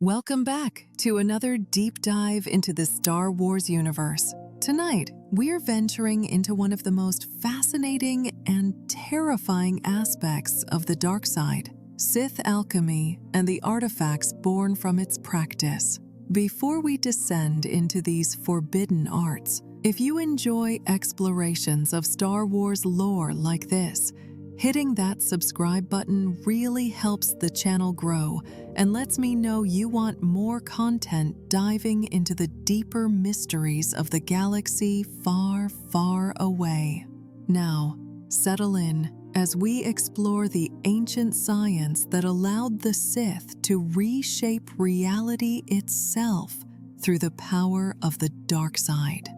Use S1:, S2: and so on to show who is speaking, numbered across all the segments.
S1: Welcome back to another deep dive into the Star Wars universe. Tonight, we're venturing into one of the most fascinating and terrifying aspects of the dark side, Sith alchemy and the artifacts born from its practice. Before we descend into these forbidden arts, if you enjoy explorations of Star Wars lore like this, hitting that subscribe button really helps the channel grow and lets me know you want more content diving into the deeper mysteries of the galaxy far, far away. Now, settle in as we explore the ancient science that allowed the Sith to reshape reality itself through the power of the dark side.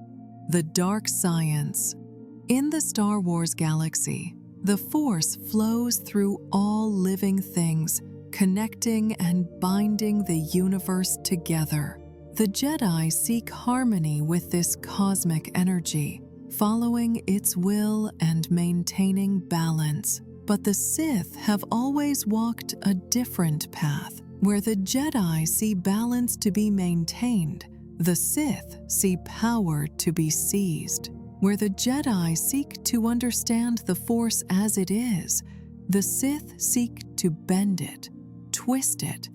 S1: The dark science. In the Star Wars galaxy, the Force flows through all living things, connecting and binding the universe together. The Jedi seek harmony with this cosmic energy, following its will and maintaining balance. But the Sith have always walked a different path. Where the Jedi see balance to be maintained, the Sith see power to be seized. Where the Jedi seek to understand the Force as it is, the Sith seek to bend it, twist it,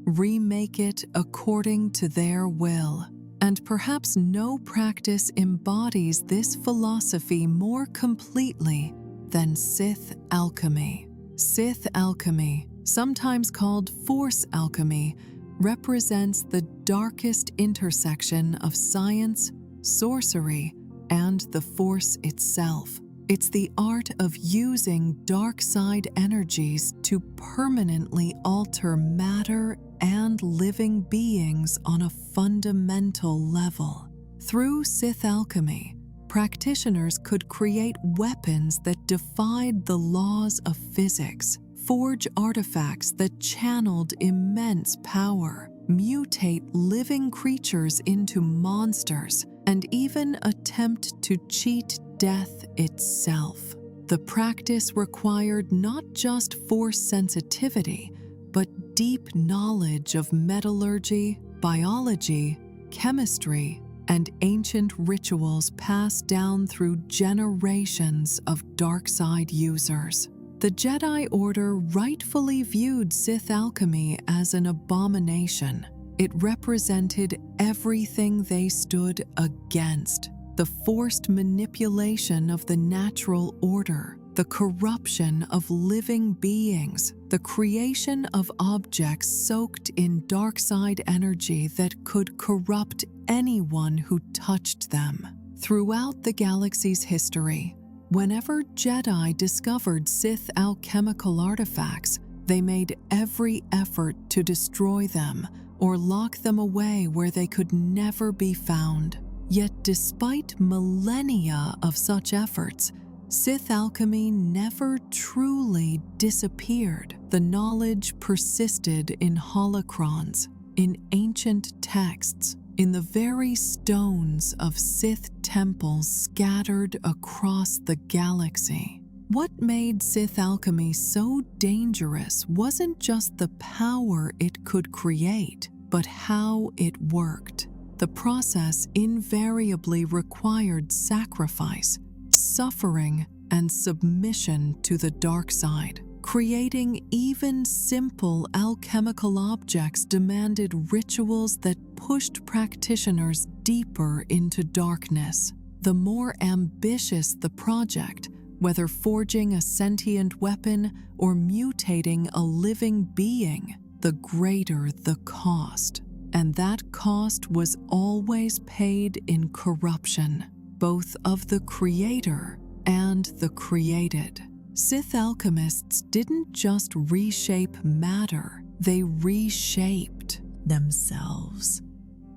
S1: remake it according to their will. And perhaps no practice embodies this philosophy more completely than Sith alchemy. Sith alchemy, sometimes called Force alchemy, represents the darkest intersection of science, sorcery, and the Force itself. It's the art of using dark side energies to permanently alter matter and living beings on a fundamental level. Through Sith alchemy, practitioners could create weapons that defied the laws of physics, forge artifacts that channeled immense power, mutate living creatures into monsters, and even attempt to cheat death itself. The practice required not just Force sensitivity, but deep knowledge of metallurgy, biology, chemistry, and ancient rituals passed down through generations of dark side users. The Jedi Order rightfully viewed Sith alchemy as an abomination. It represented everything they stood against: the forced manipulation of the natural order, the corruption of living beings, the creation of objects soaked in dark side energy that could corrupt anyone who touched them. Throughout the galaxy's history, whenever Jedi discovered Sith alchemical artifacts, they made every effort to destroy them or lock them away where they could never be found. Yet despite millennia of such efforts, Sith alchemy never truly disappeared. The knowledge persisted in holocrons, in ancient texts, in the very stones of Sith temples scattered across the galaxy. What made Sith alchemy so dangerous wasn't just the power it could create, but how it worked. The process invariably required sacrifice, suffering, and submission to the dark side. Creating even simple alchemical objects demanded rituals that pushed practitioners deeper into darkness. The more ambitious the project, whether forging a sentient weapon or mutating a living being, the greater the cost. And that cost was always paid in corruption, both of the creator and the created. Sith alchemists didn't just reshape matter, they reshaped themselves,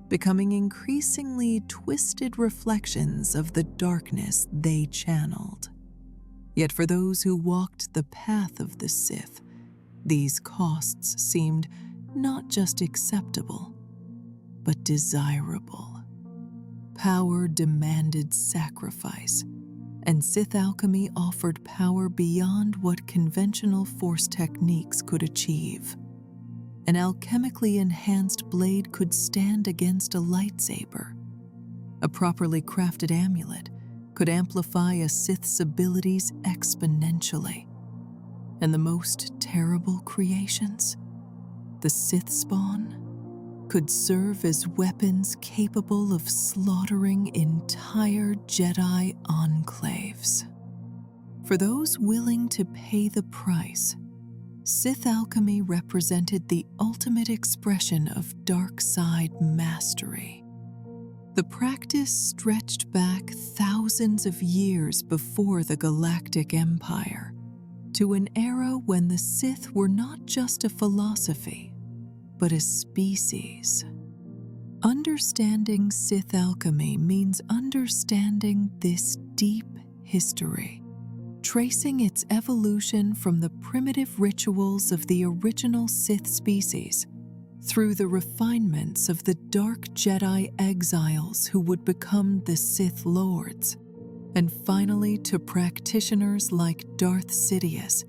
S1: becoming increasingly twisted reflections of the darkness they channeled. Yet for those who walked the path of the Sith, these costs seemed not just acceptable, but desirable. Power demanded sacrifice, and Sith alchemy offered power beyond what conventional Force techniques could achieve. an alchemically enhanced blade could stand against a lightsaber. A properly crafted amulet could amplify a Sith's abilities exponentially. And the most terrible creations, the Sith spawn, could serve as weapons capable of slaughtering entire Jedi enclaves. For those willing to pay the price, Sith alchemy represented the ultimate expression of dark side mastery. The practice stretched back thousands of years before the Galactic Empire, to an era when the Sith were not just a philosophy, but a species. Understanding Sith alchemy means understanding this deep history, tracing its evolution from the primitive rituals of the original Sith species through the refinements of the Dark Jedi exiles who would become the Sith Lords, and finally to practitioners like Darth Sidious,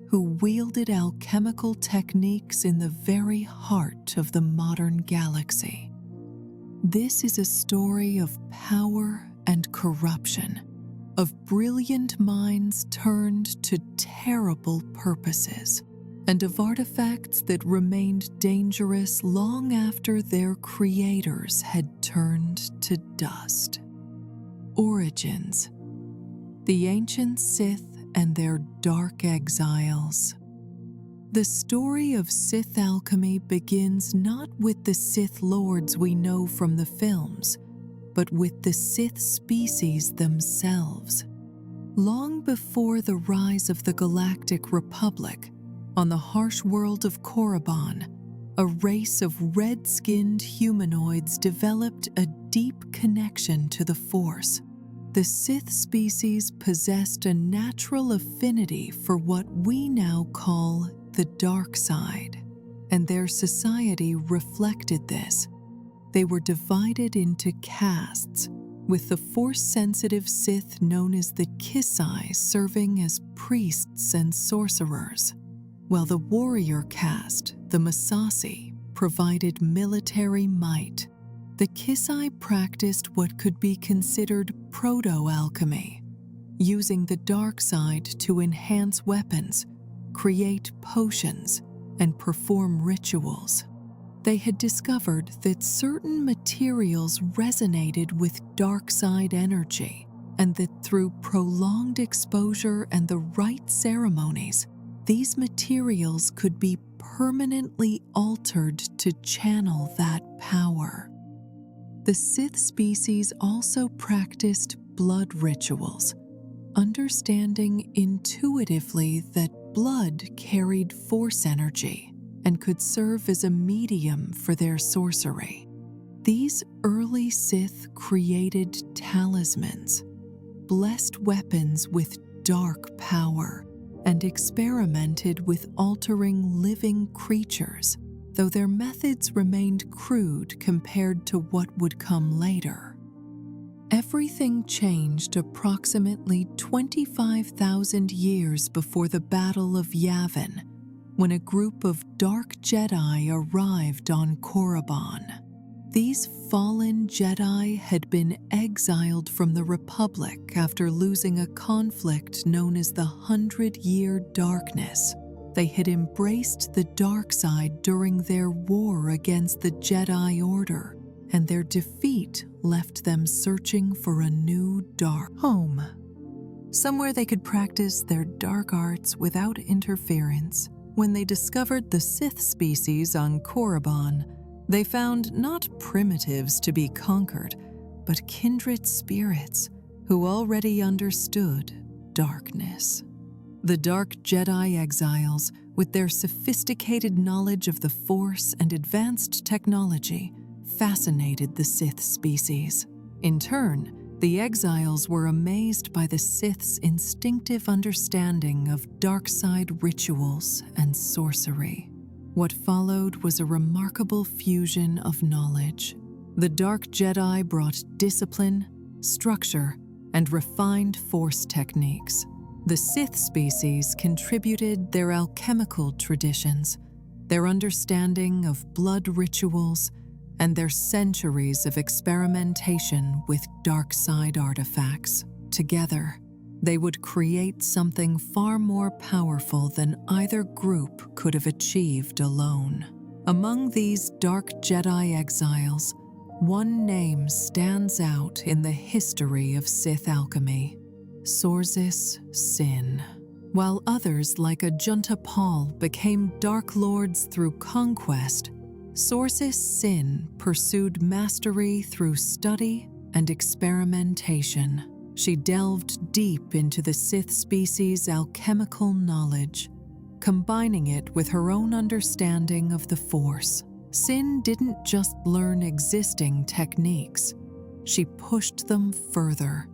S1: who wielded alchemical techniques in the very heart of the modern galaxy. This is a story of power and corruption, of brilliant minds turned to terrible purposes, and of artifacts that remained dangerous long after their creators had turned to dust. Origins: the ancient Sith and their dark exiles. The story of Sith alchemy begins not with the Sith Lords we know from the films, but with the Sith species themselves. Long before the rise of the Galactic Republic, on the harsh world of Korriban, a race of red-skinned humanoids developed a deep connection to the Force. The Sith species possessed a natural affinity for what we now call the dark side, and their society reflected this. They were divided into castes, with the Force-sensitive Sith known as the Kisai serving as priests and sorcerers, while the warrior caste, the Masasi, provided military might. The Kisai practiced what could be considered proto-alchemy, using the dark side to enhance weapons, create potions, and perform rituals. They had discovered that certain materials resonated with dark side energy, and that through prolonged exposure and the right ceremonies, these materials could be permanently altered to channel that power. The Sith species also practiced blood rituals, understanding intuitively that blood carried Force energy and could serve as a medium for their sorcery. These early Sith created talismans, blessed weapons with dark power, and experimented with altering living creatures, though their methods remained crude compared to what would come later. Everything changed approximately 25,000 years before the Battle of Yavin, when a group of Dark Jedi arrived on Korriban. These fallen Jedi had been exiled from the Republic after losing a conflict known as the 100-Year Darkness. They had embraced the dark side during their war against the Jedi Order, and their defeat left them searching for a new dark home, somewhere they could practice their dark arts without interference. When they discovered the Sith species on Korriban, they found not primitives to be conquered, but kindred spirits who already understood darkness. The Dark Jedi exiles, with their sophisticated knowledge of the Force and advanced technology, fascinated the Sith species. In turn, the exiles were amazed by the Sith's instinctive understanding of dark-side rituals and sorcery. What followed was a remarkable fusion of knowledge. The Dark Jedi brought discipline, structure, and refined Force techniques. The Sith species contributed their alchemical traditions, Their understanding of blood rituals, and their centuries of experimentation with dark side artifacts. Together, they would create something far more powerful than either group could have achieved alone. Among these dark Jedi exiles, one name stands out in the history of Sith alchemy: Sorzus Sin. While others like Ajunta Pall became Dark Lords through conquest, Sorzus Sin pursued mastery through study and experimentation. She delved deep into the Sith species' alchemical knowledge, combining it with her own understanding of the Force. Sin didn't just learn existing techniques, she pushed them further,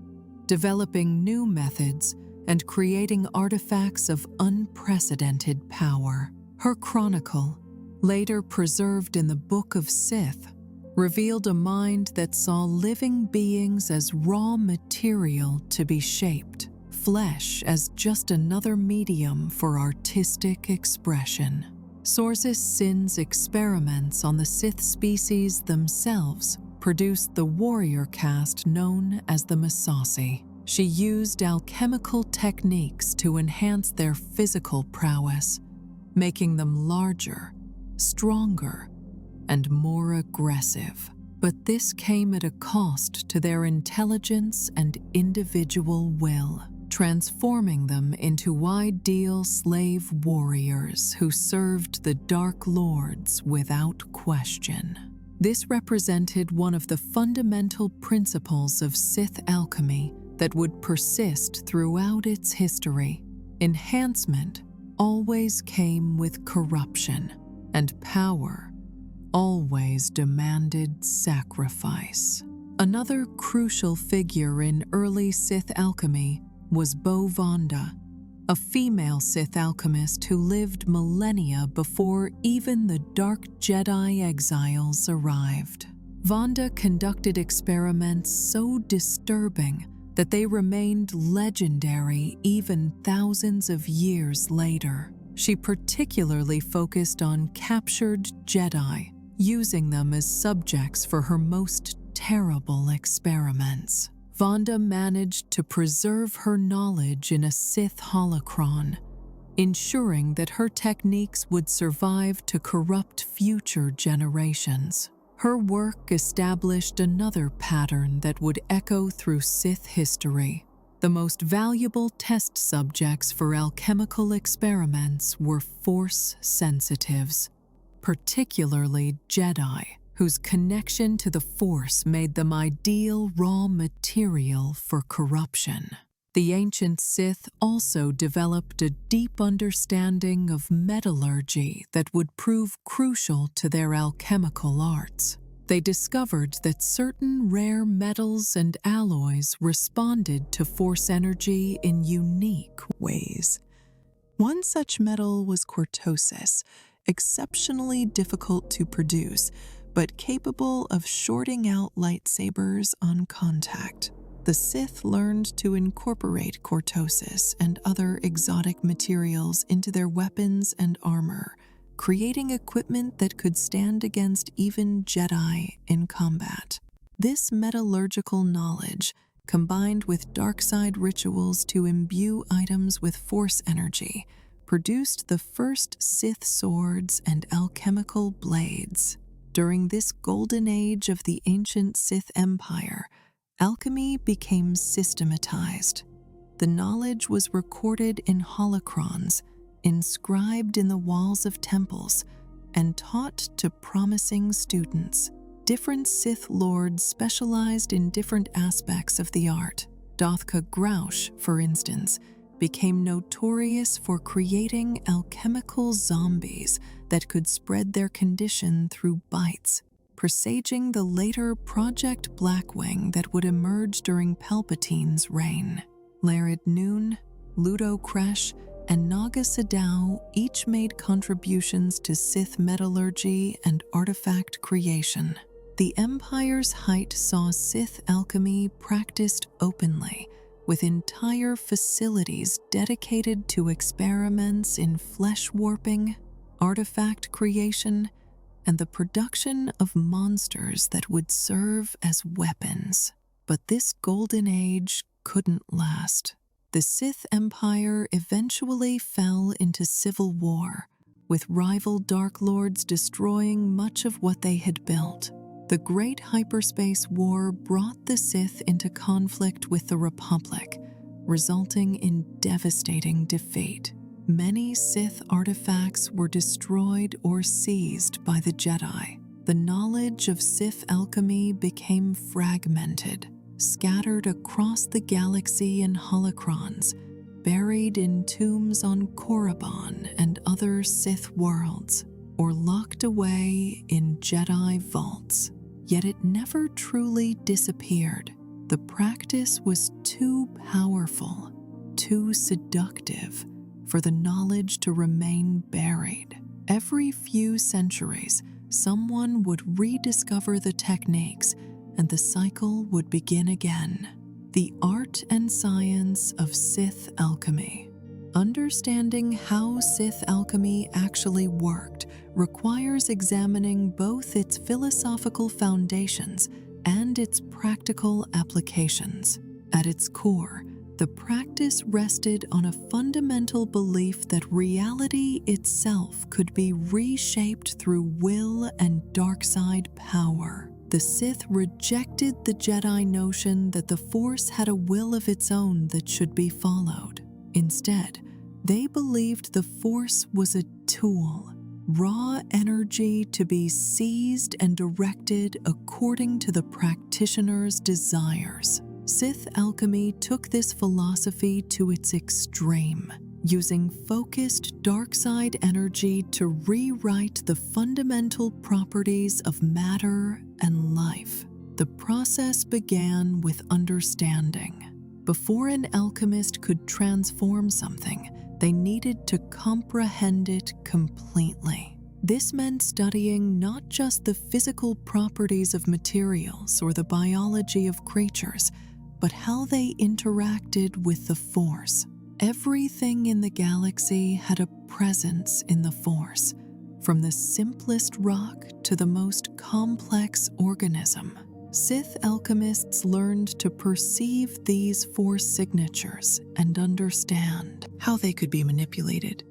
S1: developing new methods and creating artifacts of unprecedented power. Her chronicle, later preserved in the Book of Sith, revealed a mind that saw living beings as raw material to be shaped, flesh as just another medium for artistic expression. Sorzus Sin's experiments on the Sith species themselves produced the warrior caste known as the Masasi. She used alchemical techniques to enhance their physical prowess, making them larger, stronger, and more aggressive. But this came at a cost to their intelligence and individual will, transforming them into ideal slave warriors who served the Dark Lords without question. This represented one of the fundamental principles of Sith alchemy that would persist throughout its history. Enhancement always came with corruption, and power always demanded sacrifice. Another crucial figure in early Sith alchemy was Bo Vonda, a female Sith alchemist who lived millennia before even the Dark Jedi exiles arrived. Vonda conducted experiments so disturbing that they remained legendary even thousands of years later. She particularly focused on captured Jedi, using them as subjects for her most terrible experiments. Vonda managed to preserve her knowledge in a Sith holocron, ensuring that her techniques would survive to corrupt future generations. Her work established another pattern that would echo through Sith history. The most valuable test subjects for alchemical experiments were Force sensitives, particularly Jedi, whose connection to the Force made them ideal raw material for corruption. The ancient Sith also developed a deep understanding of metallurgy that would prove crucial to their alchemical arts. They discovered that certain rare metals and alloys responded to Force energy in unique ways. One such metal was cortosis, exceptionally difficult to produce, but capable of shorting out lightsabers on contact. The Sith learned to incorporate cortosis and other exotic materials into their weapons and armor, creating equipment that could stand against even Jedi in combat. This metallurgical knowledge, combined with dark-side rituals to imbue items with Force energy, produced the first Sith swords and alchemical blades. During this golden age of the ancient Sith Empire, alchemy became systematized. The knowledge was recorded in holocrons, inscribed in the walls of temples, and taught to promising students. Different Sith lords specialized in different aspects of the art. Dothka Grouch, for instance, became notorious for creating alchemical zombies that could spread their condition through bites, presaging the later Project Blackwing that would emerge during Palpatine's reign. Larid Noon, Ludo Kresh, and Naga Sadow each made contributions to Sith metallurgy and artifact creation. The Empire's height saw Sith alchemy practiced openly, with entire facilities dedicated to experiments in flesh warping, artifact creation, and the production of monsters that would serve as weapons. But this golden age couldn't last. The Sith Empire eventually fell into civil war, with rival Dark Lords destroying much of what they had built. The Great Hyperspace War brought the Sith into conflict with the Republic, resulting in devastating defeat. Many Sith artifacts were destroyed or seized by the Jedi. The knowledge of Sith alchemy became fragmented, scattered across the galaxy in holocrons, buried in tombs on Korriban and other Sith worlds, or locked away in Jedi vaults. Yet it never truly disappeared. The practice was too powerful, too seductive, for the knowledge to remain buried. Every few centuries, someone would rediscover the techniques, and the cycle would begin again. The art and science of Sith alchemy. Understanding how Sith alchemy actually worked requires examining both its philosophical foundations and its practical applications. At its core, the practice rested on a fundamental belief that reality itself could be reshaped through will and dark-side power. The Sith rejected the Jedi notion that the Force had a will of its own that should be followed. Instead, they believed the Force was a tool, raw energy to be seized and directed according to the practitioner's desires. Sith alchemy took this philosophy to its extreme, using focused dark-side energy to rewrite the fundamental properties of matter and life. The process began with understanding. Before an alchemist could transform something, they needed to comprehend it completely. This meant studying not just the physical properties of materials or the biology of creatures, but how they interacted with the Force. Everything in the galaxy had a presence in the Force, from the simplest rock to the most complex organism. Sith alchemists learned to perceive these Force signatures and understand how they could be manipulated.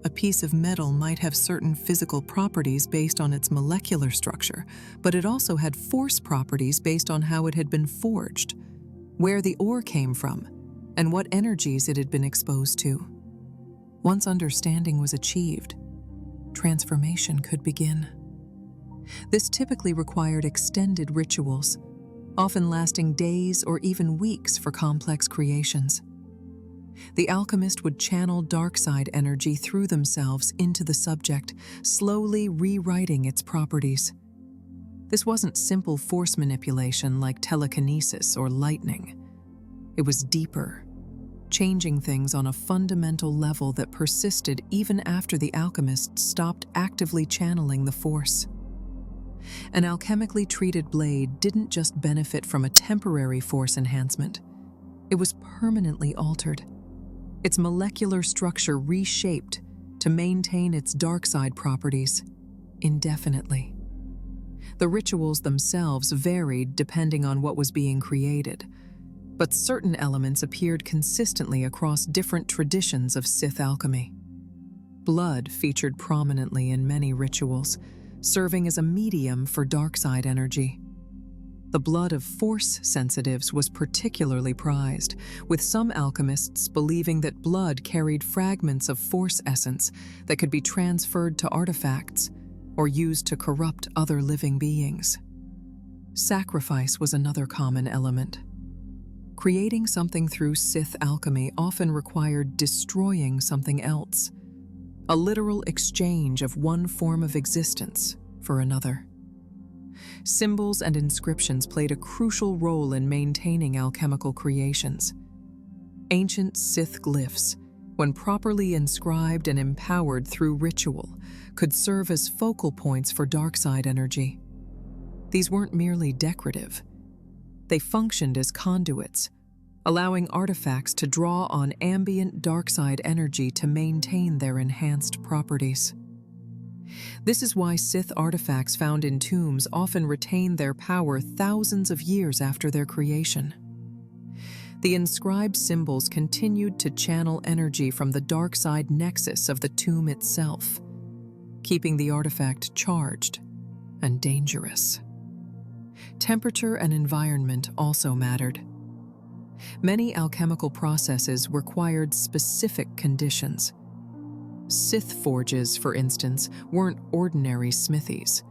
S1: A piece of metal might have certain physical properties based on its molecular structure, but it also had Force properties based on how it had been forged, where the ore came from, and what energies it had been exposed to. Once understanding was achieved, transformation could begin. This typically required extended rituals, often lasting days or even weeks for complex creations. The alchemist would channel dark-side energy through themselves into the subject, slowly rewriting its properties. This wasn't simple Force manipulation like telekinesis or lightning. It was deeper, changing things on a fundamental level that persisted even after the alchemist stopped actively channeling the Force. An alchemically treated blade didn't just benefit from a temporary Force enhancement. It was permanently altered, its molecular structure reshaped to maintain its dark side properties indefinitely. The rituals themselves varied depending on what was being created, but certain elements appeared consistently across different traditions of Sith alchemy. Blood featured prominently in many rituals, serving as a medium for dark side energy. The blood of Force sensitives was particularly prized, with some alchemists believing that blood carried fragments of Force essence that could be transferred to artifacts or used to corrupt other living beings. Sacrifice was another common element. Creating something through Sith alchemy often required destroying something else, a literal exchange of one form of existence for another. Symbols and inscriptions played a crucial role in maintaining alchemical creations. Ancient Sith glyphs, when properly inscribed and empowered through ritual, could serve as focal points for dark-side energy. These weren't merely decorative. They functioned as conduits, allowing artifacts to draw on ambient dark-side energy to maintain their enhanced properties. This is why Sith artifacts found in tombs often retain their power thousands of years after their creation. The inscribed symbols continued to channel energy from the dark side nexus of the tomb itself, keeping the artifact charged and dangerous. Temperature and environment also mattered. Many alchemical processes required specific conditions. Sith forges, for instance, weren't ordinary smithies.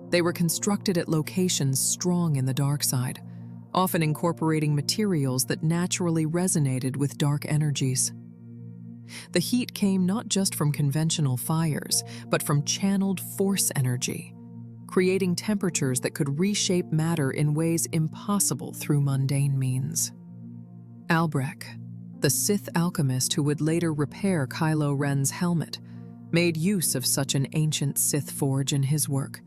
S1: They were constructed at locations strong in the dark side, often incorporating materials that naturally resonated with dark energies. The heat came not just from conventional fires, but from channeled force energy, creating temperatures that could reshape matter in ways impossible through mundane means. Albrecht, the Sith alchemist who would later repair Kylo Ren's helmet, made use of such an ancient Sith forge in his work,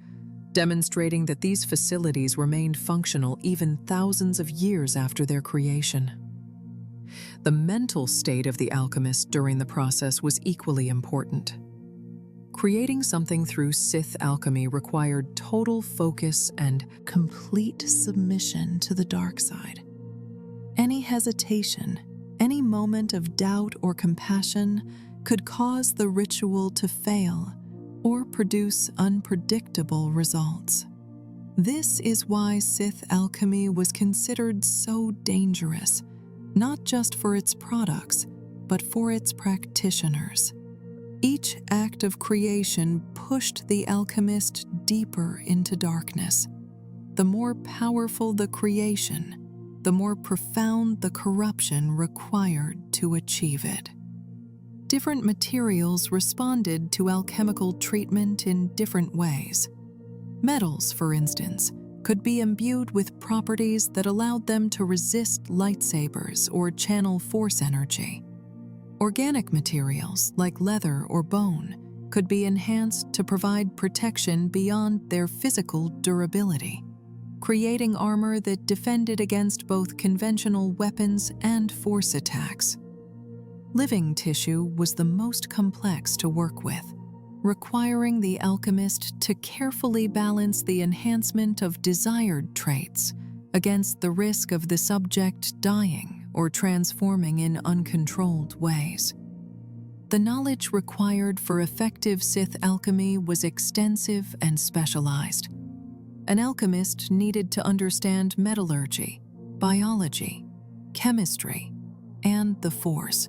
S1: demonstrating that these facilities remained functional even thousands of years after their creation. The mental state of the alchemist during the process was equally important. Creating something through Sith alchemy required total focus and complete submission to the dark side. Any hesitation, any moment of doubt or compassion could cause the ritual to fail or produce unpredictable results. This is why Sith alchemy was considered so dangerous, not just for its products, but for its practitioners. Each act of creation pushed the alchemist deeper into darkness. The more powerful the creation, the more profound the corruption required to achieve it. Different materials responded to alchemical treatment in different ways. Metals, for instance, could be imbued with properties that allowed them to resist lightsabers or channel force energy. Organic materials, like leather or bone, could be enhanced to provide protection beyond their physical durability, creating armor that defended against both conventional weapons and force attacks. Living tissue was the most complex to work with, requiring the alchemist to carefully balance the enhancement of desired traits against the risk of the subject dying or transforming in uncontrolled ways. The knowledge required for effective Sith alchemy was extensive and specialized. An alchemist needed to understand metallurgy, biology, chemistry, and the Force.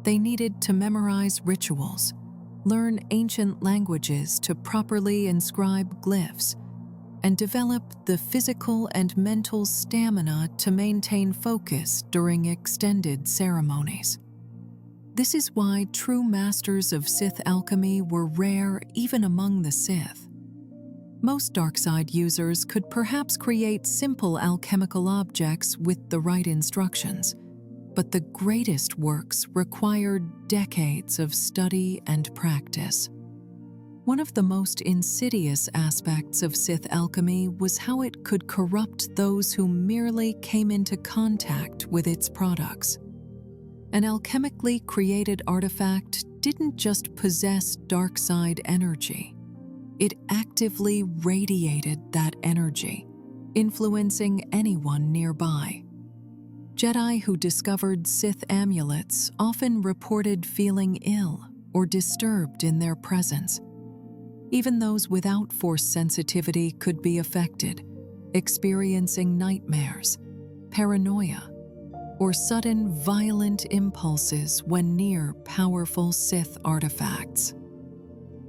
S1: They needed to memorize rituals, learn ancient languages to properly inscribe glyphs, and develop the physical and mental stamina to maintain focus during extended ceremonies. This is why true masters of Sith alchemy were rare even among the Sith. Most darkside users could perhaps create simple alchemical objects with the right instructions, but the greatest works required decades of study and practice. One of the most insidious aspects of Sith alchemy was how it could corrupt those who merely came into contact with its products. An alchemically created artifact didn't just possess dark side energy. It actively radiated that energy, influencing anyone nearby. Jedi who discovered Sith amulets often reported feeling ill or disturbed in their presence. Even those without Force sensitivity could be affected, experiencing nightmares, paranoia, or sudden violent impulses when near powerful Sith artifacts.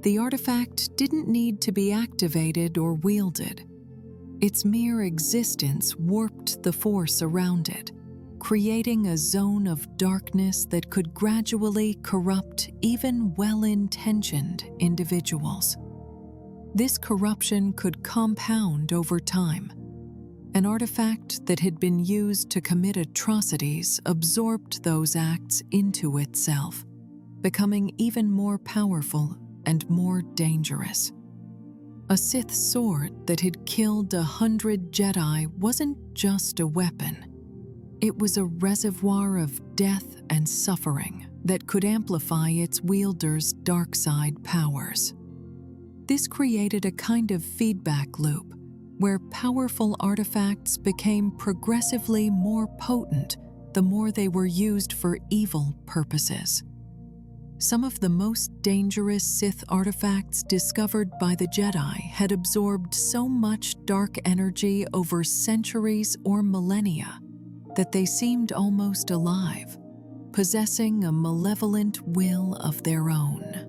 S1: The artifact didn't need to be activated or wielded. Its mere existence warped the Force around it, creating a zone of darkness that could gradually corrupt even well-intentioned individuals. This corruption could compound over time. An artifact that had been used to commit atrocities absorbed those acts into itself, becoming even more powerful and more dangerous. A Sith sword that had killed 100 Jedi wasn't just a weapon. It was a reservoir of death and suffering that could amplify its wielder's dark side powers. This created a kind of feedback loop where powerful artifacts became progressively more potent the more they were used for evil purposes. Some of the most dangerous Sith artifacts discovered by the Jedi had absorbed so much dark energy over centuries or millennia that they seemed almost alive, possessing a malevolent will of their own.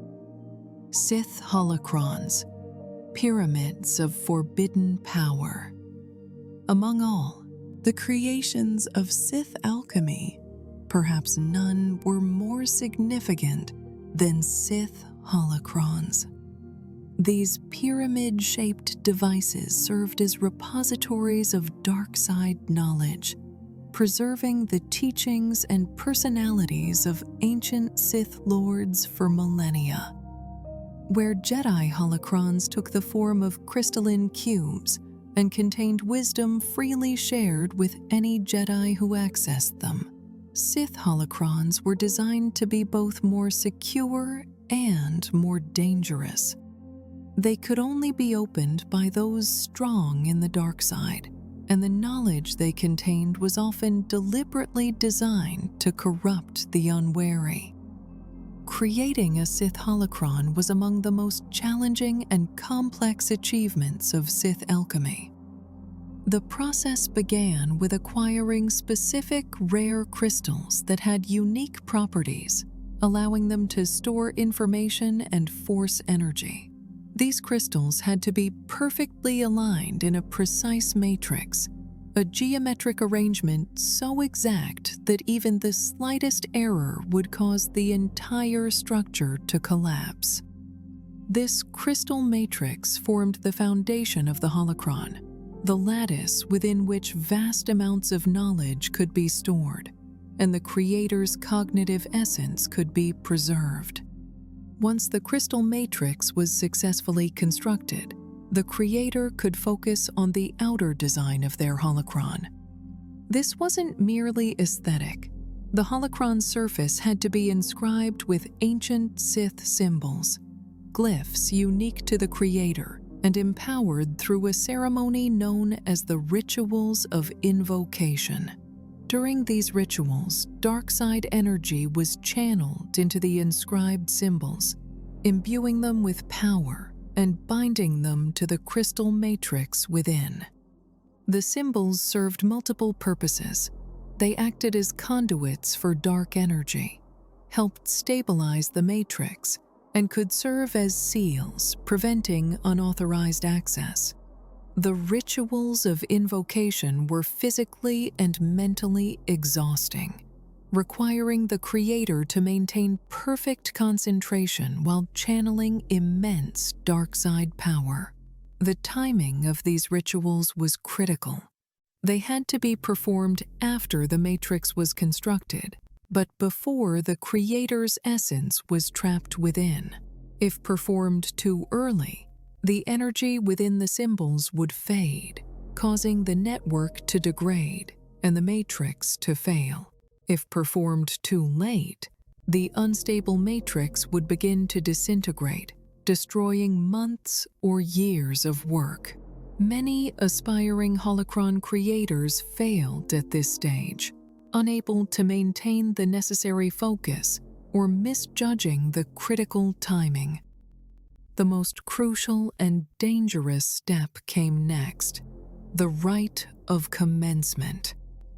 S1: Sith holocrons, pyramids of forbidden power. Among all the creations of Sith alchemy, perhaps none were more significant than Sith holocrons. These pyramid-shaped devices served as repositories of dark side knowledge, preserving the teachings and personalities of ancient Sith lords for millennia. Where Jedi holocrons took the form of crystalline cubes and contained wisdom freely shared with any Jedi who accessed them, Sith holocrons were designed to be both more secure and more dangerous. They could only be opened by those strong in the dark side, and the knowledge they contained was often deliberately designed to corrupt the unwary. Creating a Sith holocron was among the most challenging and complex achievements of Sith alchemy. The process began with acquiring specific rare crystals that had unique properties, allowing them to store information and force energy. These crystals had to be perfectly aligned in a precise matrix, a geometric arrangement so exact that even the slightest error would cause the entire structure to collapse. This crystal matrix formed the foundation of the holocron, the lattice within which vast amounts of knowledge could be stored, and the creator's cognitive essence could be preserved. Once the crystal matrix was successfully constructed, the creator could focus on the outer design of their holocron. This wasn't merely aesthetic. The holocron's surface had to be inscribed with ancient Sith symbols, glyphs unique to the creator and empowered through a ceremony known as the Rituals of Invocation. During these rituals, dark side energy was channeled into the inscribed symbols, imbuing them with power and binding them to the crystal matrix within. The symbols served multiple purposes. They acted as conduits for dark energy, helped stabilize the matrix, and could serve as seals, preventing unauthorized access. The rituals of invocation were physically and mentally exhausting, requiring the creator to maintain perfect concentration while channeling immense dark side power. The timing of these rituals was critical. They had to be performed after the matrix was constructed, but before the creator's essence was trapped within. If performed too early, the energy within the symbols would fade, causing the network to degrade and the matrix to fail. If performed too late, the unstable matrix would begin to disintegrate, destroying months or years of work. Many aspiring holocron creators failed at this stage, unable to maintain the necessary focus or misjudging the critical timing. The most crucial and dangerous step came next, the rite of commencement.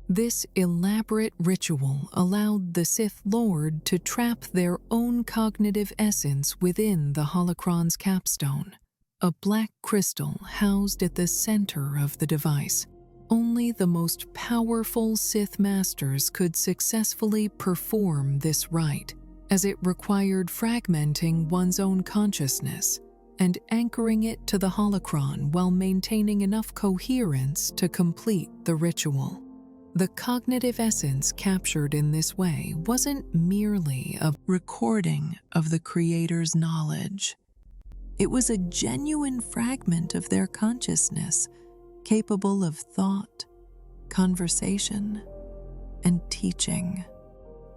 S1: This elaborate ritual allowed the Sith Lord to trap their own cognitive essence within the holocron's capstone, a black crystal housed at the center of the device. Only the most powerful Sith masters could successfully perform this rite, as it required fragmenting one's own consciousness and anchoring it to the holocron while maintaining enough coherence to complete the ritual. The cognitive essence captured in this way wasn't merely a recording of the creator's knowledge. It was a genuine fragment of their consciousness, capable of thought, conversation, and teaching.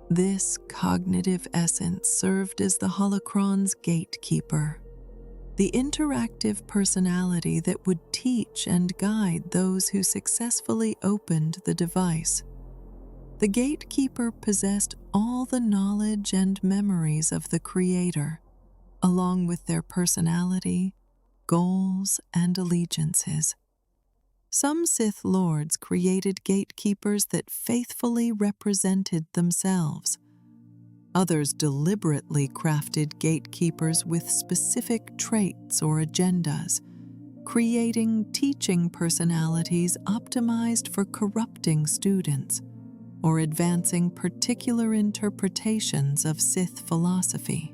S1: This cognitive essence served as the holocron's gatekeeper, the interactive personality that would teach and guide those who successfully opened the device. The gatekeeper possessed all the knowledge and memories of the creator, along with their personality, goals, and allegiances. Some Sith Lords created gatekeepers that faithfully represented themselves. Others deliberately crafted gatekeepers with specific traits or agendas, creating teaching personalities optimized for corrupting students or advancing particular interpretations of Sith philosophy.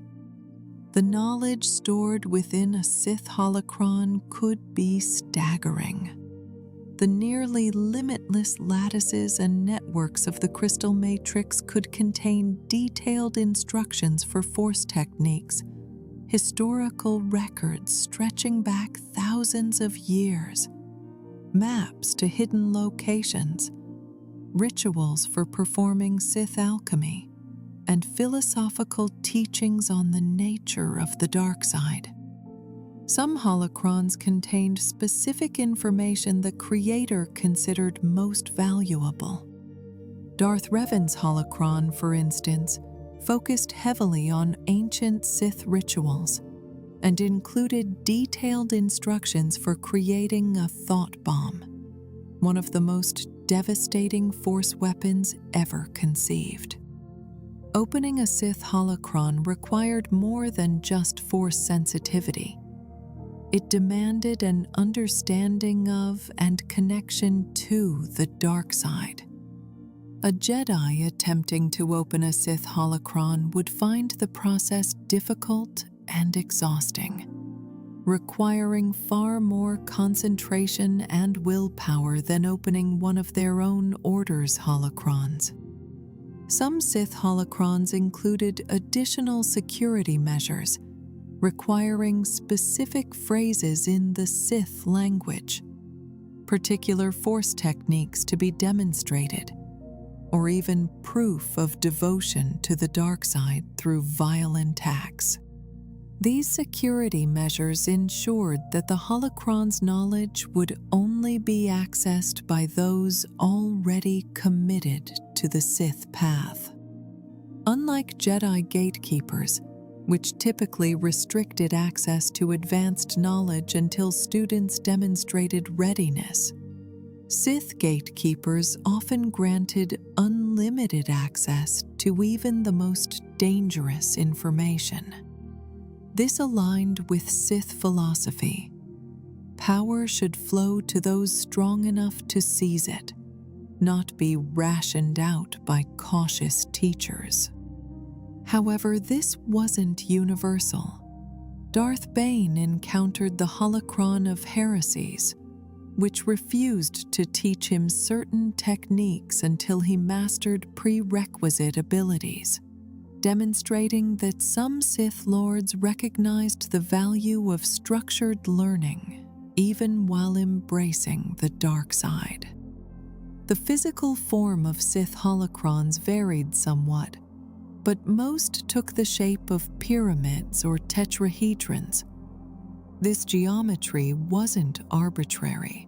S1: The knowledge stored within a Sith holocron could be staggering. The nearly limitless lattices and networks of the crystal matrix could contain detailed instructions for Force techniques, historical records stretching back thousands of years, maps to hidden locations, rituals for performing Sith alchemy, and philosophical teachings on the nature of the dark side. Some holocrons contained specific information the creator considered most valuable. Darth Revan's holocron, for instance, focused heavily on ancient Sith rituals and included detailed instructions for creating a thought bomb, one of the most devastating Force weapons ever conceived. Opening a Sith holocron required more than just Force sensitivity. It demanded an understanding of and connection to the dark side. A Jedi attempting to open a Sith holocron would find the process difficult and exhausting, requiring far more concentration and willpower than opening one of their own Order's holocrons. Some Sith holocrons included additional security measures, requiring specific phrases in the Sith language, particular Force techniques to be demonstrated, or even proof of devotion to the dark side through violent acts. These security measures ensured that the holocron's knowledge would only be accessed by those already committed to the Sith path. Unlike Jedi gatekeepers, which typically restricted access to advanced knowledge until students demonstrated readiness, Sith gatekeepers often granted unlimited access to even the most dangerous information. This aligned with Sith philosophy. Power should flow to those strong enough to seize it, not be rationed out by cautious teachers. However, this wasn't universal. Darth Bane encountered the holocron of heresies, which refused to teach him certain techniques until he mastered prerequisite abilities, demonstrating that some Sith Lords recognized the value of structured learning, even while embracing the dark side. The physical form of Sith holocrons varied somewhat, but most took the shape of pyramids or tetrahedrons. This geometry wasn't arbitrary.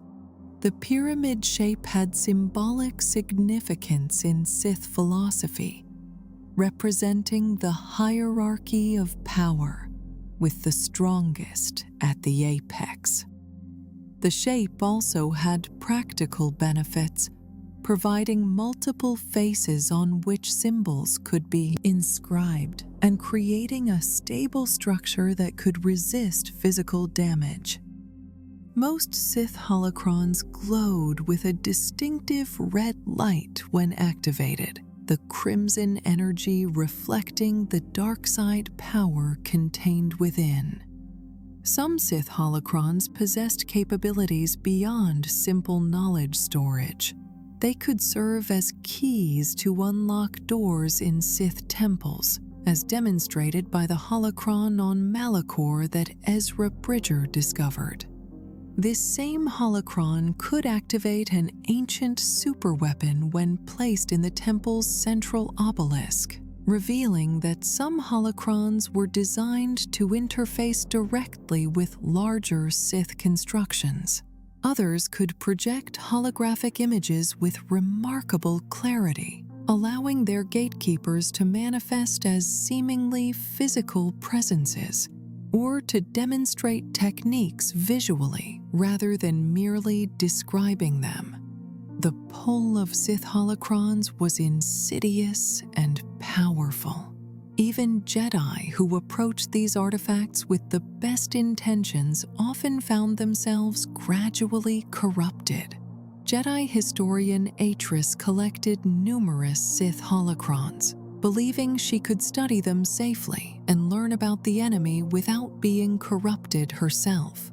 S1: The pyramid shape had symbolic significance in Sith philosophy, representing the hierarchy of power, with the strongest at the apex. The shape also had practical benefits, providing multiple faces on which symbols could be inscribed and creating a stable structure that could resist physical damage. Most Sith holocrons glowed with a distinctive red light when activated, the crimson energy reflecting the dark side power contained within. Some Sith holocrons possessed capabilities beyond simple knowledge storage. They could serve as keys to unlock doors in Sith temples, as demonstrated by the holocron on Malachor that Ezra Bridger discovered. This same holocron could activate an ancient superweapon when placed in the temple's central obelisk, revealing that some holocrons were designed to interface directly with larger Sith constructions. Others could project holographic images with remarkable clarity, allowing their gatekeepers to manifest as seemingly physical presences, or to demonstrate techniques visually rather than merely describing them. The pull of Sith holocrons was insidious and powerful. Even Jedi who approached these artifacts with the best intentions often found themselves gradually corrupted. Jedi historian Atris collected numerous Sith holocrons, believing she could study them safely and learn about the enemy without being corrupted herself.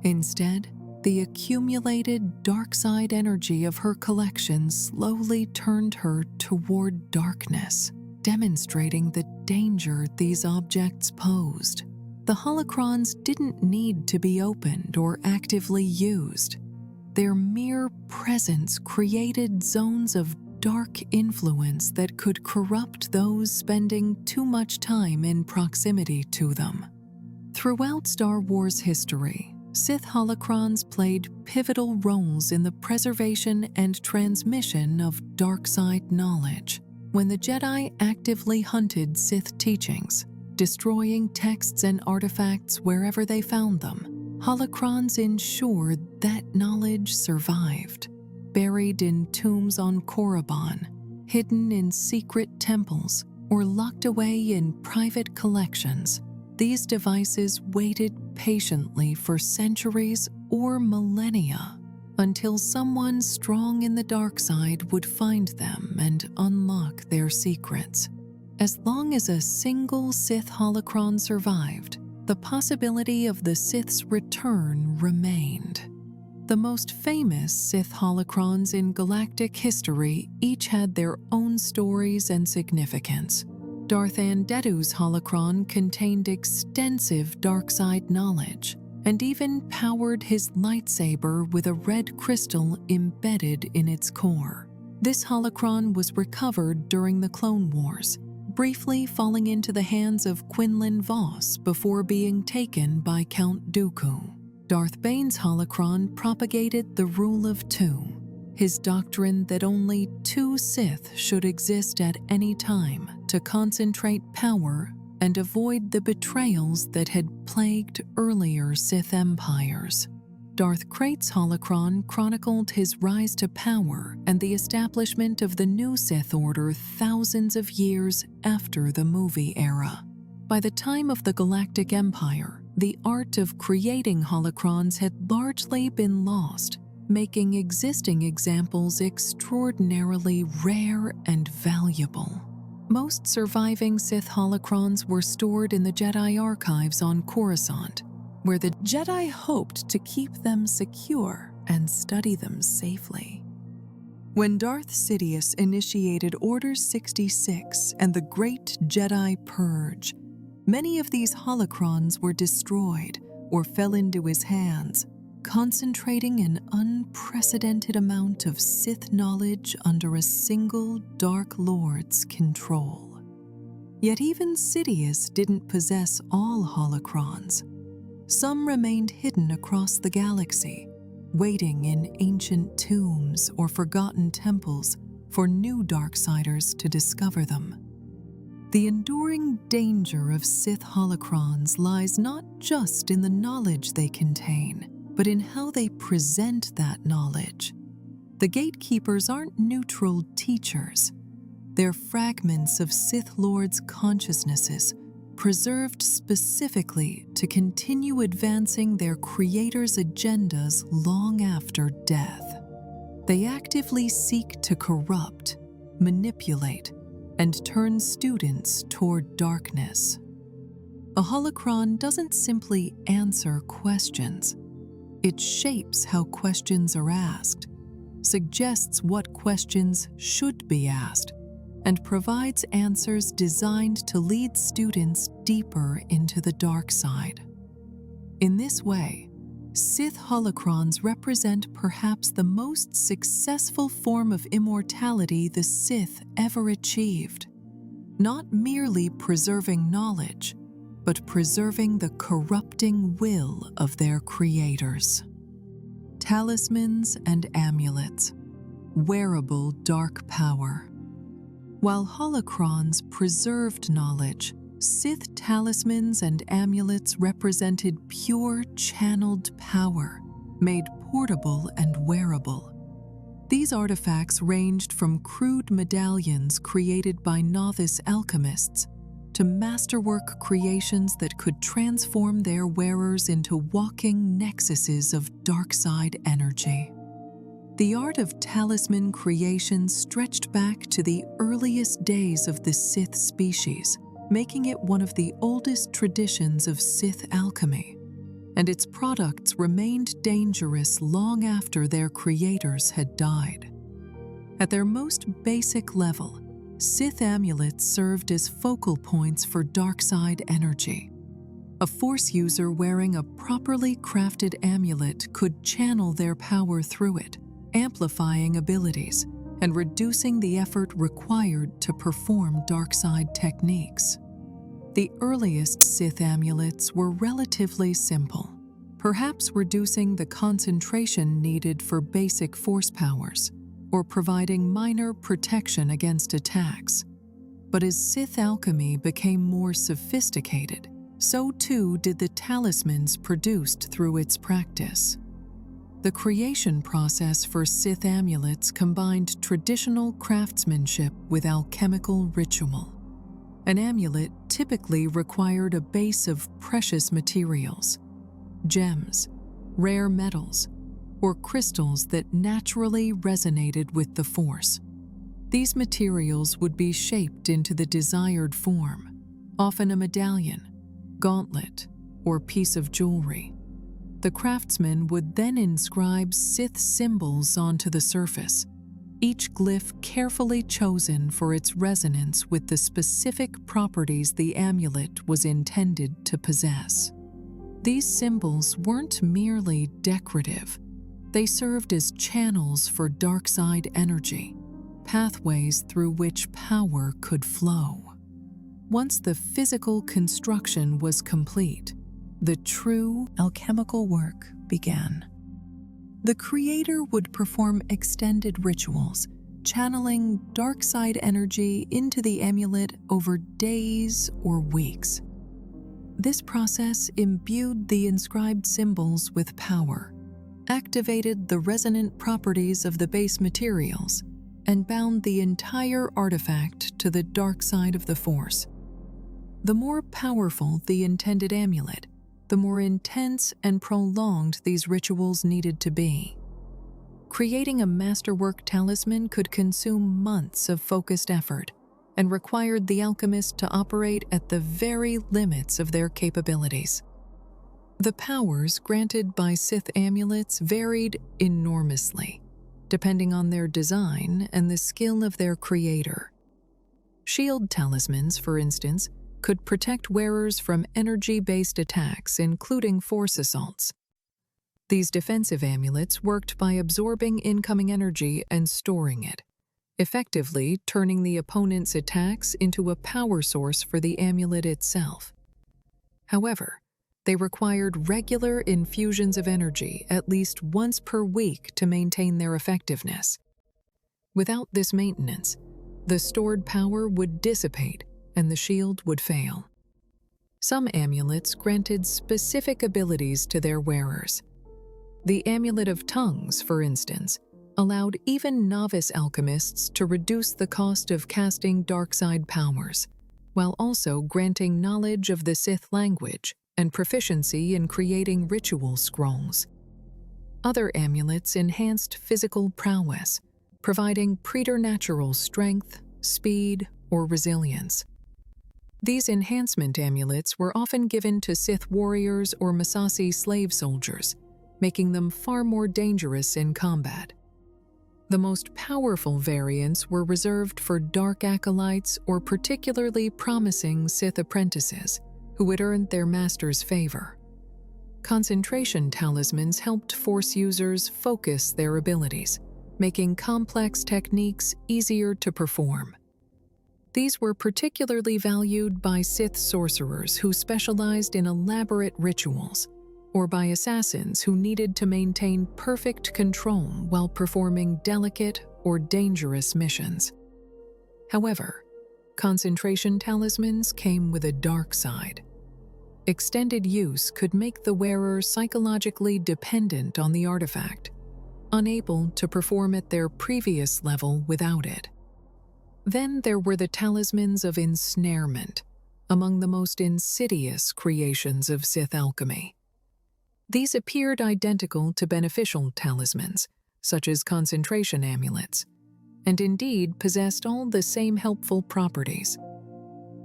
S1: Instead, the accumulated dark side energy of her collection slowly turned her toward darkness, demonstrating the danger these objects posed. The holocrons didn't need to be opened or actively used. Their mere presence created zones of dark influence that could corrupt those spending too much time in proximity to them. Throughout Star Wars history, Sith holocrons played pivotal roles in the preservation and transmission of dark side knowledge. When the Jedi actively hunted Sith teachings, destroying texts and artifacts wherever they found them, holocrons ensured that knowledge survived. Buried in tombs on Korriban, hidden in secret temples, or locked away in private collections, these devices waited patiently for centuries or millennia until someone strong in the dark side would find them and unlock their secrets. As long as a single Sith holocron survived, the possibility of the Sith's return remained. The most famous Sith holocrons in galactic history each had their own stories and significance. Darth Andedu's holocron contained extensive dark side knowledge and even powered his lightsaber with a red crystal embedded in its core. This holocron was recovered during the Clone Wars, briefly falling into the hands of Quinlan Vos before being taken by Count Dooku. Darth Bane's holocron propagated the rule of two, his doctrine that only two Sith should exist at any time to concentrate power and avoid the betrayals that had plagued earlier Sith empires. Darth Krayt's holocron chronicled his rise to power and the establishment of the new Sith Order thousands of years after the movie era. By the time of the Galactic Empire, the art of creating holocrons had largely been lost, making existing examples extraordinarily rare and valuable. Most surviving Sith holocrons were stored in the Jedi archives on Coruscant, where the Jedi hoped to keep them secure and study them safely. When Darth Sidious initiated Order 66 and the Great Jedi Purge, many of these holocrons were destroyed or fell into his hands, concentrating an unprecedented amount of Sith knowledge under a single Dark Lord's control. Yet even Sidious didn't possess all holocrons. Some remained hidden across the galaxy, waiting in ancient tombs or forgotten temples for new Darksiders to discover them. The enduring danger of Sith holocrons lies not just in the knowledge they contain, but in how they present that knowledge. The gatekeepers aren't neutral teachers. They're fragments of Sith Lords' consciousnesses, preserved specifically to continue advancing their creators' agendas long after death. They actively seek to corrupt, manipulate, and turn students toward darkness. A holocron doesn't simply answer questions. It shapes how questions are asked, suggests what questions should be asked, and provides answers designed to lead students deeper into the dark side. In this way, Sith holocrons represent perhaps the most successful form of immortality the Sith ever achieved. not merely preserving knowledge, but preserving the corrupting will of their creators. Talismans and amulets, wearable dark power. While holocrons preserved knowledge, Sith talismans and amulets represented pure channeled power, made portable and wearable. These artifacts ranged from crude medallions created by novice alchemists to masterwork creations that could transform their wearers into walking nexuses of darkside energy. The art of talisman creation stretched back to the earliest days of the Sith species, making it one of the oldest traditions of Sith alchemy, and its products remained dangerous long after their creators had died. At their most basic level, Sith amulets served as focal points for darkside energy. A Force user wearing a properly crafted amulet could channel their power through it, amplifying abilities and reducing the effort required to perform darkside techniques. The earliest Sith amulets were relatively simple, perhaps reducing the concentration needed for basic Force powers, or providing minor protection against attacks. But as Sith alchemy became more sophisticated, so too did the talismans produced through its practice. The creation process for Sith amulets combined traditional craftsmanship with alchemical ritual. An amulet typically required a base of precious materials, gems, rare metals, or crystals that naturally resonated with the Force. These materials would be shaped into the desired form, often a medallion, gauntlet, or piece of jewelry. The craftsman would then inscribe Sith symbols onto the surface, each glyph carefully chosen for its resonance with the specific properties the amulet was intended to possess. These symbols weren't merely decorative. They served as channels for darkside energy, pathways through which power could flow. Once the physical construction was complete, the true alchemical work began. The creator would perform extended rituals, channeling darkside energy into the amulet over days or weeks. This process imbued the inscribed symbols with power, activated the resonant properties of the base materials, and bound the entire artifact to the dark side of the Force. The more powerful the intended amulet, the more intense and prolonged these rituals needed to be. Creating a masterwork talisman could consume months of focused effort and required the alchemist to operate at the very limits of their capabilities. The powers granted by Sith amulets varied enormously, depending on their design and the skill of their creator. Shield talismans, for instance, could protect wearers from energy-based attacks, including Force assaults. These defensive amulets worked by absorbing incoming energy and storing it, effectively turning the opponent's attacks into a power source for the amulet itself. However, they required regular infusions of energy at least once per week to maintain their effectiveness. Without this maintenance, the stored power would dissipate and the shield would fail. Some amulets granted specific abilities to their wearers. The Amulet of Tongues, for instance, allowed even novice alchemists to reduce the cost of casting darkside powers, while also granting knowledge of the Sith language and proficiency in creating ritual scrolls. Other amulets enhanced physical prowess, providing preternatural strength, speed, or resilience. These enhancement amulets were often given to Sith warriors or Massassi slave soldiers, making them far more dangerous in combat. The most powerful variants were reserved for dark acolytes or particularly promising Sith apprentices who had earned their master's favor. Concentration talismans helped Force users focus their abilities, making complex techniques easier to perform. These were particularly valued by Sith sorcerers who specialized in elaborate rituals, or by assassins who needed to maintain perfect control while performing delicate or dangerous missions. However, concentration talismans came with a dark side. Extended use could make the wearer psychologically dependent on the artifact, unable to perform at their previous level without it. Then there were the talismans of ensnarement, among the most insidious creations of Sith alchemy. These appeared identical to beneficial talismans, such as concentration amulets, and indeed possessed all the same helpful properties.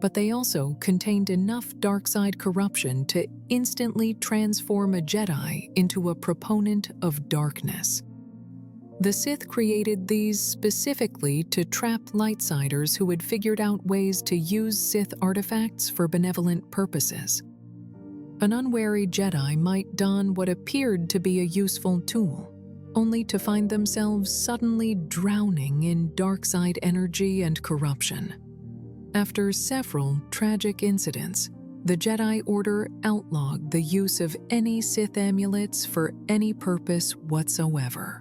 S1: But they also contained enough dark side corruption to instantly transform a Jedi into a proponent of darkness. The Sith created these specifically to trap lightsiders who had figured out ways to use Sith artifacts for benevolent purposes. An unwary Jedi might don what appeared to be a useful tool, only to find themselves suddenly drowning in dark side energy and corruption. After several tragic incidents, the Jedi Order outlawed the use of any Sith amulets for any purpose whatsoever.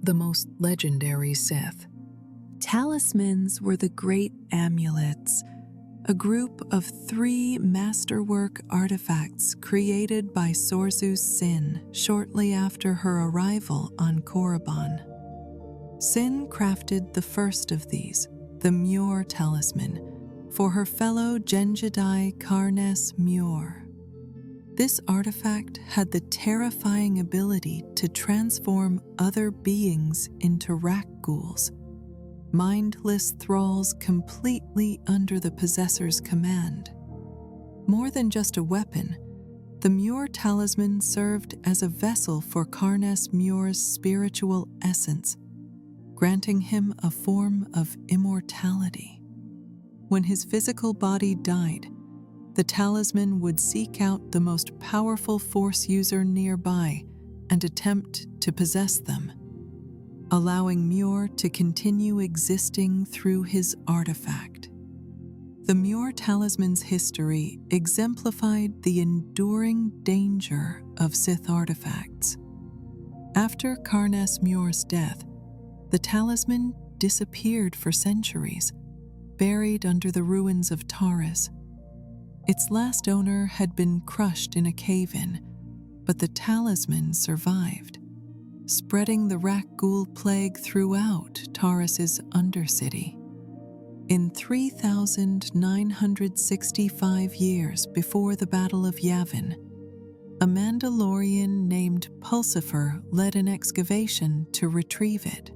S1: The most legendary Sith. Talismans were the great amulets, a group of 3 masterwork artifacts created by Sorzu Sin shortly after her arrival on Korriban. Sin crafted the first of these, the Muir Talisman, for her fellow Jedi Karnes Muir. This artifact had the terrifying ability to transform other beings into rak ghouls, mindless thralls completely under the possessor's command. More than just a weapon, the Muir Talisman served as a vessel for Karnes Muir's spiritual essence, granting him a form of immortality. When his physical body died, the talisman would seek out the most powerful Force user nearby and attempt to possess them, allowing Muir to continue existing through his artifact. The Muir Talisman's history exemplified the enduring danger of Sith artifacts. After Karnes Muir's death, the talisman disappeared for centuries, buried under the ruins of Taurus. Its last owner had been crushed in a cave-in, but the talisman survived, spreading the rak ghoul plague throughout Taurus's undercity. In 3,965 years before the Battle of Yavin, a Mandalorian named Pulsifer led an excavation to retrieve it.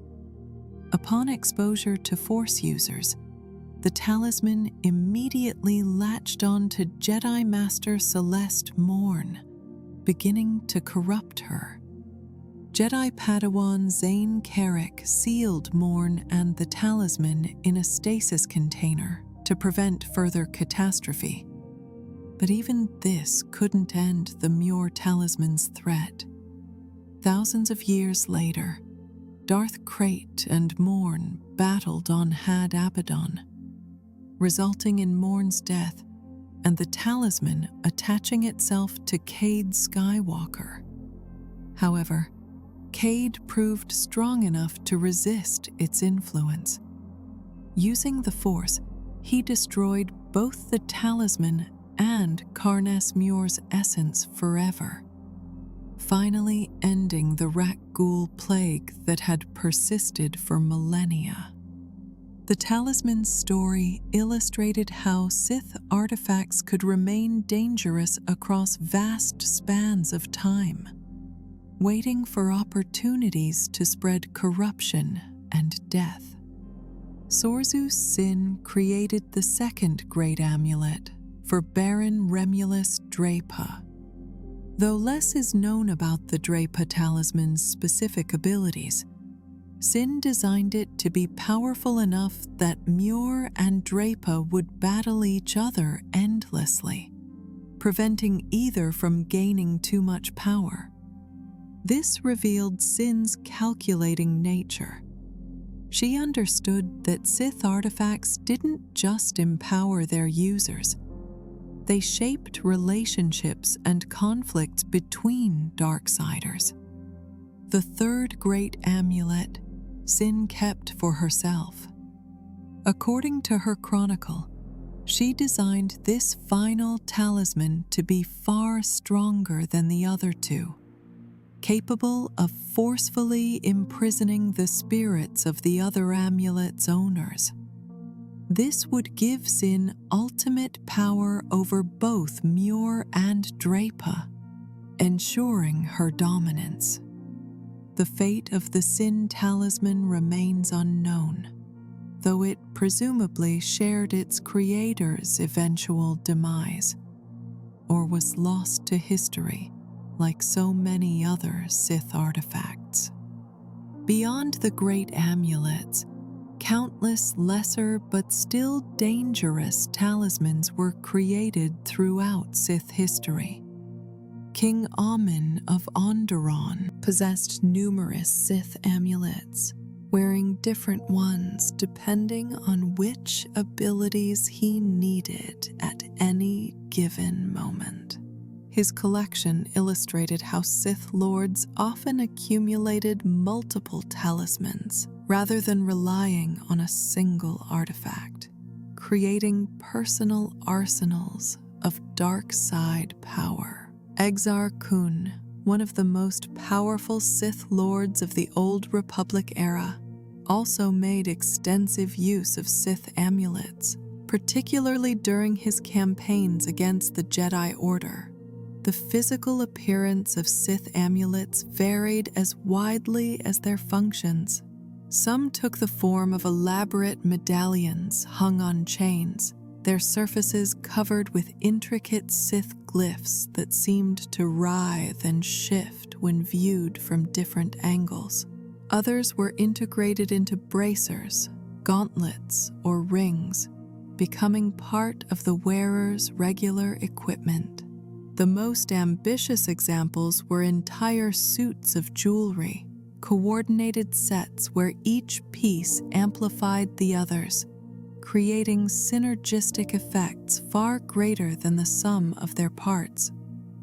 S1: Upon exposure to Force users, the talisman immediately latched on to Jedi Master Celeste Morn, beginning to corrupt her. Jedi Padawan Zane Carrick sealed Morn and the talisman in a stasis container to prevent further catastrophe. But even this couldn't end the Muir Talisman's threat. Thousands of years later, Darth Krayt and Morn battled on Had Abaddon, resulting in Morn's death and the talisman attaching itself to Cade Skywalker. However, Cade proved strong enough to resist its influence. Using the Force, he destroyed both the talisman and Karnes Muir's essence forever, finally ending the rak ghoul plague that had persisted for millennia. The talisman's story illustrated how Sith artifacts could remain dangerous across vast spans of time, waiting for opportunities to spread corruption and death. Sorzu Sin created the second great amulet for Baron Remulus Drapa. Though less is known about the Drapa talisman's specific abilities, Sin designed it to be powerful enough that Muir and Drapa would battle each other endlessly, preventing either from gaining too much power. This revealed Sin's calculating nature. She understood that Sith artifacts didn't just empower their users. They shaped relationships and conflicts between Darksiders. The third great amulet, Sin kept for herself. According to her chronicle, she designed this final talisman to be far stronger than the other two, capable of forcefully imprisoning the spirits of the other amulet's owners. This would give Sin ultimate power over both Muir and Drapa, ensuring her dominance. The fate of the Sin talisman remains unknown, though it presumably shared its creator's eventual demise, or was lost to history like so many other Sith artifacts. Beyond the great amulets, countless lesser but still dangerous talismans were created throughout Sith history. King Amin of Onderon possessed numerous Sith amulets, wearing different ones depending on which abilities he needed at any given moment. His collection illustrated how Sith lords often accumulated multiple talismans rather than relying on a single artifact, creating personal arsenals of dark side power. Exar Kun, one of the most powerful Sith lords of the Old Republic era, also made extensive use of Sith amulets, particularly during his campaigns against the Jedi Order. The physical appearance of Sith amulets varied as widely as their functions. Some took the form of elaborate medallions hung on chains, their surfaces covered with intricate Sith glyphs that seemed to writhe and shift when viewed from different angles. Others were integrated into bracers, gauntlets, or rings, becoming part of the wearer's regular equipment. The most ambitious examples were entire suits of jewelry, coordinated sets where each piece amplified the others, creating synergistic effects far greater than the sum of their parts.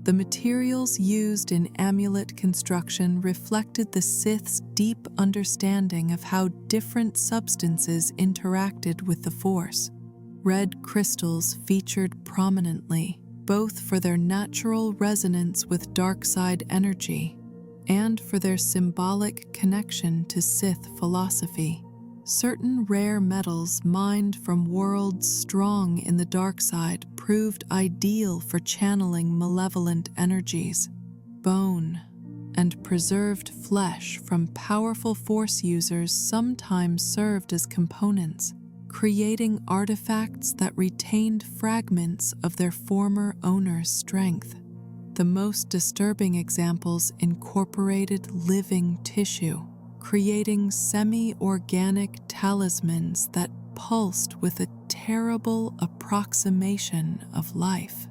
S1: The materials used in amulet construction reflected the Sith's deep understanding of how different substances interacted with the Force. Red crystals featured prominently, both for their natural resonance with dark-side energy and for their symbolic connection to Sith philosophy. Certain rare metals mined from worlds strong in the dark side proved ideal for channeling malevolent energies. Bone and preserved flesh from powerful Force users sometimes served as components, creating artifacts that retained fragments of their former owner's strength. The most disturbing examples incorporated living tissue, creating semi-organic talismans that pulsed with a terrible approximation of life.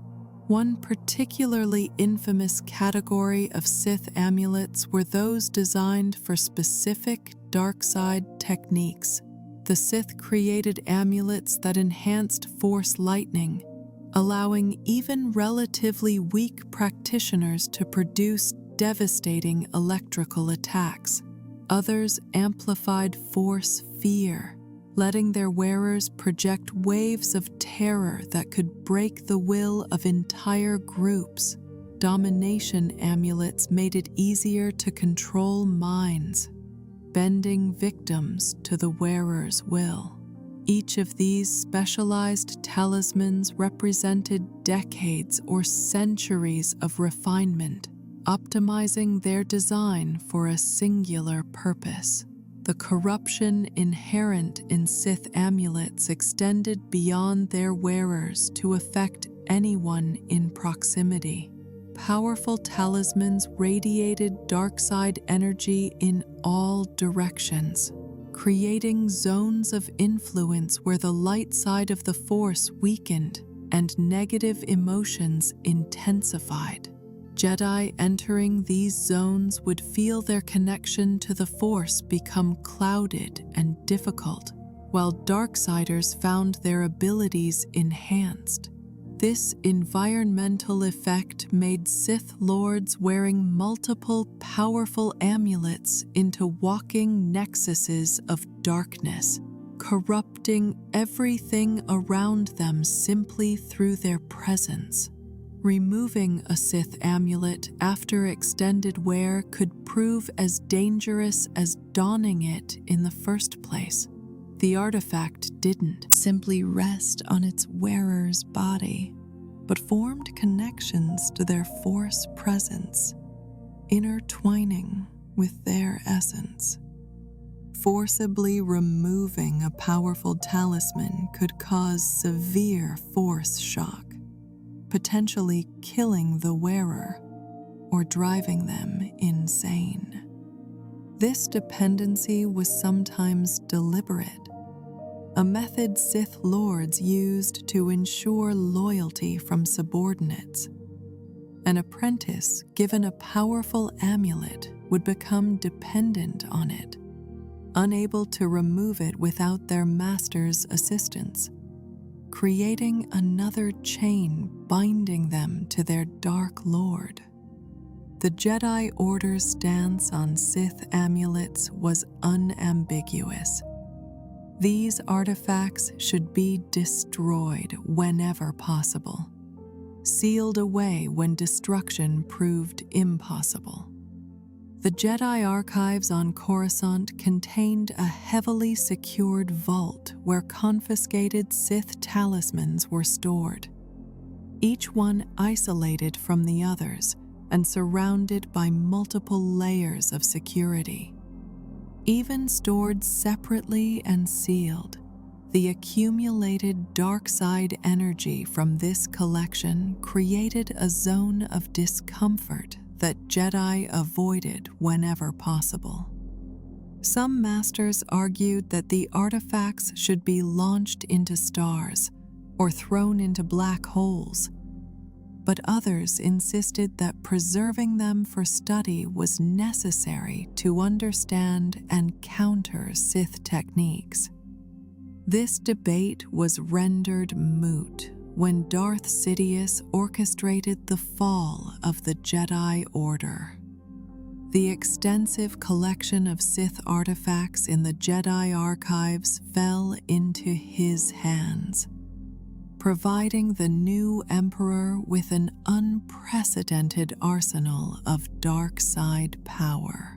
S1: One particularly infamous category of Sith amulets were those designed for specific dark side techniques. The Sith created amulets that enhanced Force lightning, allowing even relatively weak practitioners to produce devastating electrical attacks. Others amplified Force fear, letting their wearers project waves of terror that could break the will of entire groups. Domination amulets made it easier to control minds, bending victims to the wearer's will. Each of these specialized talismans represented decades or centuries of refinement, optimizing their design for a singular purpose. The corruption inherent in Sith amulets extended beyond their wearers to affect anyone in proximity. Powerful talismans radiated dark-side energy in all directions, creating zones of influence where the light side of the Force weakened and negative emotions intensified. Jedi entering these zones would feel their connection to the Force become clouded and difficult, while Darksiders found their abilities enhanced. This environmental effect made Sith Lords wearing multiple powerful amulets into walking nexuses of darkness, corrupting everything around them simply through their presence. Removing a Sith amulet after extended wear could prove as dangerous as donning it in the first place. The artifact didn't simply rest on its wearer's body, but formed connections to their Force presence, intertwining with their essence. Forcibly removing a powerful talisman could cause severe Force shock, potentially killing the wearer or driving them insane. This dependency was sometimes deliberate, a method Sith Lords used to ensure loyalty from subordinates. An apprentice given a powerful amulet would become dependent on it, unable to remove it without their master's assistance, creating another chain binding them to their Dark Lord. The Jedi Order's stance on Sith amulets was unambiguous. These artifacts should be destroyed whenever possible, sealed away when destruction proved impossible. The Jedi archives on Coruscant contained a heavily secured vault where confiscated Sith talismans were stored, each one isolated from the others and surrounded by multiple layers of security. Even stored separately and sealed, the accumulated dark side energy from this collection created a zone of discomfort that Jedi avoided whenever possible. Some masters argued that the artifacts should be launched into stars or thrown into black holes, but others insisted that preserving them for study was necessary to understand and counter Sith techniques. This debate was rendered moot when Darth Sidious orchestrated the fall of the Jedi Order. The extensive collection of Sith artifacts in the Jedi archives fell into his hands, providing the new Emperor with an unprecedented arsenal of dark side power.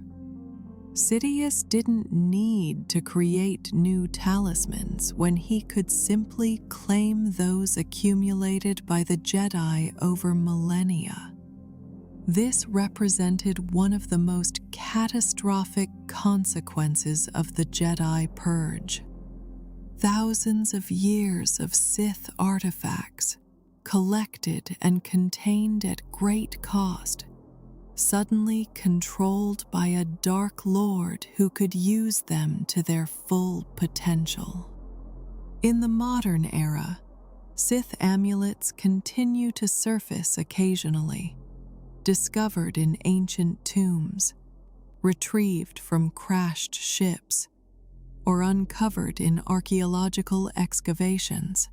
S1: Sidious didn't need to create new talismans when he could simply claim those accumulated by the Jedi over millennia. This represented one of the most catastrophic consequences of the Jedi Purge. Thousands of years of Sith artifacts, collected and contained at great cost, suddenly controlled by a Dark Lord who could use them to their full potential. In the modern era, Sith amulets continue to surface occasionally, discovered in ancient tombs, retrieved from crashed ships, or uncovered in archaeological excavations.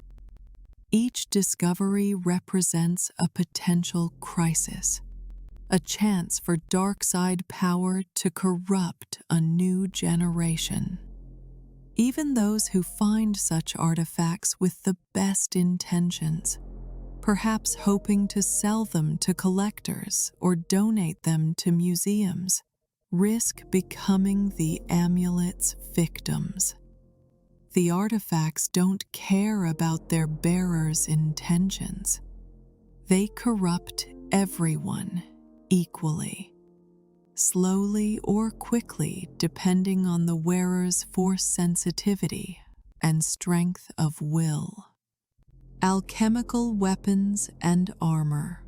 S1: Each discovery represents a potential crisis, a chance for dark side power to corrupt a new generation. Even those who find such artifacts with the best intentions, perhaps hoping to sell them to collectors or donate them to museums, risk becoming the amulet's victims. The artifacts don't care about their bearers' intentions. They corrupt everyone equally, slowly or quickly depending on the wearer's Force sensitivity and strength of will. Alchemical weapons and armor.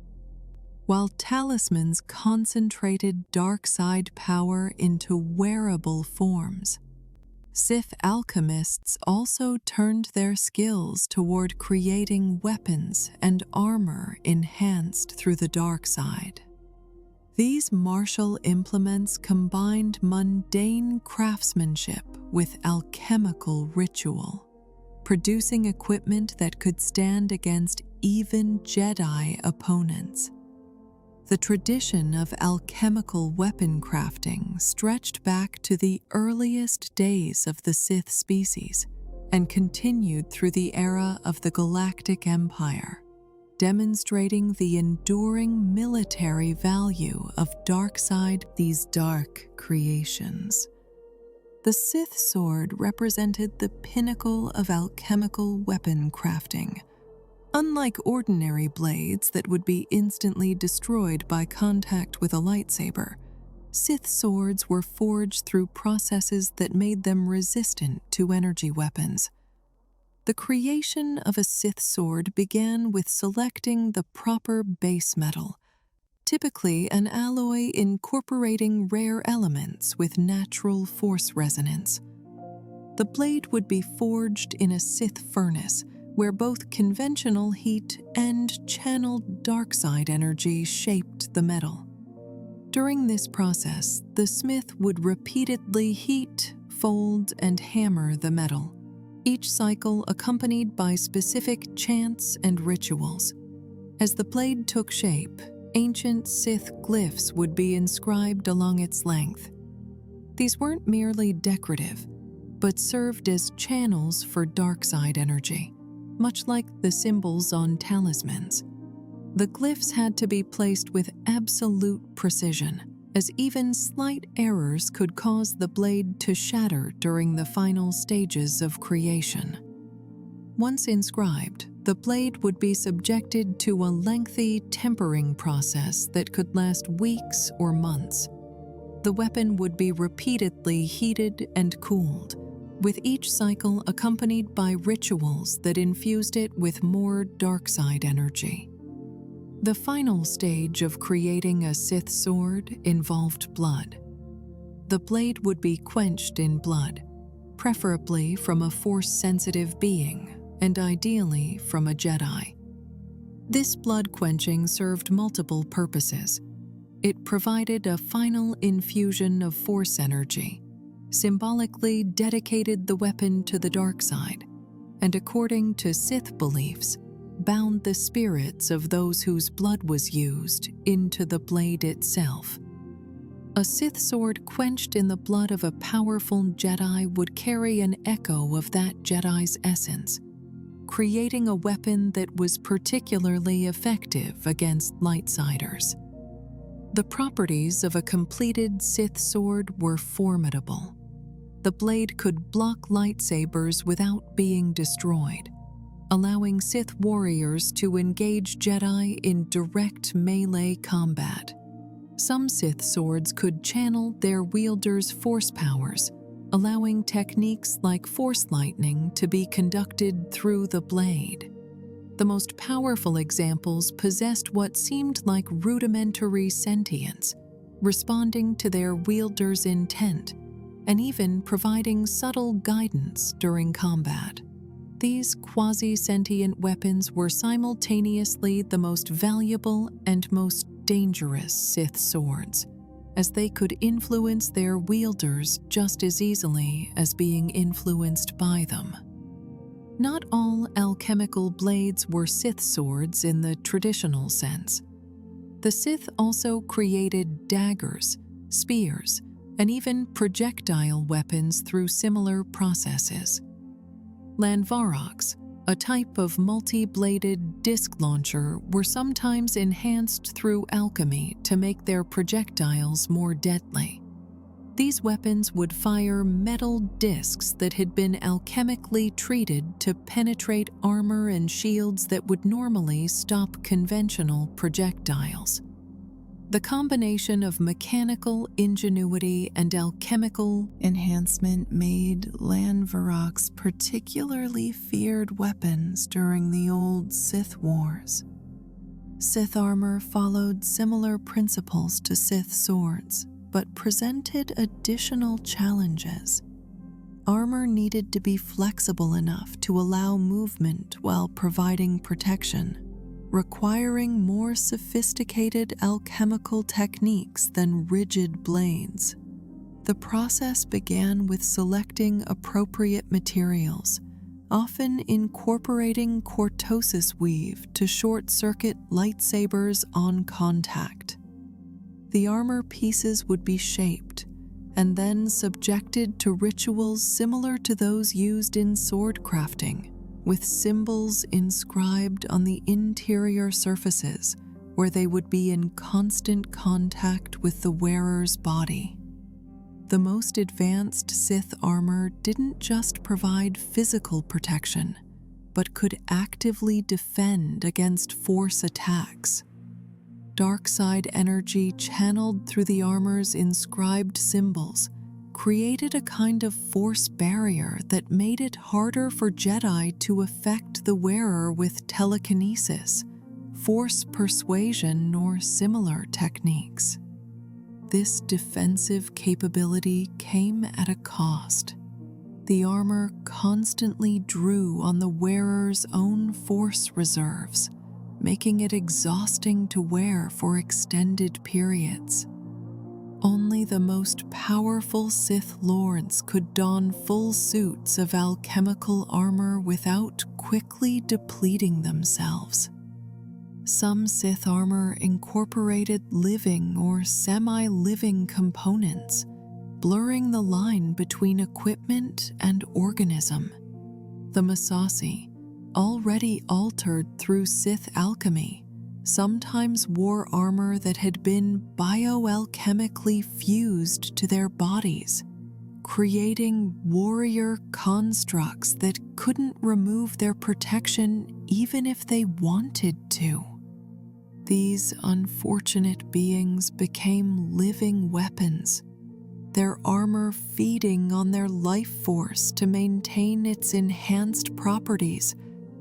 S1: While talismans concentrated dark side power into wearable forms, Sith alchemists also turned their skills toward creating weapons and armor enhanced through the dark side. These martial implements combined mundane craftsmanship with alchemical ritual, producing equipment that could stand against even Jedi opponents. The tradition of alchemical weapon crafting stretched back to the earliest days of the Sith species and continued through the era of the Galactic Empire, demonstrating the enduring military value of these dark creations. The Sith sword represented the pinnacle of alchemical weapon crafting. Unlike ordinary blades that would be instantly destroyed by contact with a lightsaber, Sith swords were forged through processes that made them resistant to energy weapons. The creation of a Sith sword began with selecting the proper base metal, typically an alloy incorporating rare elements with natural force resonance. The blade would be forged in a Sith furnace, where both conventional heat and channeled dark side energy shaped the metal. During this process, the smith would repeatedly heat, fold, and hammer the metal, each cycle accompanied by specific chants and rituals. As the blade took shape, ancient Sith glyphs would be inscribed along its length. These weren't merely decorative, but served as channels for dark side energy, much like the symbols on talismans. The glyphs had to be placed with absolute precision, as even slight errors could cause the blade to shatter during the final stages of creation. Once inscribed, the blade would be subjected to a lengthy tempering process that could last weeks or months. The weapon would be repeatedly heated and cooled, with each cycle accompanied by rituals that infused it with more dark side energy. The final stage of creating a Sith sword involved blood. The blade would be quenched in blood, preferably from a Force-sensitive being, and ideally from a Jedi. This blood quenching served multiple purposes. It provided a final infusion of Force energy, symbolically dedicated the weapon to the dark side, and according to Sith beliefs, bound the spirits of those whose blood was used into the blade itself. A Sith sword quenched in the blood of a powerful Jedi would carry an echo of that Jedi's essence, creating a weapon that was particularly effective against lightsiders. The properties of a completed Sith sword were formidable. The blade could block lightsabers without being destroyed, allowing Sith warriors to engage Jedi in direct melee combat. Some Sith swords could channel their wielders' force powers, allowing techniques like force lightning to be conducted through the blade. The most powerful examples possessed what seemed like rudimentary sentience, responding to their wielder's intent, and even providing subtle guidance during combat. These quasi-sentient weapons were simultaneously the most valuable and most dangerous Sith swords, as they could influence their wielders just as easily as being influenced by them. Not all alchemical blades were Sith swords in the traditional sense. The Sith also created daggers, spears, and even projectile weapons through similar processes. Lanvaroks, a type of multi-bladed disc launcher, were sometimes enhanced through alchemy to make their projectiles more deadly. These weapons would fire metal discs that had been alchemically treated to penetrate armor and shields that would normally stop conventional projectiles. The combination of mechanical ingenuity and alchemical enhancement made Lanvaroks particularly feared weapons during the old Sith Wars. Sith armor followed similar principles to Sith swords, but presented additional challenges. Armor needed to be flexible enough to allow movement while providing protection, requiring more sophisticated alchemical techniques than rigid blades. The process began with selecting appropriate materials, often incorporating cortosis weave to short-circuit lightsabers on contact. The armor pieces would be shaped and then subjected to rituals similar to those used in sword crafting, with symbols inscribed on the interior surfaces where they would be in constant contact with the wearer's body. The most advanced Sith armor didn't just provide physical protection, but could actively defend against Force attacks. Dark side energy channeled through the armor's inscribed symbols created a kind of Force barrier that made it harder for Jedi to affect the wearer with telekinesis, Force persuasion, or similar techniques. This defensive capability came at a cost. The armor constantly drew on the wearer's own Force reserves, making it exhausting to wear for extended periods. Only the most powerful Sith Lords could don full suits of alchemical armor without quickly depleting themselves. Some Sith armor incorporated living or semi-living components, blurring the line between equipment and organism. The Massassi, already altered through Sith alchemy, sometimes wore armor that had been bioalchemically fused to their bodies, creating warrior constructs that couldn't remove their protection even if they wanted to. These unfortunate beings became living weapons, their armor feeding on their life force to maintain its enhanced properties,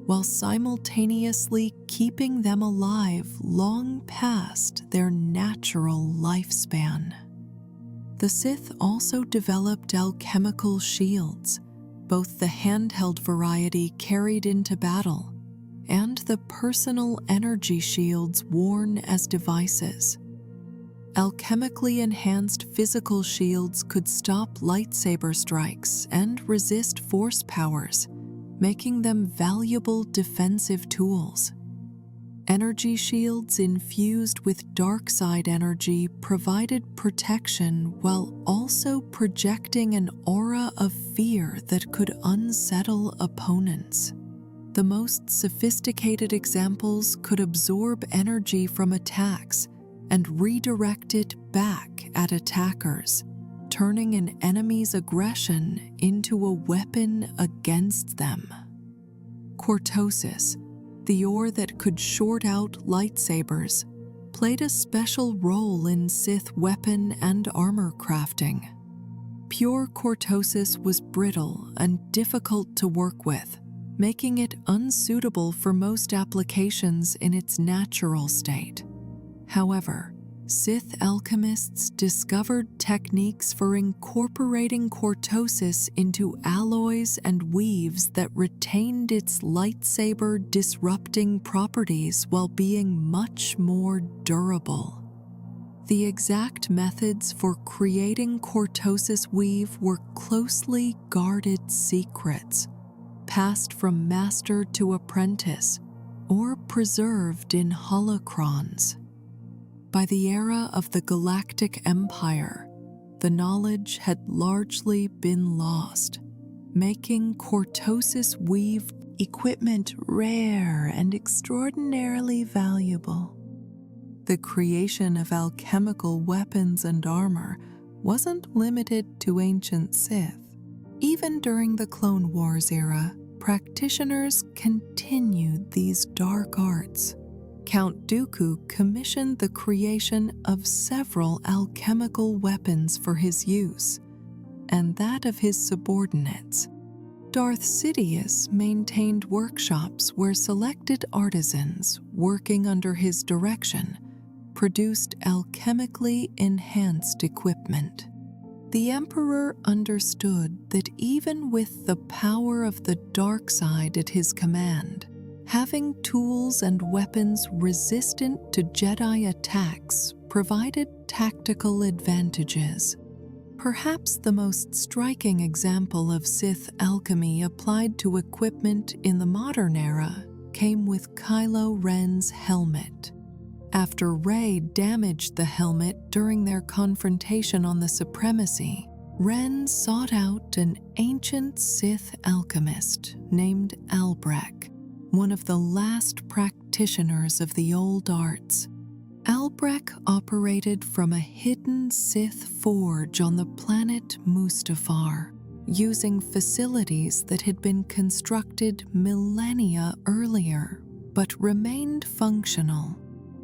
S1: while simultaneously keeping them alive long past their natural lifespan. The Sith also developed alchemical shields, both the handheld variety carried into battle and the personal energy shields worn as devices. Alchemically enhanced physical shields could stop lightsaber strikes and resist Force powers, making them valuable defensive tools. Energy shields infused with dark side energy provided protection while also projecting an aura of fear that could unsettle opponents. The most sophisticated examples could absorb energy from attacks and redirect it back at attackers, turning an enemy's aggression into a weapon against them. Cortosis, the ore that could short out lightsabers, played a special role in Sith weapon and armor crafting. Pure cortosis was brittle and difficult to work with, making it unsuitable for most applications in its natural state. However, Sith alchemists discovered techniques for incorporating cortosis into alloys and weaves that retained its lightsaber-disrupting properties while being much more durable. The exact methods for creating cortosis weave were closely guarded secrets, passed from master to apprentice, or preserved in holocrons. By the era of the Galactic Empire, the knowledge had largely been lost, making cortosis weave equipment rare and extraordinarily valuable. The creation of alchemical weapons and armor wasn't limited to ancient Sith. Even during the Clone Wars era, practitioners continued these dark arts. Count Dooku commissioned the creation of several alchemical weapons for his use, and that of his subordinates. Darth Sidious maintained workshops where selected artisans, working under his direction, produced alchemically enhanced equipment. The Emperor understood that even with the power of the dark side at his command, Having tools and weapons resistant to Jedi attacks provided tactical advantages. Perhaps the most striking example of Sith alchemy applied to equipment in the modern era came with Kylo Ren's helmet. After Rey damaged the helmet during their confrontation on the Supremacy, Ren sought out an ancient Sith alchemist named Albrecht, one of the last practitioners of the old arts. Albrecht operated from a hidden Sith forge on the planet Mustafar, using facilities that had been constructed millennia earlier, but remained functional.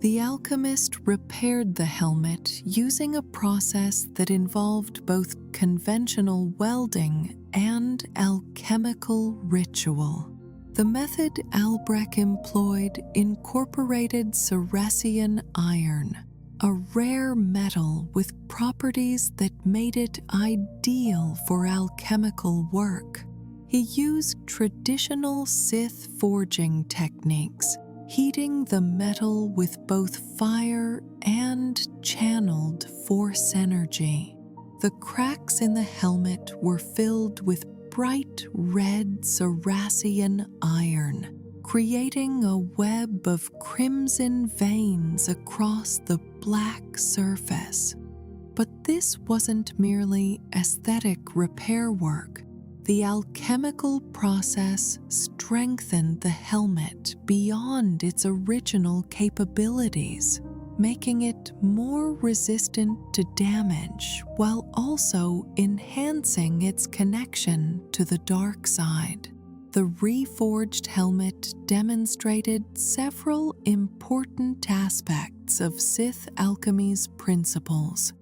S1: The alchemist repaired the helmet using a process that involved both conventional welding and alchemical ritual. The method Albrecht employed incorporated Ceresian iron, a rare metal with properties that made it ideal for alchemical work. He used traditional Sith forging techniques, heating the metal with both fire and channeled Force energy. The cracks in the helmet were filled with bright red Ceresian iron, creating a web of crimson veins across the black surface. But this wasn't merely aesthetic repair work. The alchemical process strengthened the helmet beyond its original capabilities, making it more resistant to damage while also enhancing its connection to the dark side. The reforged helmet demonstrated several important aspects of Sith alchemy's principles.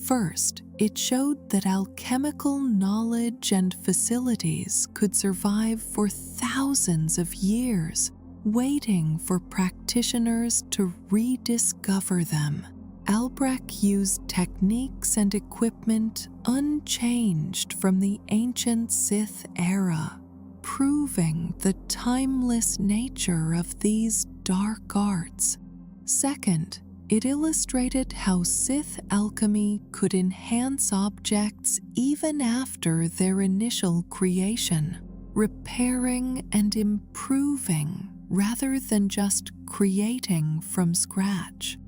S1: First, it showed that alchemical knowledge and facilities could survive for thousands of years, waiting for practitioners to rediscover them. Albrecht used techniques and equipment unchanged from the ancient Sith era, proving the timeless nature of these dark arts. Second, it illustrated how Sith alchemy could enhance objects even after their initial creation, repairing and improving rather than just creating from scratch.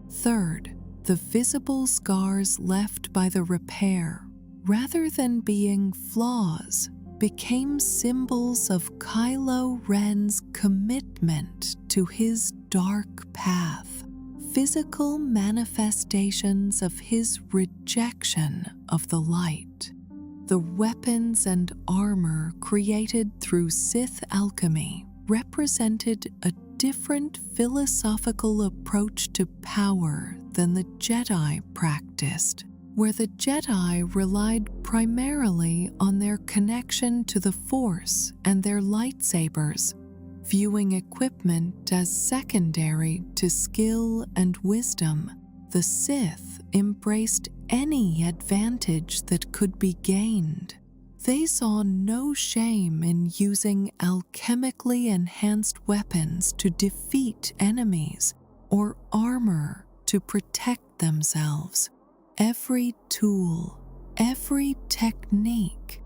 S1: Third, the visible scars left by the repair, rather than being flaws, became symbols of Kylo Ren's commitment to his dark path, physical manifestations of his rejection of the light. The weapons and armor created through Sith alchemy represented a different philosophical approach to power than the Jedi practiced, where the Jedi relied primarily on their connection to the Force and their lightsabers, viewing equipment as secondary to skill and wisdom. The Sith embraced any advantage that could be gained. They saw no shame in using alchemically enhanced weapons to defeat enemies or armor to protect themselves. Every tool, every technique,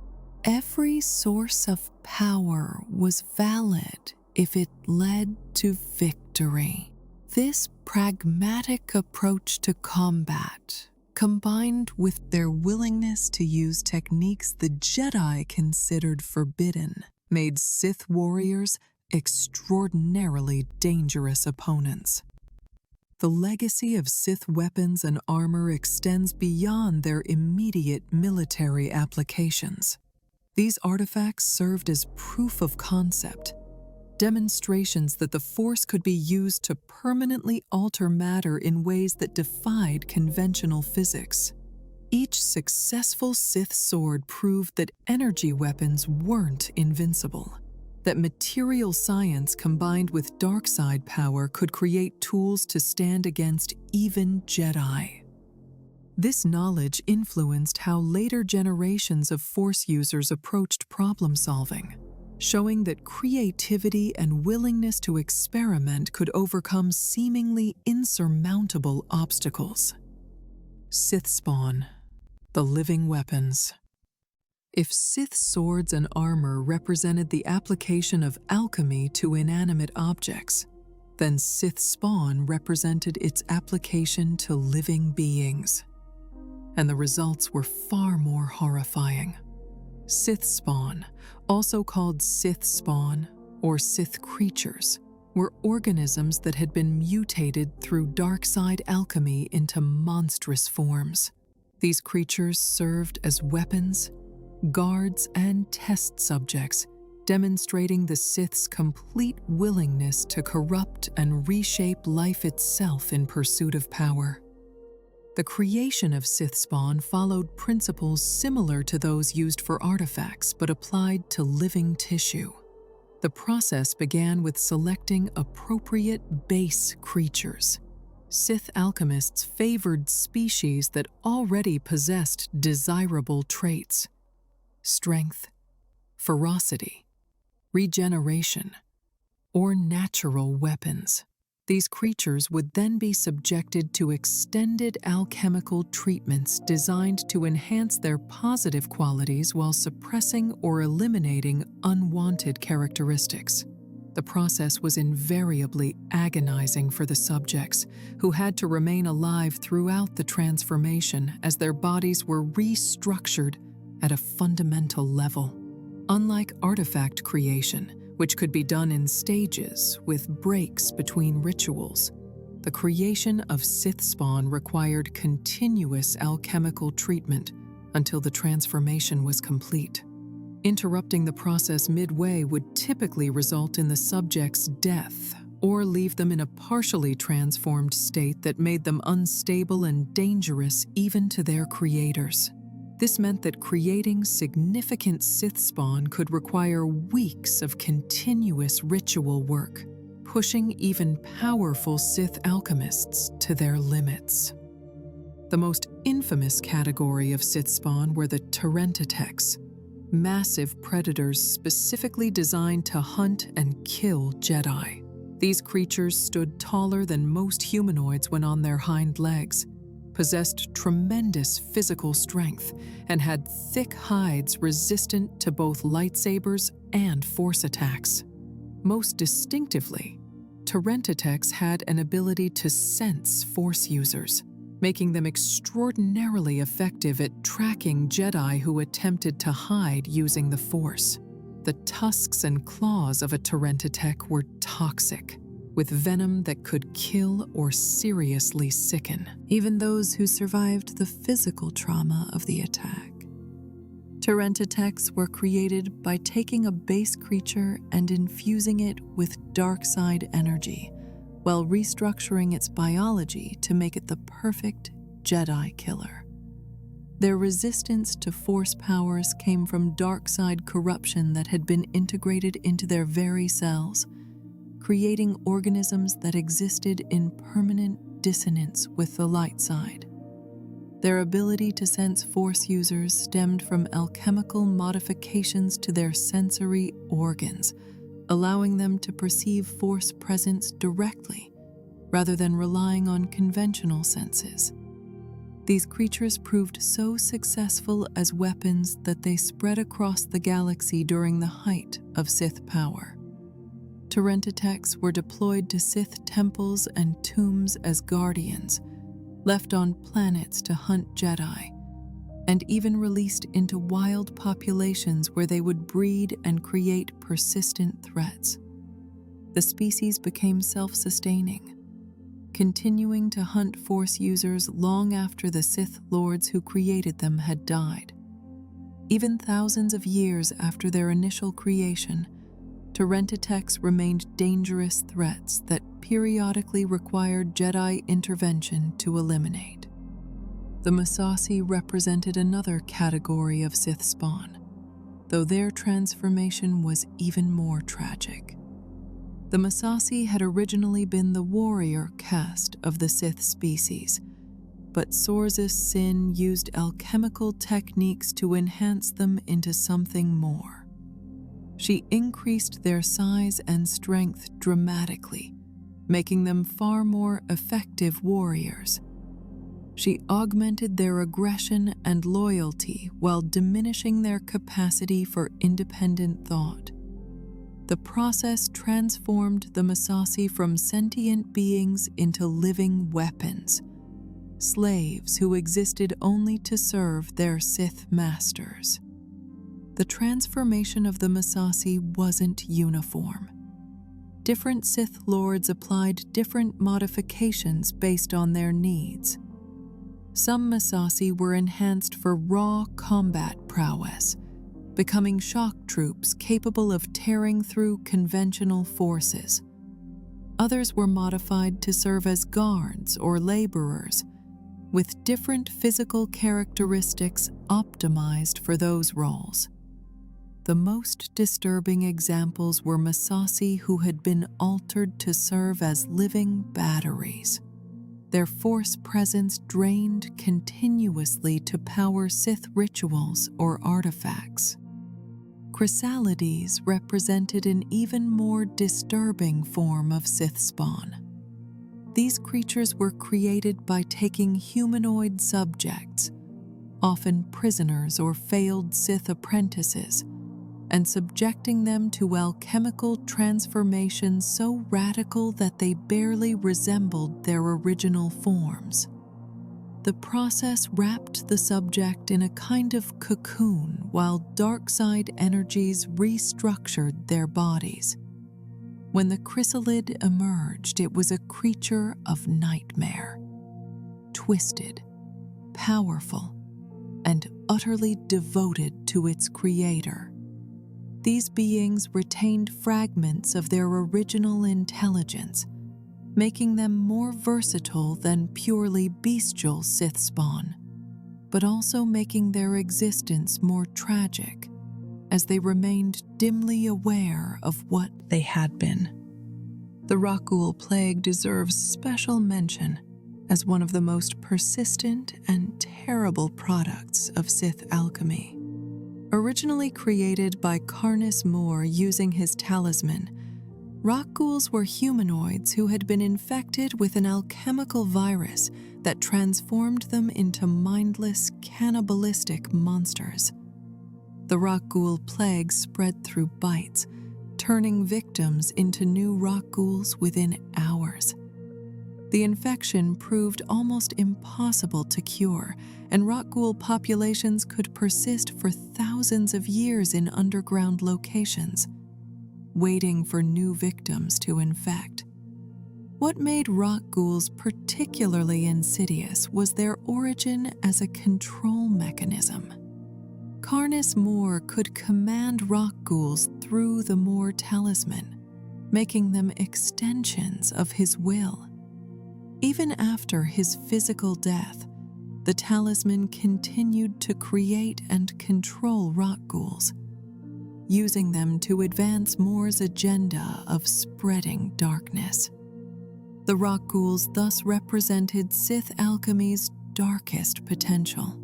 S1: every source of power was valid if it led to victory. This pragmatic approach to combat, combined with their willingness to use techniques the Jedi considered forbidden, made Sith warriors extraordinarily dangerous opponents. The legacy of Sith weapons and armor extends beyond their immediate military applications. These artifacts served as proof of concept, demonstrations that the Force could be used to permanently alter matter in ways that defied conventional physics. Each successful Sith sword proved that energy weapons weren't invincible, that material science combined with dark side power could create tools to stand against even Jedi. This knowledge influenced how later generations of Force users approached problem solving. showing that creativity and willingness to experiment could overcome seemingly insurmountable obstacles. Sith spawn, the living weapons. If Sith swords and armor represented the application of alchemy to inanimate objects, then Sith spawn represented its application to living beings. And the results were far more horrifying. Sith spawn, also called Sith spawn or Sith creatures, were organisms that had been mutated through dark side alchemy into monstrous forms. These creatures served as weapons, guards, and test subjects, demonstrating the Sith's complete willingness to corrupt and reshape life itself in pursuit of power. The creation of Sith spawn followed principles similar to those used for artifacts but applied to living tissue. The process began with selecting appropriate base creatures. Sith alchemists favored species that already possessed desirable traits: strength, ferocity, regeneration, or natural weapons. These creatures would then be subjected to extended alchemical treatments designed to enhance their positive qualities while suppressing or eliminating unwanted characteristics. The process was invariably agonizing for the subjects, who had to remain alive throughout the transformation as their bodies were restructured at a fundamental level. Unlike artifact creation, which could be done in stages with breaks between rituals, the creation of Sith spawn required continuous alchemical treatment until the transformation was complete. Interrupting the process midway would typically result in the subject's death or leave them in a partially transformed state that made them unstable and dangerous even to their creators. This meant that creating significant Sith spawn could require weeks of continuous ritual work, pushing even powerful Sith alchemists to their limits. The most infamous category of Sith spawn were the Terentatex, massive predators specifically designed to hunt and kill Jedi. These creatures stood taller than most humanoids when on their hind legs, possessed tremendous physical strength, and had thick hides resistant to both lightsabers and force attacks. Most distinctively, Terentatex had an ability to sense force users, making them extraordinarily effective at tracking Jedi who attempted to hide using the Force. The tusks and claws of a Terentatex were toxic, with venom that could kill or seriously sicken even those who survived the physical trauma of the attack. Terentatex were created by taking a base creature and infusing it with dark side energy, while restructuring its biology to make it the perfect Jedi killer. Their resistance to Force powers came from dark side corruption that had been integrated into their very cells, creating organisms that existed in permanent dissonance with the light side. Their ability to sense Force users stemmed from alchemical modifications to their sensory organs, allowing them to perceive Force presence directly, rather than relying on conventional senses. These creatures proved so successful as weapons that they spread across the galaxy during the height of Sith power. Terentatex were deployed to Sith temples and tombs as guardians, left on planets to hunt Jedi, and even released into wild populations where they would breed and create persistent threats. The species became self-sustaining, continuing to hunt Force users long after the Sith Lords who created them had died. Even thousands of years after their initial creation, Terentatex remained dangerous threats that periodically required Jedi intervention to eliminate. The Massassi represented another category of Sith spawn, though their transformation was even more tragic. The Massassi had originally been the warrior caste of the Sith species, but Sorza's Sin used alchemical techniques to enhance them into something more. She increased their size and strength dramatically, making them far more effective warriors. She augmented their aggression and loyalty while diminishing their capacity for independent thought. The process transformed the Massassi from sentient beings into living weapons, slaves who existed only to serve their Sith masters. The transformation of the Massassi wasn't uniform. Different Sith lords applied different modifications based on their needs. Some Massassi were enhanced for raw combat prowess, becoming shock troops capable of tearing through conventional forces. Others were modified to serve as guards or laborers, with different physical characteristics optimized for those roles. The most disturbing examples were Massassi who had been altered to serve as living batteries. Their force presence drained continuously to power Sith rituals or artifacts. Chrysalides represented an even more disturbing form of Sith spawn. These creatures were created by taking humanoid subjects, often prisoners or failed Sith apprentices, and subjecting them to alchemical transformations so radical that they barely resembled their original forms. The process wrapped the subject in a kind of cocoon while dark side energies restructured their bodies. When the chrysalid emerged, it was a creature of nightmare, twisted, powerful, and utterly devoted to its creator. These beings retained fragments of their original intelligence, making them more versatile than purely bestial Sith spawn, but also making their existence more tragic, as they remained dimly aware of what they had been. The Rakghoul plague deserves special mention as one of the most persistent and terrible products of Sith alchemy. Originally created by Karnus Moore using his talisman, Rakghouls were humanoids who had been infected with an alchemical virus that transformed them into mindless, cannibalistic monsters. The Rakghoul plague spread through bites, turning victims into new Rakghouls within hours. The infection proved almost impossible to cure, and Rakghoul populations could persist for thousands of years in underground locations, waiting for new victims to infect. What made Rakghouls particularly insidious was their origin as a control mechanism. Karnus Moore could command Rakghouls through the Moore talisman, making them extensions of his will. Even after his physical death, the talisman continued to create and control Rakghouls, using them to advance Moore's agenda of spreading darkness. The Rakghouls thus represented Sith alchemy's darkest potential,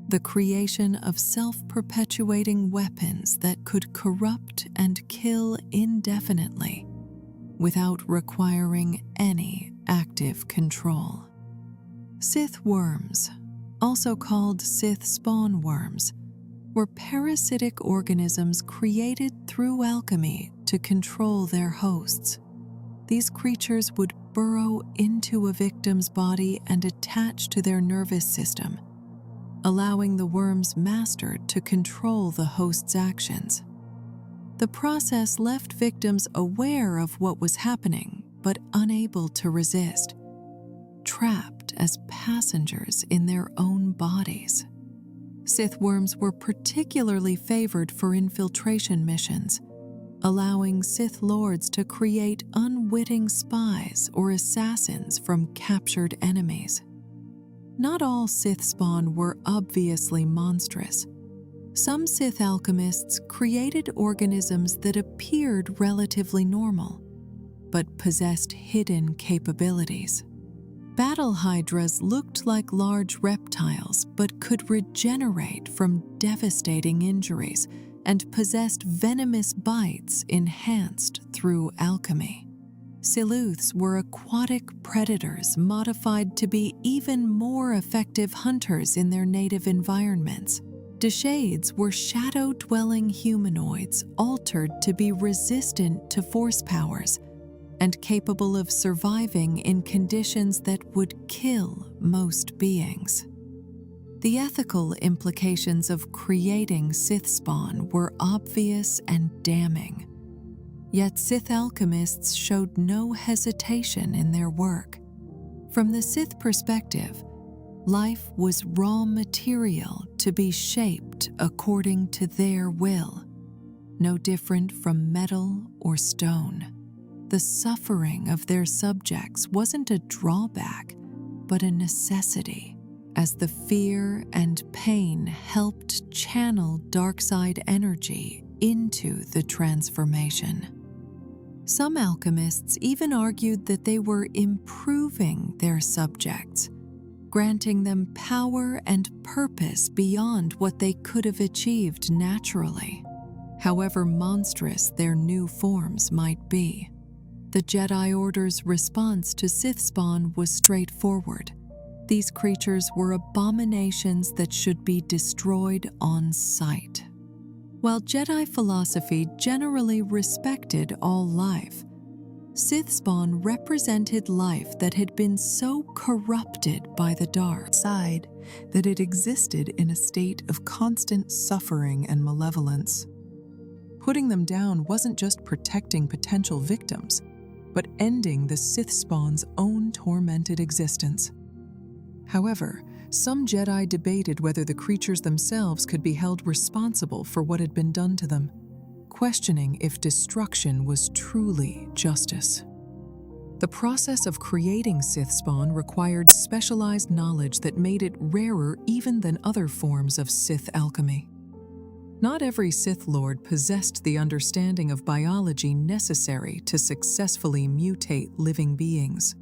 S1: the creation of self-perpetuating weapons that could corrupt and kill indefinitely without requiring any active control. Sith worms, also called Sith spawn worms, were parasitic organisms created through alchemy to control their hosts. These creatures would burrow into a victim's body and attach to their nervous system, allowing the worm's master to control the host's actions. The process left victims aware of what was happening, but unable to resist, trapped as passengers in their own bodies. Sith worms were particularly favored for infiltration missions, allowing Sith lords to create unwitting spies or assassins from captured enemies. Not all Sith spawn were obviously monstrous. Some Sith alchemists created organisms that appeared relatively normal, but possessed hidden capabilities. Battle hydras looked like large reptiles but could regenerate from devastating injuries, and possessed venomous bites enhanced through alchemy. Silooths were aquatic predators modified to be even more effective hunters in their native environments. Deshades were shadow-dwelling humanoids altered to be resistant to force powers and capable of surviving in conditions that would kill most beings. The ethical implications of creating Sith spawn were obvious and damning. Yet Sith alchemists showed no hesitation in their work. From the Sith perspective, life was raw material to be shaped according to their will, no different from metal or stone. The suffering of their subjects wasn't a drawback, but a necessity, as the fear and pain helped channel dark-side energy into the transformation. Some alchemists even argued that they were improving their subjects, granting them power and purpose beyond what they could have achieved naturally, however monstrous their new forms might be. The Jedi Order's response to Sith spawn was straightforward. These creatures were abominations that should be destroyed on sight. While Jedi philosophy generally respected all life, Sith spawn represented life that had been so corrupted by the dark side that it existed in a state of constant suffering and malevolence. Putting them down wasn't just protecting potential victims, but ending the Sith spawn's own tormented existence. However, some Jedi debated whether the creatures themselves could be held responsible for what had been done to them, questioning if destruction was truly justice. The process of creating Sith spawn required specialized knowledge that made it rarer even than other forms of Sith alchemy. Not every Sith Lord possessed the understanding of biology necessary to successfully mutate living beings.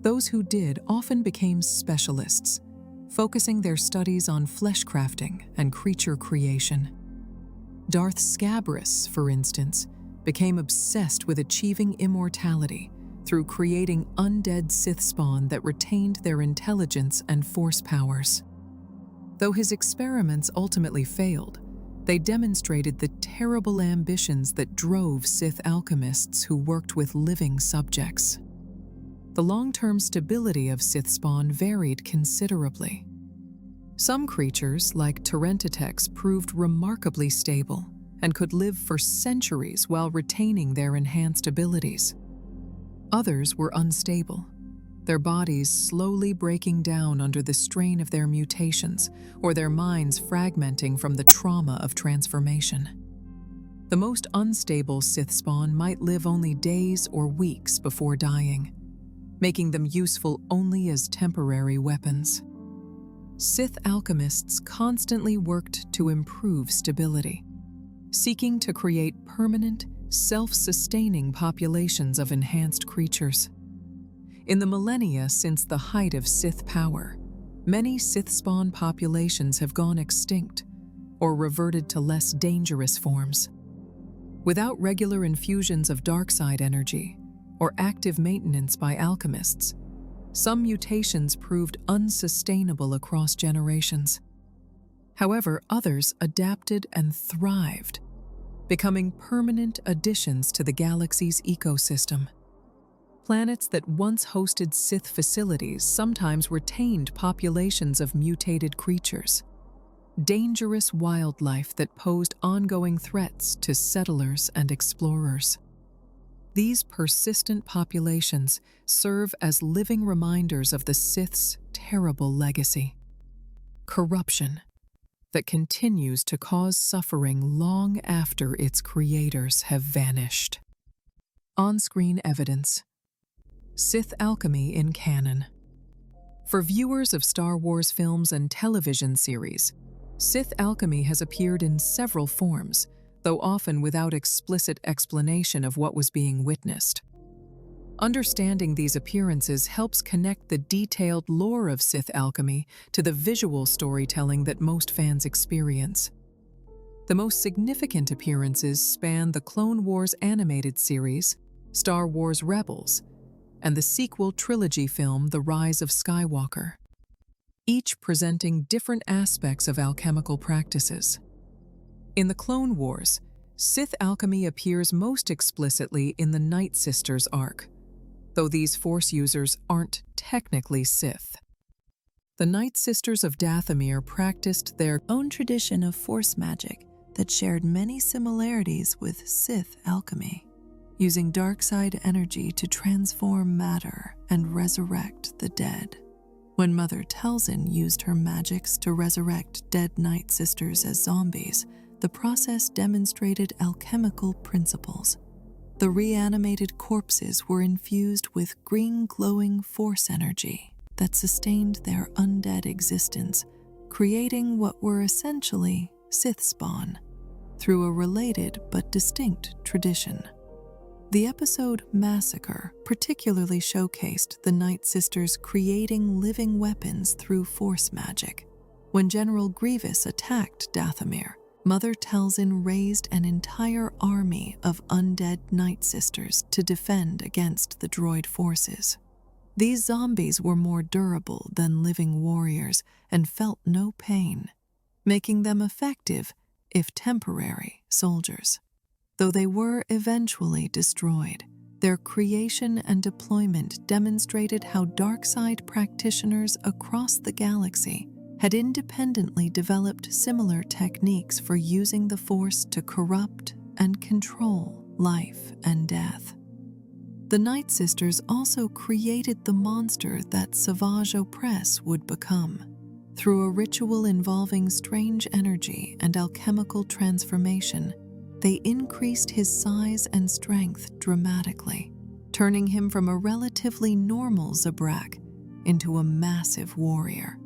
S1: Those who did often became specialists, focusing their studies on flesh crafting and creature creation. Darth Scabrous, for instance, became obsessed with achieving immortality through creating undead Sith spawn that retained their intelligence and force powers. Though his experiments ultimately failed, they demonstrated the terrible ambitions that drove Sith alchemists who worked with living subjects. The long-term stability of Sith spawn varied considerably. Some creatures, like Terentatex, proved remarkably stable and could live for centuries while retaining their enhanced abilities. Others were unstable, their bodies slowly breaking down under the strain of their mutations or their minds fragmenting from the trauma of transformation. The most unstable Sith spawn might live only days or weeks before dying, making them useful only as temporary weapons. Sith alchemists constantly worked to improve stability, seeking to create permanent, self-sustaining populations of enhanced creatures. In the millennia since the height of Sith power, many Sith spawn populations have gone extinct or reverted to less dangerous forms. Without regular infusions of dark-side energy or active maintenance by alchemists, some mutations proved unsustainable across generations. However, others adapted and thrived, becoming permanent additions to the galaxy's ecosystem. Planets that once hosted Sith facilities sometimes retained populations of mutated creatures, dangerous wildlife that posed ongoing threats to settlers and explorers. These persistent populations serve as living reminders of the Sith's terrible legacy: corruption that continues to cause suffering long after its creators have vanished. On-screen evidence. Sith alchemy in canon. For viewers of Star Wars films and television series, Sith alchemy has appeared in several forms, though often without explicit explanation of what was being witnessed. Understanding these appearances helps connect the detailed lore of Sith alchemy to the visual storytelling that most fans experience. The most significant appearances span the Clone Wars animated series, Star Wars Rebels, and the sequel trilogy film The Rise of Skywalker, each presenting different aspects of alchemical practices. In the Clone Wars, Sith alchemy appears most explicitly in the Night Sisters arc, though these Force users aren't technically Sith. The Night Sisters of Dathomir practiced their own tradition of Force magic that shared many similarities with Sith alchemy, using dark-side energy to transform matter and resurrect the dead. When Mother Talzin used her magics to resurrect dead Night Sisters as zombies, the process demonstrated alchemical principles. The reanimated corpses were infused with green glowing Force energy that sustained their undead existence, creating what were essentially Sith spawn, through a related but distinct tradition. The episode Massacre particularly showcased the Night Sisters creating living weapons through Force magic. When General Grievous attacked Dathomir, Mother Talzin raised an entire army of undead Night Sisters to defend against the droid forces. These zombies were more durable than living warriors and felt no pain, making them effective, if temporary, soldiers. Though they were eventually destroyed, their creation and deployment demonstrated how dark-side practitioners across the galaxy had independently developed similar techniques for using the Force to corrupt and control life and death. The Night Sisters also created the monster that Savage Opress would become. Through a ritual involving strange energy and alchemical transformation, they increased his size and strength dramatically, turning him from a relatively normal Zabrak into a massive warrior.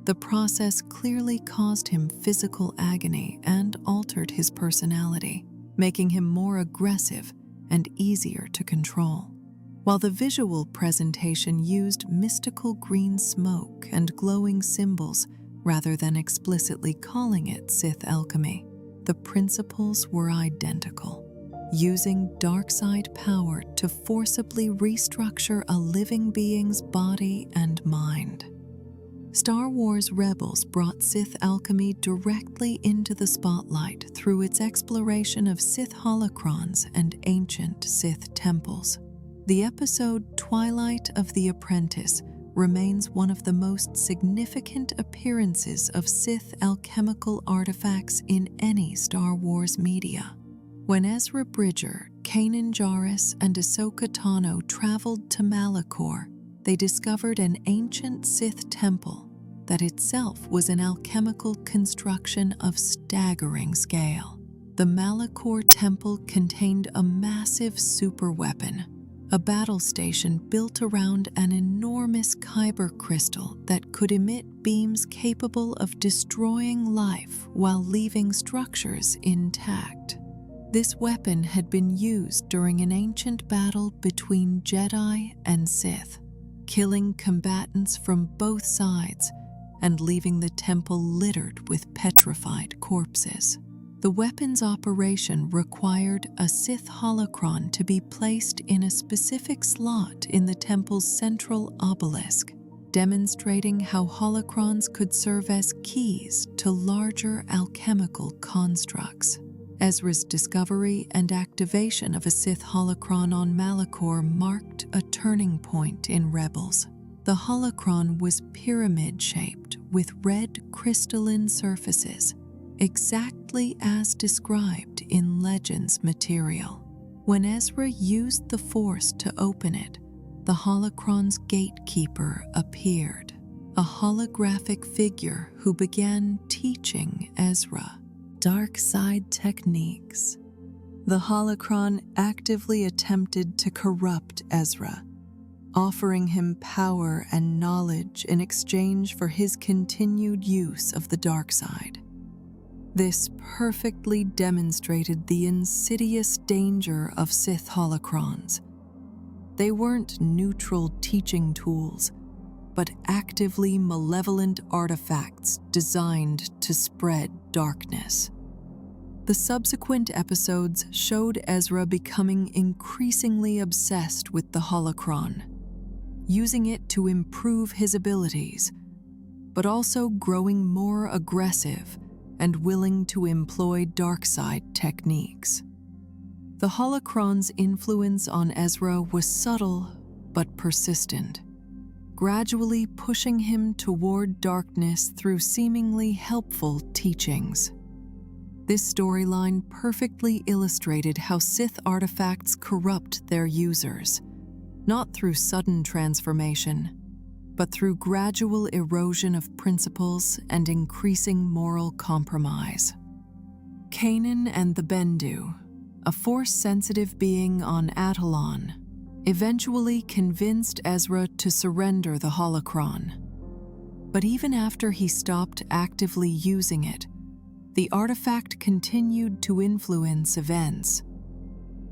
S1: The process clearly caused him physical agony and altered his personality, making him more aggressive and easier to control. While the visual presentation used mystical green smoke and glowing symbols rather than explicitly calling it Sith alchemy, the principles were identical, using dark-side power to forcibly restructure a living being's body and mind. Star Wars Rebels brought Sith alchemy directly into the spotlight through its exploration of Sith holocrons and ancient Sith temples. The episode Twilight of the Apprentice remains one of the most significant appearances of Sith alchemical artifacts in any Star Wars media. When Ezra Bridger, Kanan Jarrus, and Ahsoka Tano traveled to Malachor, they discovered an ancient Sith temple that itself was an alchemical construction of staggering scale. The Malachor temple contained a massive superweapon, a battle station built around an enormous kyber crystal that could emit beams capable of destroying life while leaving structures intact. This weapon had been used during an ancient battle between Jedi and Sith, killing combatants from both sides and leaving the temple littered with petrified corpses. The weapon's operation required a Sith holocron to be placed in a specific slot in the temple's central obelisk, demonstrating how holocrons could serve as keys to larger alchemical constructs. Ezra's discovery and activation of a Sith holocron on Malachor marked a turning point in Rebels. The holocron was pyramid-shaped with red crystalline surfaces, exactly as described in Legends material. When Ezra used the Force to open it, the holocron's gatekeeper appeared, a holographic figure who began teaching Ezra dark side techniques. The holocron actively attempted to corrupt Ezra, offering him power and knowledge in exchange for his continued use of the dark side. This perfectly demonstrated the insidious danger of Sith holocrons. They weren't neutral teaching tools, but actively malevolent artifacts designed to spread darkness. The subsequent episodes showed Ezra becoming increasingly obsessed with the holocron, using it to improve his abilities, but also growing more aggressive and willing to employ darkside techniques. The holocron's influence on Ezra was subtle but persistent, gradually pushing him toward darkness through seemingly helpful teachings. This storyline perfectly illustrated how Sith artifacts corrupt their users, not through sudden transformation, but through gradual erosion of principles and increasing moral compromise. Kanan and the Bendu, a Force-sensitive being on Atollon, eventually convinced Ezra to surrender the holocron. But even after he stopped actively using it, the artifact continued to influence events.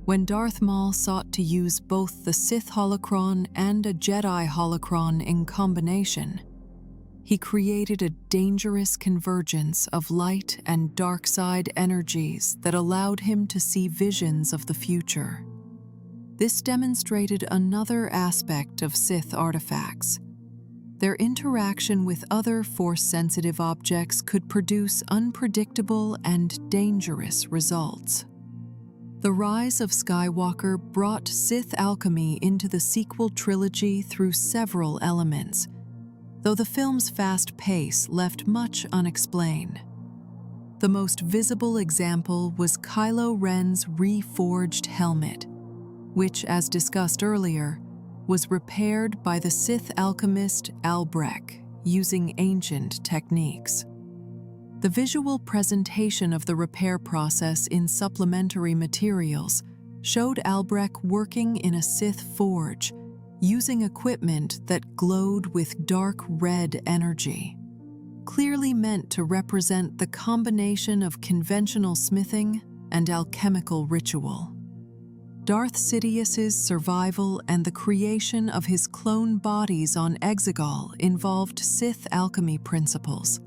S1: When Darth Maul sought to use both the Sith holocron and a Jedi holocron in combination, he created a dangerous convergence of light and dark side energies that allowed him to see visions of the future. This demonstrated another aspect of Sith artifacts. Their interaction with other Force-sensitive objects could produce unpredictable and dangerous results. The rise of Skywalker brought Sith alchemy into the sequel trilogy through several elements, though the film's fast pace left much unexplained. The most visible example was Kylo Ren's reforged helmet, which, as discussed earlier, was repaired by the Sith alchemist Albrecht using ancient techniques. The visual presentation of the repair process in supplementary materials showed Albrecht working in a Sith forge, using equipment that glowed with dark red energy, clearly meant to represent the combination of conventional smithing and alchemical ritual. Darth Sidious's survival and the creation of his clone bodies on Exegol involved Sith alchemy principles,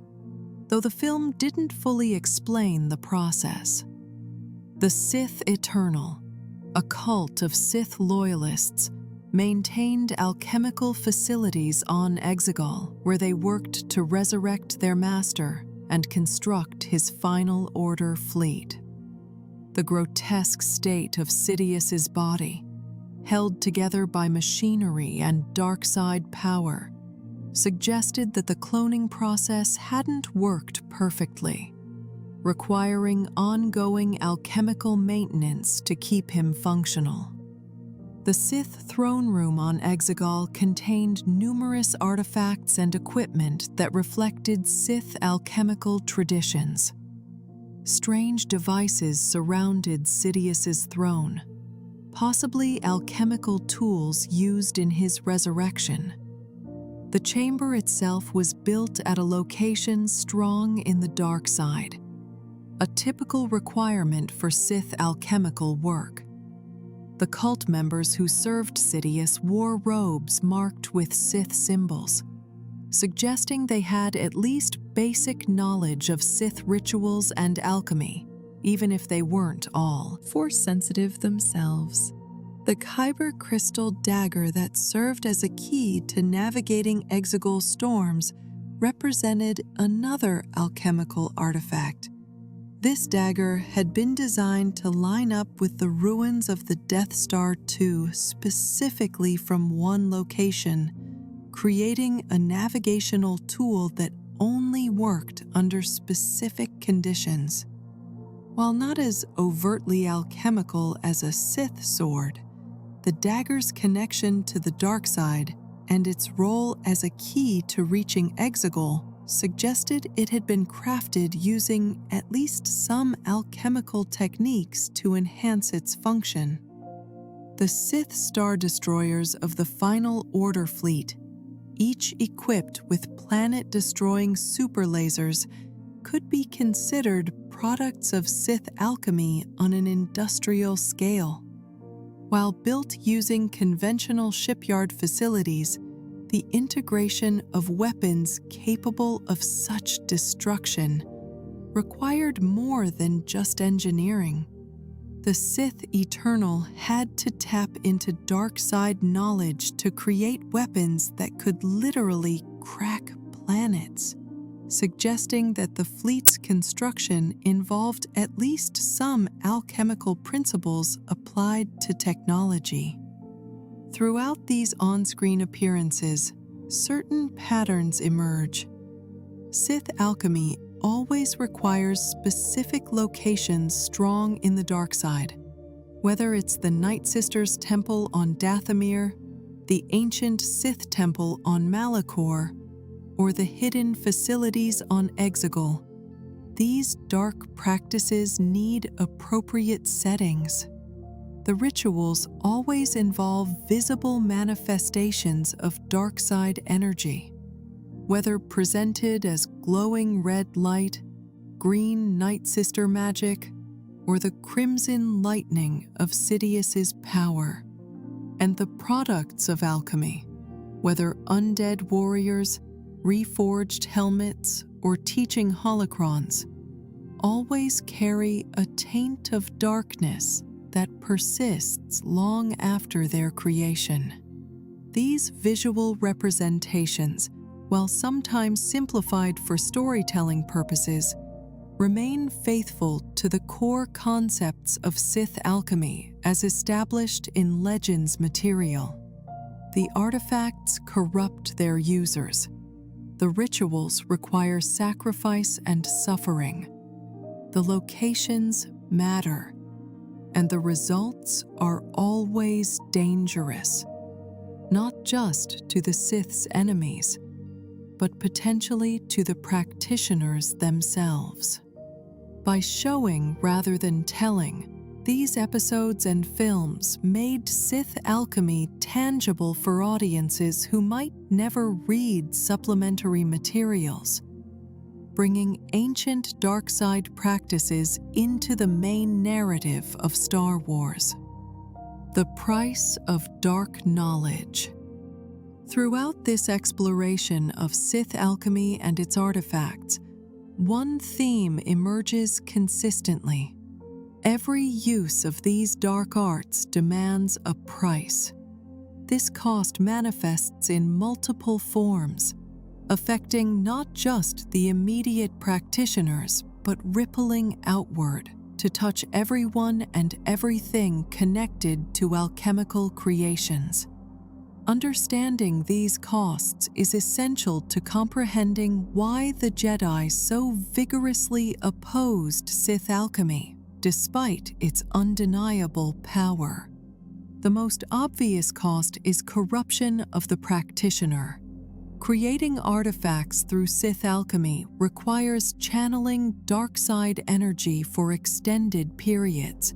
S1: though the film didn't fully explain the process. The Sith Eternal, a cult of Sith loyalists, maintained alchemical facilities on Exegol where they worked to resurrect their master and construct his Final Order fleet. The grotesque state of Sidious's body, held together by machinery and dark side power, suggested that the cloning process hadn't worked perfectly, requiring ongoing alchemical maintenance to keep him functional. The Sith throne room on Exegol contained numerous artifacts and equipment that reflected Sith alchemical traditions. Strange devices surrounded Sidious's throne, possibly alchemical tools used in his resurrection. The chamber itself was built at a location strong in the dark side, a typical requirement for Sith alchemical work. The cult members who served Sidious wore robes marked with Sith symbols, suggesting they had at least basic knowledge of Sith rituals and alchemy, even if they weren't all Force-sensitive themselves. The Kyber crystal dagger that served as a key to navigating Exegol storms represented another alchemical artifact. This dagger had been designed to line up with the ruins of the Death Star II specifically from one location, creating a navigational tool that only worked under specific conditions. While not as overtly alchemical as a Sith sword, the dagger's connection to the dark side and its role as a key to reaching Exegol suggested it had been crafted using at least some alchemical techniques to enhance its function. The Sith Star Destroyers of the Final Order fleet, each equipped with planet-destroying super lasers, could be considered products of Sith alchemy on an industrial scale. While built using conventional shipyard facilities, the integration of weapons capable of such destruction required more than just engineering. The Sith Eternal had to tap into dark side knowledge to create weapons that could literally crack planets, suggesting that the fleet's construction involved at least some alchemical principles applied to technology. Throughout these on-screen appearances, certain patterns emerge. Sith alchemy always requires specific locations strong in the dark side, whether it's the Night Sisters Temple on Dathomir, the ancient Sith Temple on Malachor, or the hidden facilities on Exegol. These dark practices need appropriate settings. The rituals always involve visible manifestations of dark side energy, whether presented as glowing red light, green Night Sister magic, or the crimson lightning of Sidious's power. And the products of alchemy, whether undead warriors, reforged helmets, or teaching holocrons, always carry a taint of darkness that persists long after their creation. These visual representations, while sometimes simplified for storytelling purposes, remain faithful to the core concepts of Sith alchemy as established in Legends material. The artifacts corrupt their users. The rituals require sacrifice and suffering. The locations matter, and the results are always dangerous, not just to the Sith's enemies, but potentially to the practitioners themselves. By showing rather than telling, these episodes and films made Sith alchemy tangible for audiences who might never read supplementary materials, bringing ancient dark side practices into the main narrative of Star Wars. The price of dark knowledge. Throughout this exploration of Sith alchemy and its artifacts, one theme emerges consistently. Every use of these dark arts demands a price. This cost manifests in multiple forms, affecting not just the immediate practitioners, but rippling outward to touch everyone and everything connected to alchemical creations. Understanding these costs is essential to comprehending why the Jedi so vigorously opposed Sith alchemy, despite its undeniable power. The most obvious cost is corruption of the practitioner. Creating artifacts through Sith alchemy requires channeling dark side energy for extended periods,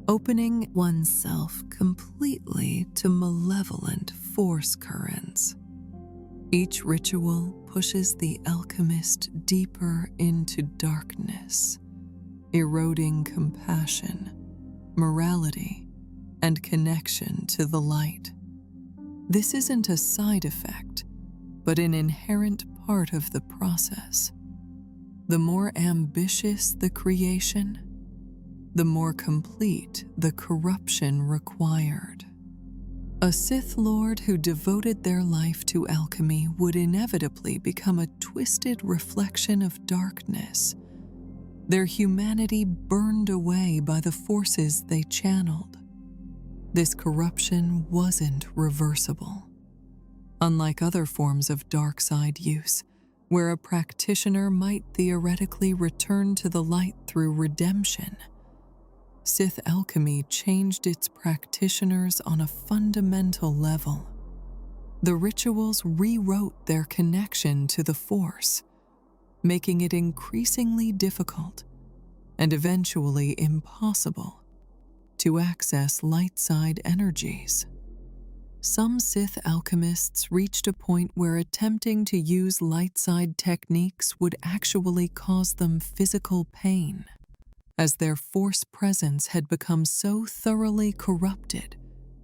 S1: opening oneself completely to malevolent force currents. Each ritual pushes the alchemist deeper into darkness, eroding compassion, morality, and connection to the light. This isn't a side effect, but an inherent part of the process. The more ambitious the creation, the more complete the corruption required. A Sith Lord who devoted their life to alchemy would inevitably become a twisted reflection of darkness, their humanity burned away by the forces they channeled. This corruption wasn't reversible. Unlike other forms of dark side use, where a practitioner might theoretically return to the light through redemption, Sith alchemy changed its practitioners on a fundamental level. The rituals rewrote their connection to the Force, making it increasingly difficult and eventually impossible to access light side energies. Some Sith alchemists reached a point where attempting to use light side techniques would actually cause them physical pain, as their Force presence had become so thoroughly corrupted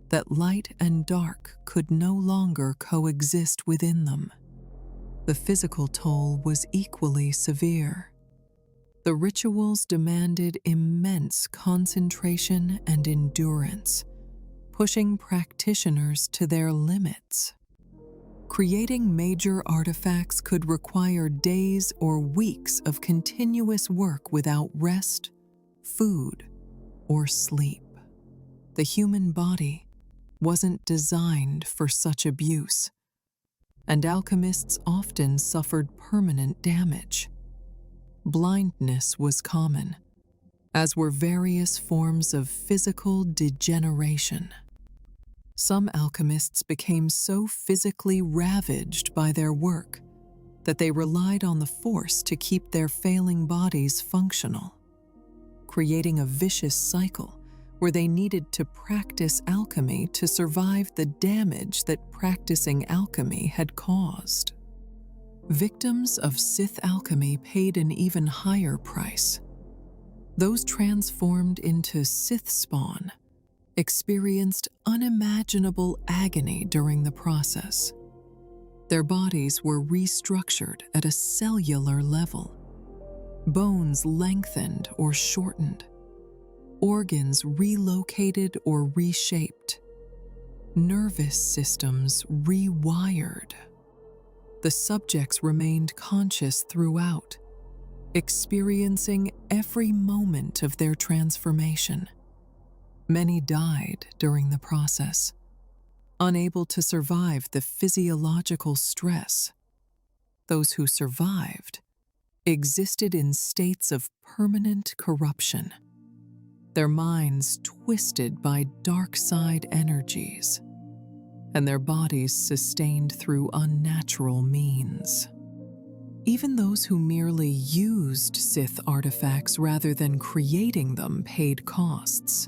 S1: that light and dark could no longer coexist within them. The physical toll was equally severe. The rituals demanded immense concentration and endurance, pushing practitioners to their limits. Creating major artifacts could require days or weeks of continuous work without rest, food, or sleep. The human body wasn't designed for such abuse, and alchemists often suffered permanent damage. Blindness was common, as were various forms of physical degeneration. Some alchemists became so physically ravaged by their work that they relied on the Force to keep their failing bodies functional, creating a vicious cycle where they needed to practice alchemy to survive the damage that practicing alchemy had caused. Victims of Sith alchemy paid an even higher price. Those transformed into Sith spawn experienced unimaginable agony during the process. Their bodies were restructured at a cellular level. Bones lengthened or shortened. Organs relocated or reshaped. Nervous systems rewired. The subjects remained conscious throughout, experiencing every moment of their transformation. Many died during the process, unable to survive the physiological stress. Those who survived existed in states of permanent corruption, their minds twisted by dark side energies, and their bodies sustained through unnatural means. Even those who merely used Sith artifacts rather than creating them paid costs.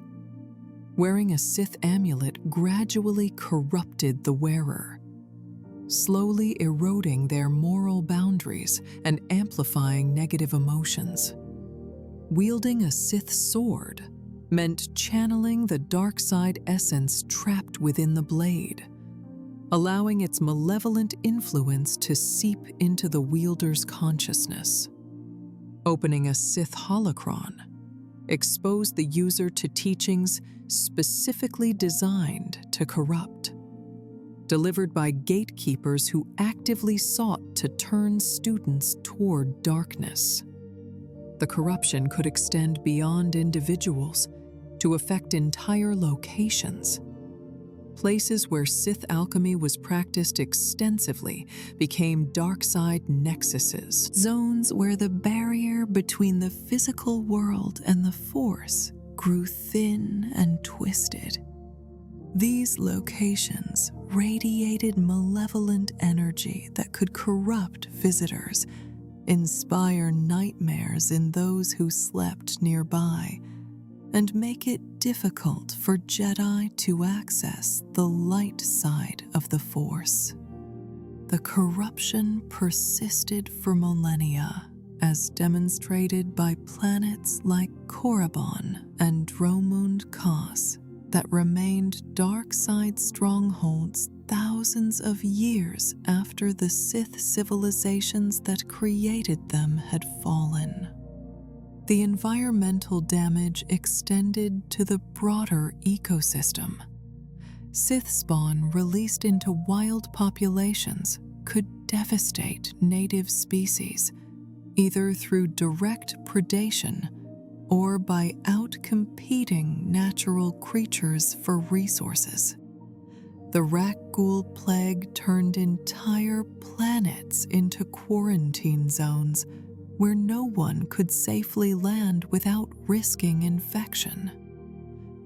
S1: Wearing a Sith amulet gradually corrupted the wearer, slowly eroding their moral boundaries and amplifying negative emotions. Wielding a Sith sword meant channeling the dark side essence trapped within the blade, allowing its malevolent influence to seep into the wielder's consciousness. Opening a Sith holocron exposed the user to teachings specifically designed to corrupt, delivered by gatekeepers who actively sought to turn students toward darkness. The corruption could extend beyond individuals to affect entire locations. Places where Sith alchemy was practiced extensively became dark side nexuses, zones where the barrier between the physical world and the Force grew thin and twisted. These locations radiated malevolent energy that could corrupt visitors, inspire nightmares in those who slept nearby, and make it difficult for Jedi to access the light side of the Force. The corruption persisted for millennia, as demonstrated by planets like Korriban and Dromund Kaas that remained dark side strongholds thousands of years after the Sith civilizations that created them had fallen. The environmental damage extended to the broader ecosystem. Sith spawn released into wild populations could devastate native species, either through direct predation or by outcompeting natural creatures for resources. The Rakghoul plague turned entire planets into quarantine zones where no one could safely land without risking infection.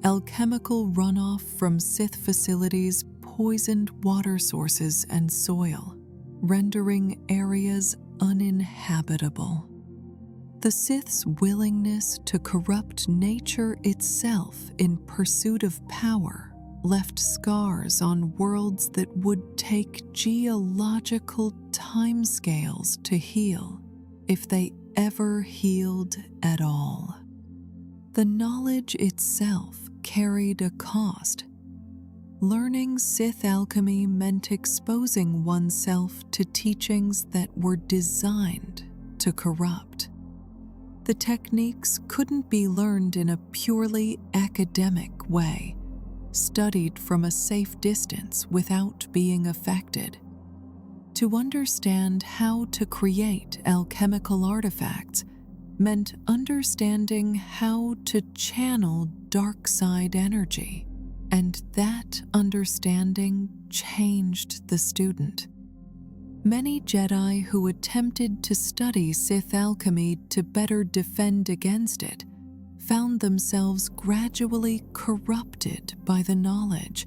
S1: Alchemical runoff from Sith facilities poisoned water sources and soil, rendering areas uninhabitable. The Sith's willingness to corrupt nature itself in pursuit of power left scars on worlds that would take geological timescales to heal, if they ever healed at all. The knowledge itself carried a cost. Learning Sith alchemy meant exposing oneself to teachings that were designed to corrupt. The techniques couldn't be learned in a purely academic way, studied from a safe distance without being affected. To understand how to create alchemical artifacts meant understanding how to channel dark side energy, and that understanding changed the student. Many Jedi who attempted to study Sith alchemy to better defend against it found themselves gradually corrupted by the knowledge,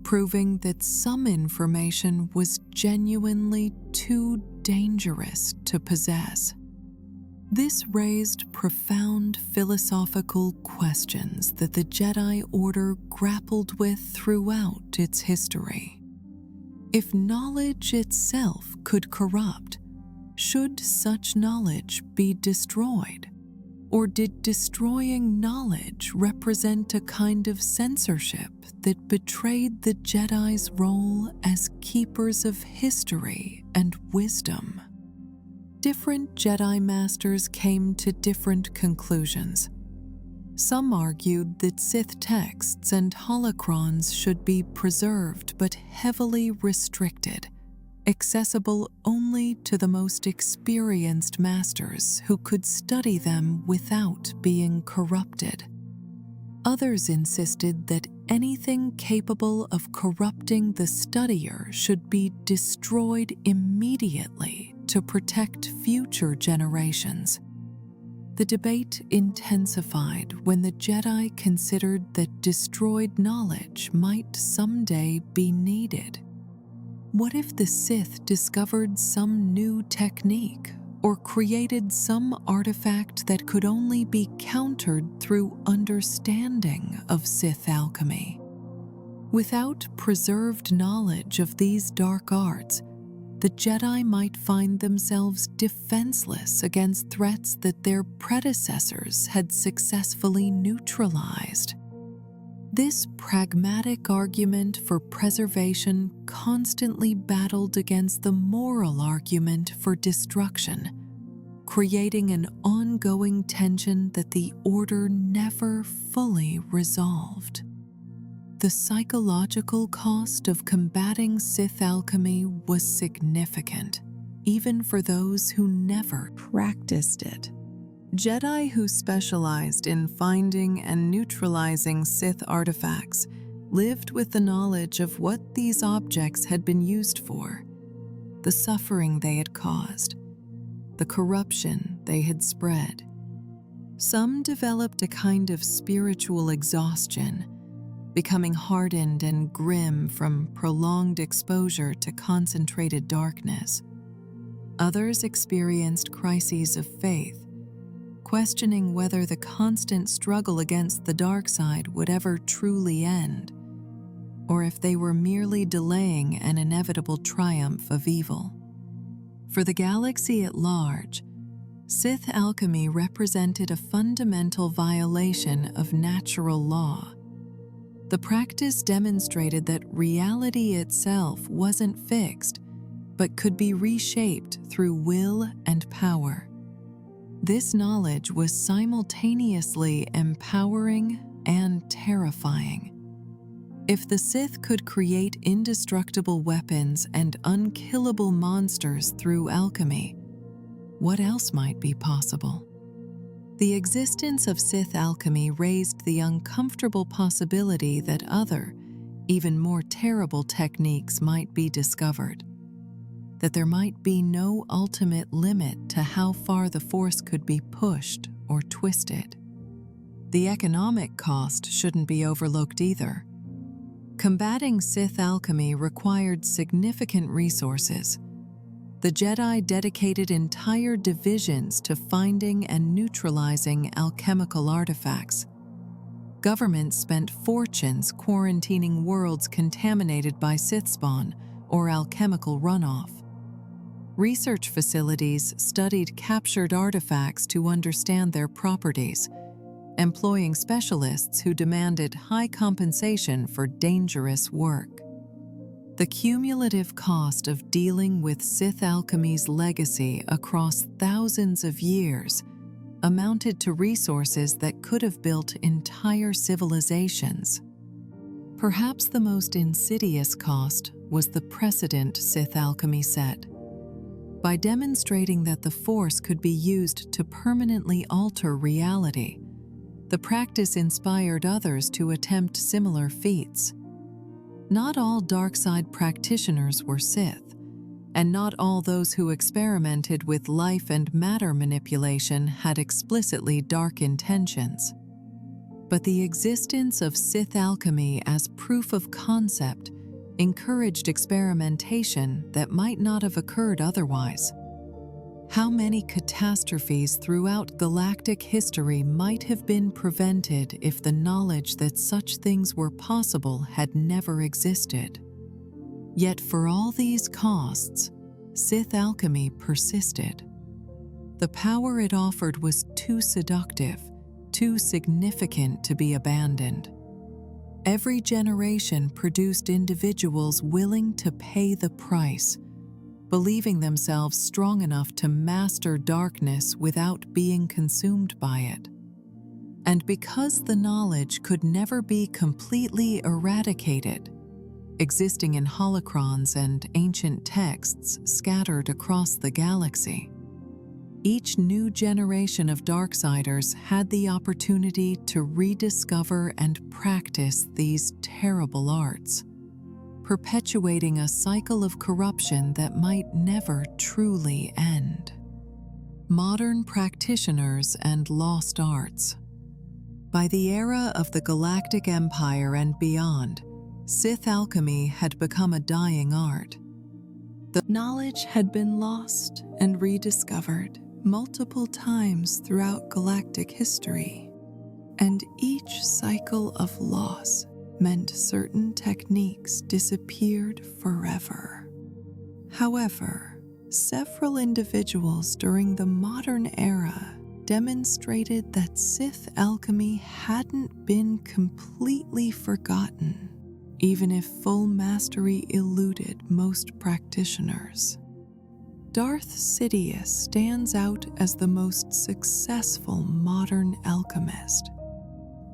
S1: proving that some information was genuinely too dangerous to possess. This raised profound philosophical questions that the Jedi Order grappled with throughout its history. If knowledge itself could corrupt, should such knowledge be destroyed? Or did destroying knowledge represent a kind of censorship that betrayed the Jedi's role as keepers of history and wisdom? Different Jedi Masters came to different conclusions. Some argued that Sith texts and holocrons should be preserved but heavily restricted, accessible only to the most experienced masters who could study them without being corrupted. Others insisted that anything capable of corrupting the studier should be destroyed immediately to protect future generations. The debate intensified when the Jedi considered that destroyed knowledge might someday be needed. What if the Sith discovered some new technique or created some artifact that could only be countered through understanding of Sith alchemy? Without preserved knowledge of these dark arts, the Jedi might find themselves defenseless against threats that their predecessors had successfully neutralized. This pragmatic argument for preservation constantly battled against the moral argument for destruction, creating an ongoing tension that the Order never fully resolved. The psychological cost of combating Sith alchemy was significant, even for those who never practiced it. Jedi who specialized in finding and neutralizing Sith artifacts lived with the knowledge of what these objects had been used for, the suffering they had caused, the corruption they had spread. Some developed a kind of spiritual exhaustion, becoming hardened and grim from prolonged exposure to concentrated darkness. Others experienced crises of faith, questioning whether the constant struggle against the dark side would ever truly end, or if they were merely delaying an inevitable triumph of evil. For the galaxy at large, Sith alchemy represented a fundamental violation of natural law. The practice demonstrated that reality itself wasn't fixed, but could be reshaped through will and power. This knowledge was simultaneously empowering and terrifying. If the Sith could create indestructible weapons and unkillable monsters through alchemy, what else might be possible? The existence of Sith alchemy raised the uncomfortable possibility that other, even more terrible techniques might be discovered, that there might be no ultimate limit to how far the Force could be pushed or twisted. The economic cost shouldn't be overlooked either. Combating Sith alchemy required significant resources. The Jedi dedicated entire divisions to finding and neutralizing alchemical artifacts. Governments spent fortunes quarantining worlds contaminated by Sith spawn or alchemical runoff. Research facilities studied captured artifacts to understand their properties, employing specialists who demanded high compensation for dangerous work. The cumulative cost of dealing with Sith alchemy's legacy across thousands of years amounted to resources that could have built entire civilizations. Perhaps the most insidious cost was the precedent Sith alchemy set. By demonstrating that the Force could be used to permanently alter reality, the practice inspired others to attempt similar feats. Not all dark-side practitioners were Sith, and not all those who experimented with life and matter manipulation had explicitly dark intentions. But the existence of Sith alchemy as proof of concept encouraged experimentation that might not have occurred otherwise. How many catastrophes throughout galactic history might have been prevented if the knowledge that such things were possible had never existed? Yet for all these costs, Sith alchemy persisted. The power it offered was too seductive, too significant to be abandoned. Every generation produced individuals willing to pay the price, believing themselves strong enough to master darkness without being consumed by it. And because the knowledge could never be completely eradicated, existing in holocrons and ancient texts scattered across the galaxy, each new generation of Darksiders had the opportunity to rediscover and practice these terrible arts, perpetuating a cycle of corruption that might never truly end. Modern practitioners and lost arts. By the era of the Galactic Empire and beyond, Sith alchemy had become a dying art. The knowledge had been lost and rediscovered multiple times throughout galactic history, and each cycle of loss meant certain techniques disappeared forever. However, several individuals during the modern era demonstrated that Sith alchemy hadn't been completely forgotten, even if full mastery eluded most practitioners. Darth Sidious stands out as the most successful modern alchemist.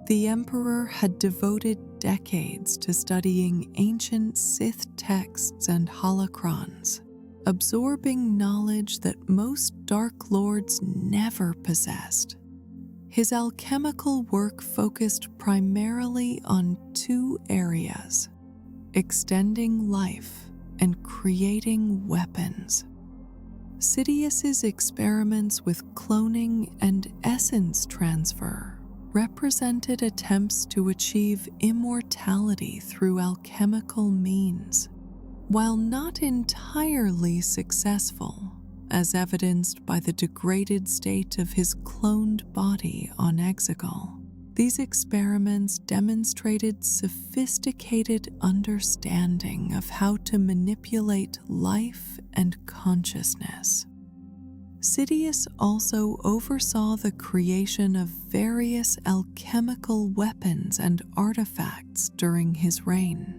S1: The Emperor had devoted decades to studying ancient Sith texts and holocrons, absorbing knowledge that most Dark Lords never possessed. His alchemical work focused primarily on two areas: extending life and creating weapons. Sidious's experiments with cloning and essence transfer represented attempts to achieve immortality through alchemical means. While not entirely successful, as evidenced by the degraded state of his cloned body on Exegol, these experiments demonstrated sophisticated understanding of how to manipulate life and consciousness. Sidious also oversaw the creation of various alchemical weapons and artifacts during his reign.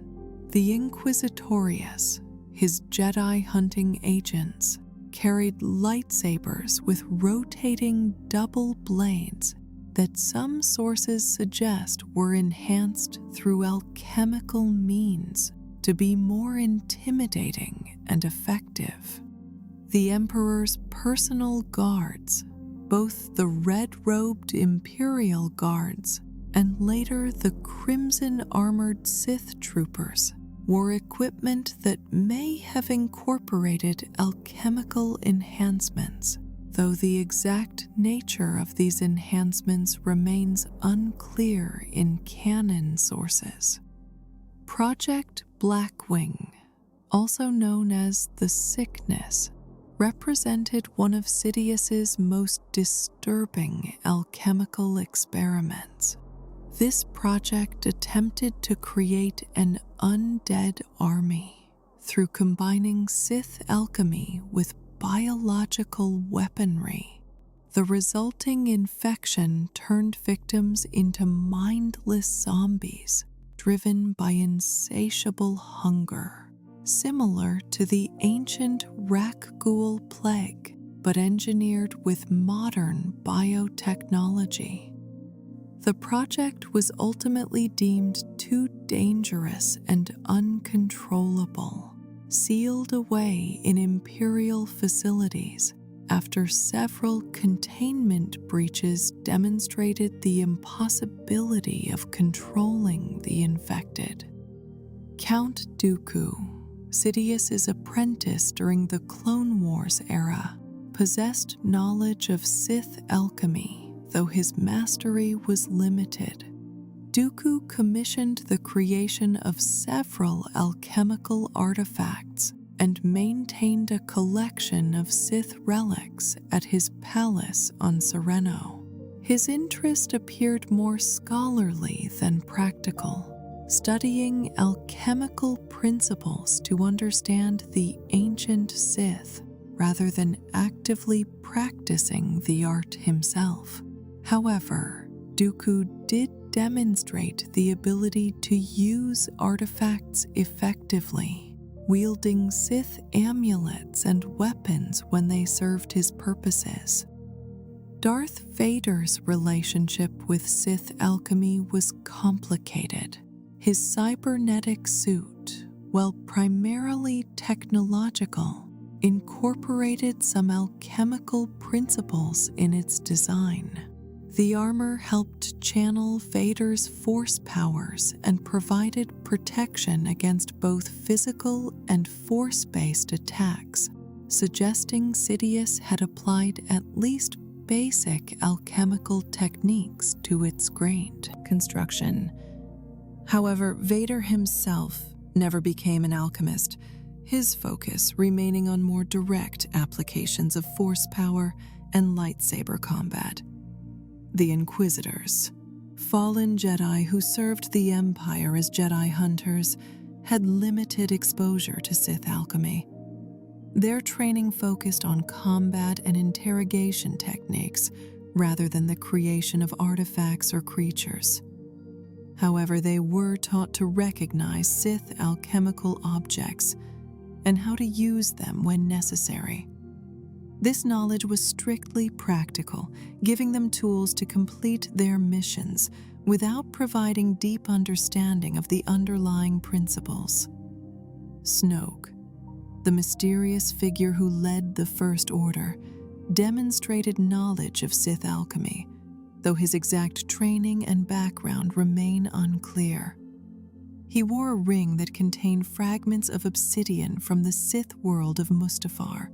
S1: The Inquisitorius, his Jedi hunting agents, carried lightsabers with rotating double blades that some sources suggest were enhanced through alchemical means to be more intimidating and effective. The Emperor's personal guards, both the red-robed Imperial Guards and later the crimson-armored Sith troopers, wore equipment that may have incorporated alchemical enhancements, though the exact nature of these enhancements remains unclear in canon sources. Project Blackwing, also known as the Sickness, represented one of Sidious's most disturbing alchemical experiments. This project attempted to create an undead army through combining Sith alchemy with biological weaponry. The resulting infection turned victims into mindless zombies driven by insatiable hunger, similar to the ancient Rakghoul plague. but engineered with modern biotechnology. The project was ultimately deemed too dangerous and uncontrollable, sealed away in Imperial facilities after several containment breaches demonstrated the impossibility of controlling the infected. Count Dooku, Sidious's apprentice during the Clone Wars era, possessed knowledge of Sith alchemy, though his mastery was limited. Dooku commissioned the creation of several alchemical artifacts and maintained a collection of Sith relics at his palace on Sereno. His interest appeared more scholarly than practical, studying alchemical principles to understand the ancient Sith rather than actively practicing the art himself. However, Dooku did demonstrate the ability to use artifacts effectively, wielding Sith amulets and weapons when they served his purposes. Darth Vader's relationship with Sith alchemy was complicated. His cybernetic suit, while primarily technological, incorporated some alchemical principles in its design. The armor helped channel Vader's force powers and provided protection against both physical and force-based attacks, suggesting Sidious had applied at least basic alchemical techniques to its grained construction. However, Vader himself never became an alchemist, his focus remaining on more direct applications of force power and lightsaber combat. The Inquisitors, fallen Jedi who served the Empire as Jedi hunters, had limited exposure to Sith alchemy. Their training focused on combat and interrogation techniques rather than the creation of artifacts or creatures. However, they were taught to recognize Sith alchemical objects and how to use them when necessary. This knowledge was strictly practical, giving them tools to complete their missions without providing deep understanding of the underlying principles. Snoke, the mysterious figure who led the First Order, demonstrated knowledge of Sith alchemy, though his exact training and background remain unclear. He wore a ring that contained fragments of obsidian from the Sith world of Mustafar,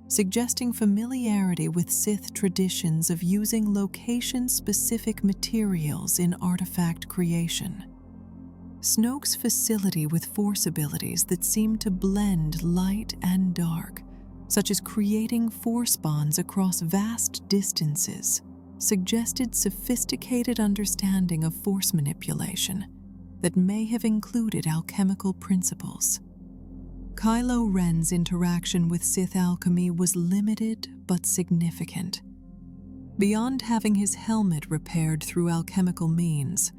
S1: suggesting familiarity with Sith traditions of using location-specific materials in artifact creation. Snoke's facility with force abilities that seemed to blend light and dark, such as creating force bonds across vast distances, suggested sophisticated understanding of force manipulation that may have included alchemical principles. Kylo Ren's interaction with Sith alchemy was limited but significant. Beyond having his helmet repaired through alchemical means,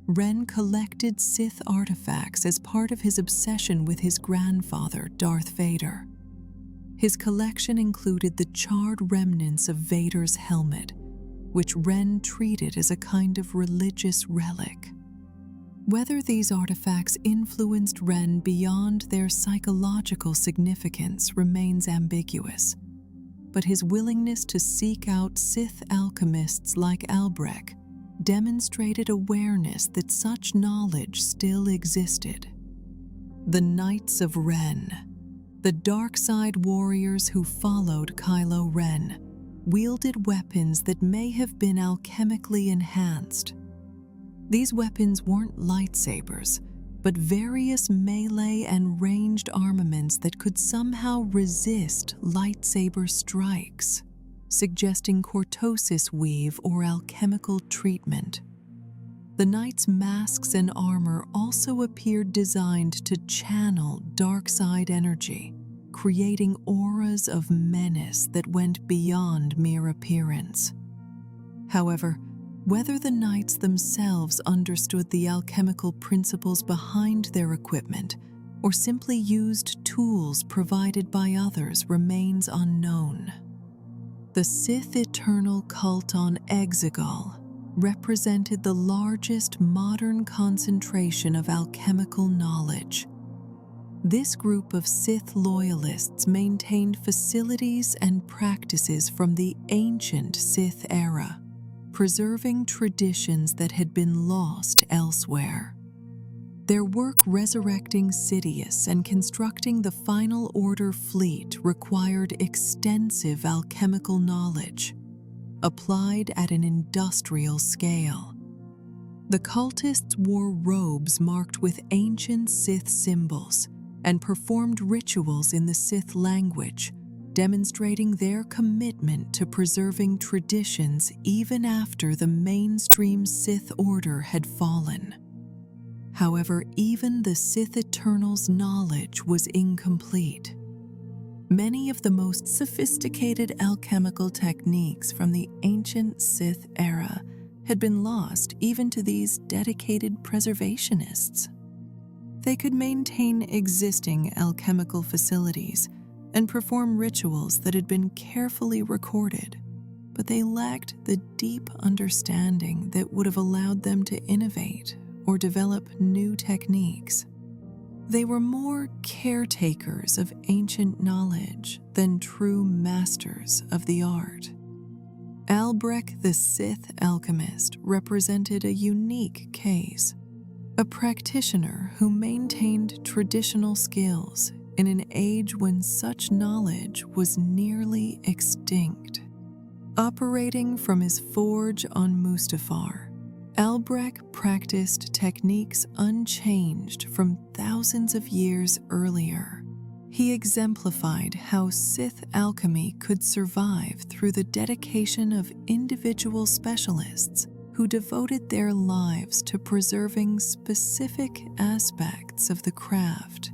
S1: Ren collected Sith artifacts as part of his obsession with his grandfather, Darth Vader. His collection included the charred remnants of Vader's helmet, which Ren treated as a kind of religious relic. Whether these artifacts influenced Ren beyond their psychological significance remains ambiguous, but his willingness to seek out Sith alchemists like Albrecht demonstrated awareness that such knowledge still existed. The Knights of Ren, the dark side warriors who followed Kylo Ren, wielded weapons that may have been alchemically enhanced. These weapons weren't lightsabers, but various melee and ranged armaments that could somehow resist lightsaber strikes, suggesting cortosis weave or alchemical treatment. The knights' masks and armor also appeared designed to channel dark side energy, creating auras of menace that went beyond mere appearance. However, whether the knights themselves understood the alchemical principles behind their equipment or simply used tools provided by others remains unknown. The Sith Eternal cult on Exegol represented the largest modern concentration of alchemical knowledge. This group of Sith loyalists maintained facilities and practices from the ancient Sith era, preserving traditions that had been lost elsewhere. Their work resurrecting Sidious and constructing the Final Order fleet required extensive alchemical knowledge, applied at an industrial scale. The cultists wore robes marked with ancient Sith symbols and performed rituals in the Sith language, demonstrating their commitment to preserving traditions even after the mainstream Sith Order had fallen. However, even the Sith Eternal's knowledge was incomplete. Many of the most sophisticated alchemical techniques from the ancient Sith era had been lost even to these dedicated preservationists. They could maintain existing alchemical facilities and perform rituals that had been carefully recorded, but they lacked the deep understanding that would have allowed them to innovate or develop new techniques. They were more caretakers of ancient knowledge than true masters of the art. Albrecht the Sith alchemist represented a unique case, a practitioner who maintained traditional skills in an age when such knowledge was nearly extinct. Operating from his forge on Mustafar, Albrecht practiced techniques unchanged from thousands of years earlier. He exemplified how Sith alchemy could survive through the dedication of individual specialists who devoted their lives to preserving specific aspects of the craft.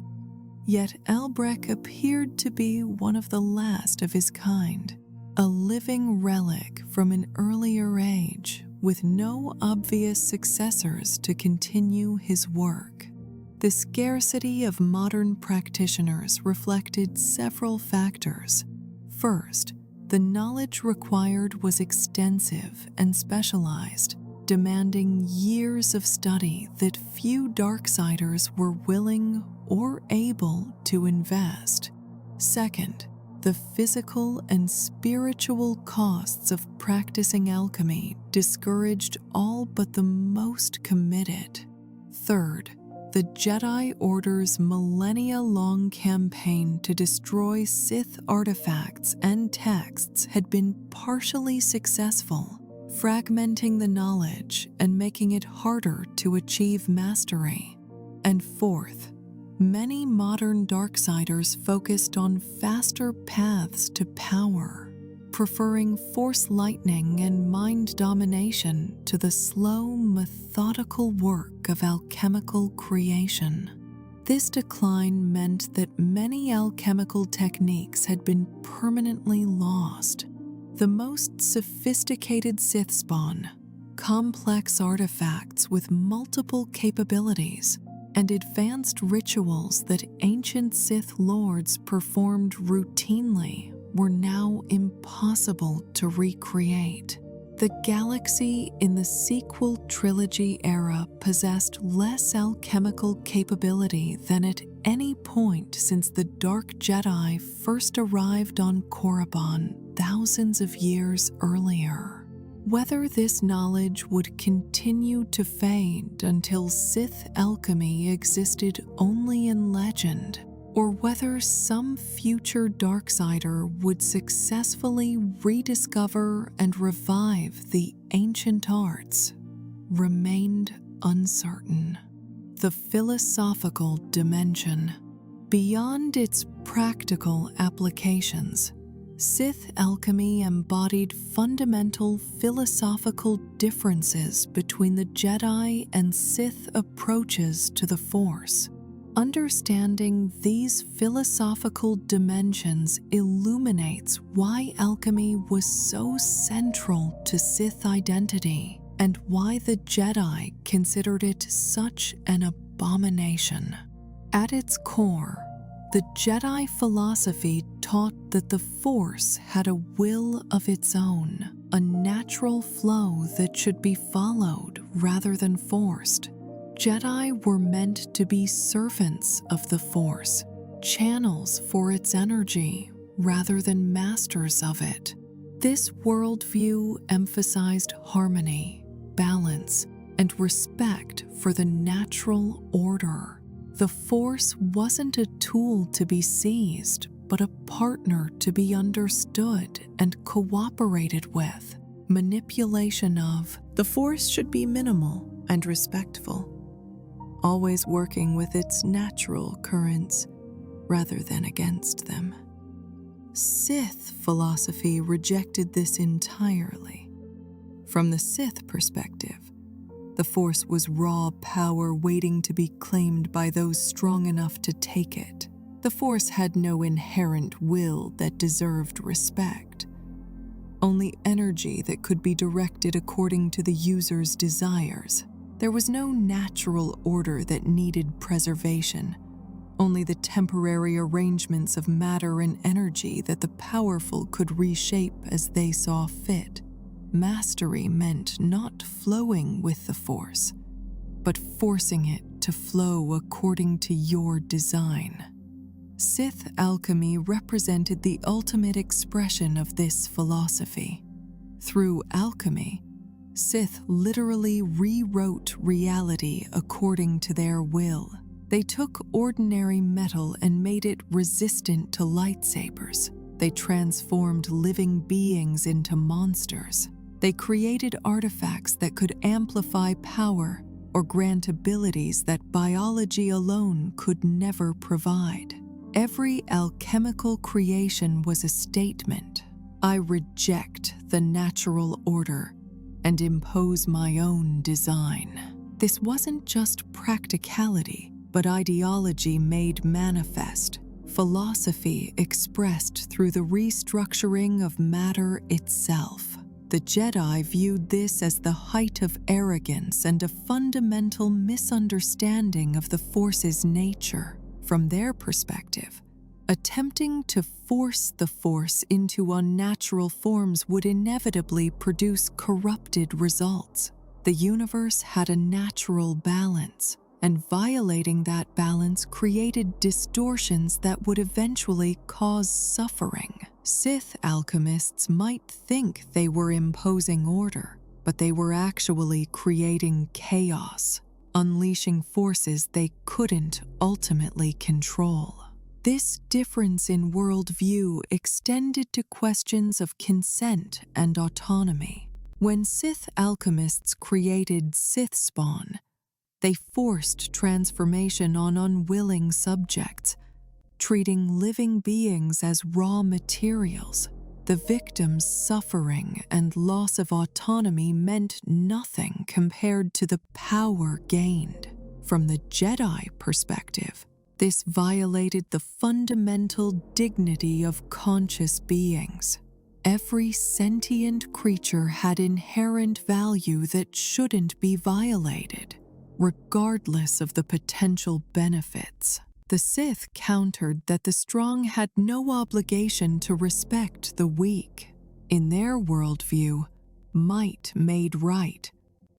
S1: Yet Albrecht appeared to be one of the last of his kind, a living relic from an earlier age with no obvious successors to continue his work. The scarcity of modern practitioners reflected several factors. First, the knowledge required was extensive and specialized, demanding years of study that few Darksiders were willing or able to invest. Second, the physical and spiritual costs of practicing alchemy discouraged all but the most committed. Third, the Jedi Order's millennia-long campaign to destroy Sith artifacts and texts had been partially successful, fragmenting the knowledge and making it harder to achieve mastery. And fourth, many modern Darksiders focused on faster paths to power, preferring force lightning and mind domination to the slow, methodical work of alchemical creation. This decline meant that many alchemical techniques had been permanently lost. The most sophisticated Sith spawn, complex artifacts with multiple capabilities, and advanced rituals that ancient Sith lords performed routinely were now impossible to recreate. The galaxy in the sequel trilogy era possessed less alchemical capability than at any point since the Dark Jedi first arrived on Korriban thousands of years earlier. Whether this knowledge would continue to fade until Sith alchemy existed only in legend, or whether some future Darksider would successfully rediscover and revive the ancient arts, remained uncertain. The philosophical dimension. Beyond its practical applications, Sith alchemy embodied fundamental philosophical differences between the Jedi and Sith approaches to the Force. Understanding these philosophical dimensions illuminates why alchemy was so central to Sith identity and why the Jedi considered it such an abomination. At its core, The Jedi philosophy taught that the Force had a will of its own, a natural flow that should be followed rather than forced. Jedi were meant to be servants of the Force, channels for its energy rather than masters of it. This worldview emphasized harmony, balance, and respect for the natural order. The Force wasn't a tool to be seized, but a partner to be understood and cooperated with. Manipulation of the Force should be minimal and respectful, always working with its natural currents rather than against them. Sith philosophy rejected this entirely. From the Sith perspective, the Force was raw power waiting to be claimed by those strong enough to take it. The Force had no inherent will that deserved respect, only energy that could be directed according to the user's desires. There was no natural order that needed preservation, only the temporary arrangements of matter and energy that the powerful could reshape as they saw fit. Mastery meant not flowing with the Force, but forcing it to flow according to your design. Sith alchemy represented the ultimate expression of this philosophy. Through alchemy, Sith literally rewrote reality according to their will. They took ordinary metal and made it resistant to lightsabers. They transformed living beings into monsters. They created artifacts that could amplify power or grant abilities that biology alone could never provide. Every alchemical creation was a statement. I reject the natural order and impose my own design. This wasn't just practicality, but ideology made manifest, philosophy expressed through the restructuring of matter itself. The Jedi viewed this as the height of arrogance and a fundamental misunderstanding of the Force's nature. From their perspective, attempting to force the Force into unnatural forms would inevitably produce corrupted results. The universe had a natural balance, and violating that balance created distortions that would eventually cause suffering. Sith alchemists might think they were imposing order, but they were actually creating chaos, unleashing forces they couldn't ultimately control. This difference in worldview extended to questions of consent and autonomy. When Sith alchemists created Sith spawn, they forced transformation on unwilling subjects, treating living beings as raw materials. The victim's suffering and loss of autonomy meant nothing compared to the power gained. From the Jedi perspective, this violated the fundamental dignity of conscious beings. Every sentient creature had inherent value that shouldn't be violated, regardless of the potential benefits. The Sith countered that the strong had no obligation to respect the weak. In their worldview, might made right,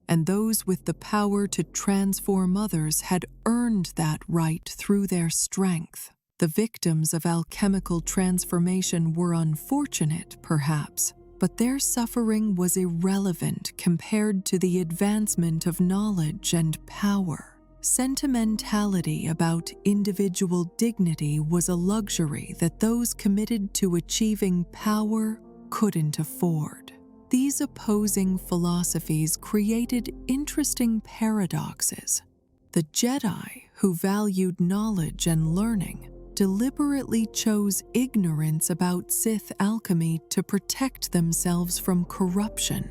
S1: and those with the power to transform others had earned that right through their strength. The victims of alchemical transformation were unfortunate, perhaps, but their suffering was irrelevant compared to the advancement of knowledge and power. Sentimentality about individual dignity was a luxury that those committed to achieving power couldn't afford. These opposing philosophies created interesting paradoxes. The Jedi, who valued knowledge and learning, deliberately chose ignorance about Sith alchemy to protect themselves from corruption.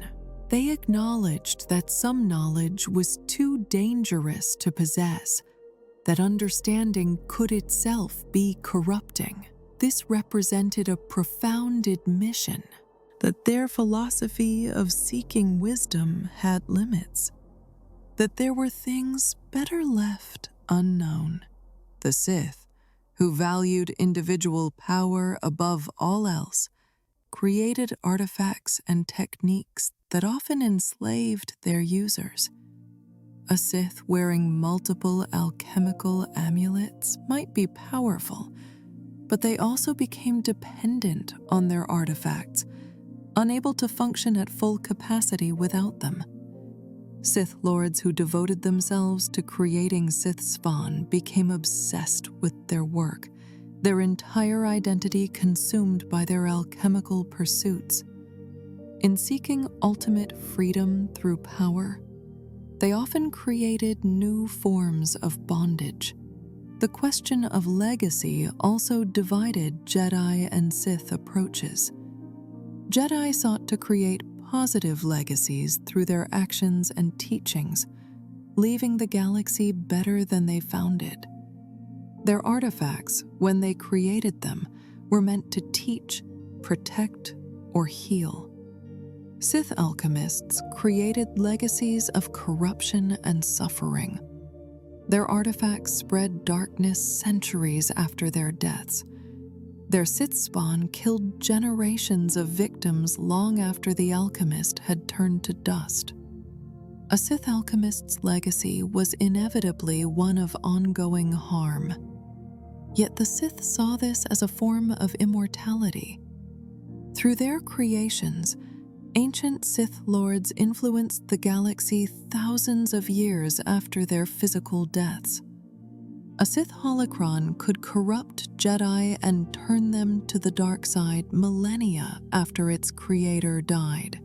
S1: They acknowledged that some knowledge was too dangerous to possess, that understanding could itself be corrupting. This represented a profound admission that their philosophy of seeking wisdom had limits, that there were things better left unknown. The Sith, who valued individual power above all else, created artifacts and techniques that often enslaved their users. A Sith wearing multiple alchemical amulets might be powerful, but they also became dependent on their artifacts, unable to function at full capacity without them. Sith lords who devoted themselves to creating Sith spawn became obsessed with their work, their entire identity consumed by their alchemical pursuits. In seeking ultimate freedom through power, they often created new forms of bondage. The question of legacy also divided Jedi and Sith approaches. Jedi sought to create positive legacies through their actions and teachings, leaving the galaxy better than they found it. Their artifacts, when they created them, were meant to teach, protect, or heal. Sith alchemists created legacies of corruption and suffering. Their artifacts spread darkness centuries after their deaths. Their Sith spawn killed generations of victims long after the alchemist had turned to dust. A Sith alchemist's legacy was inevitably one of ongoing harm. Yet the Sith saw this as a form of immortality. Through their creations, ancient Sith lords influenced the galaxy thousands of years after their physical deaths. A Sith holocron could corrupt Jedi and turn them to the dark side millennia after its creator died.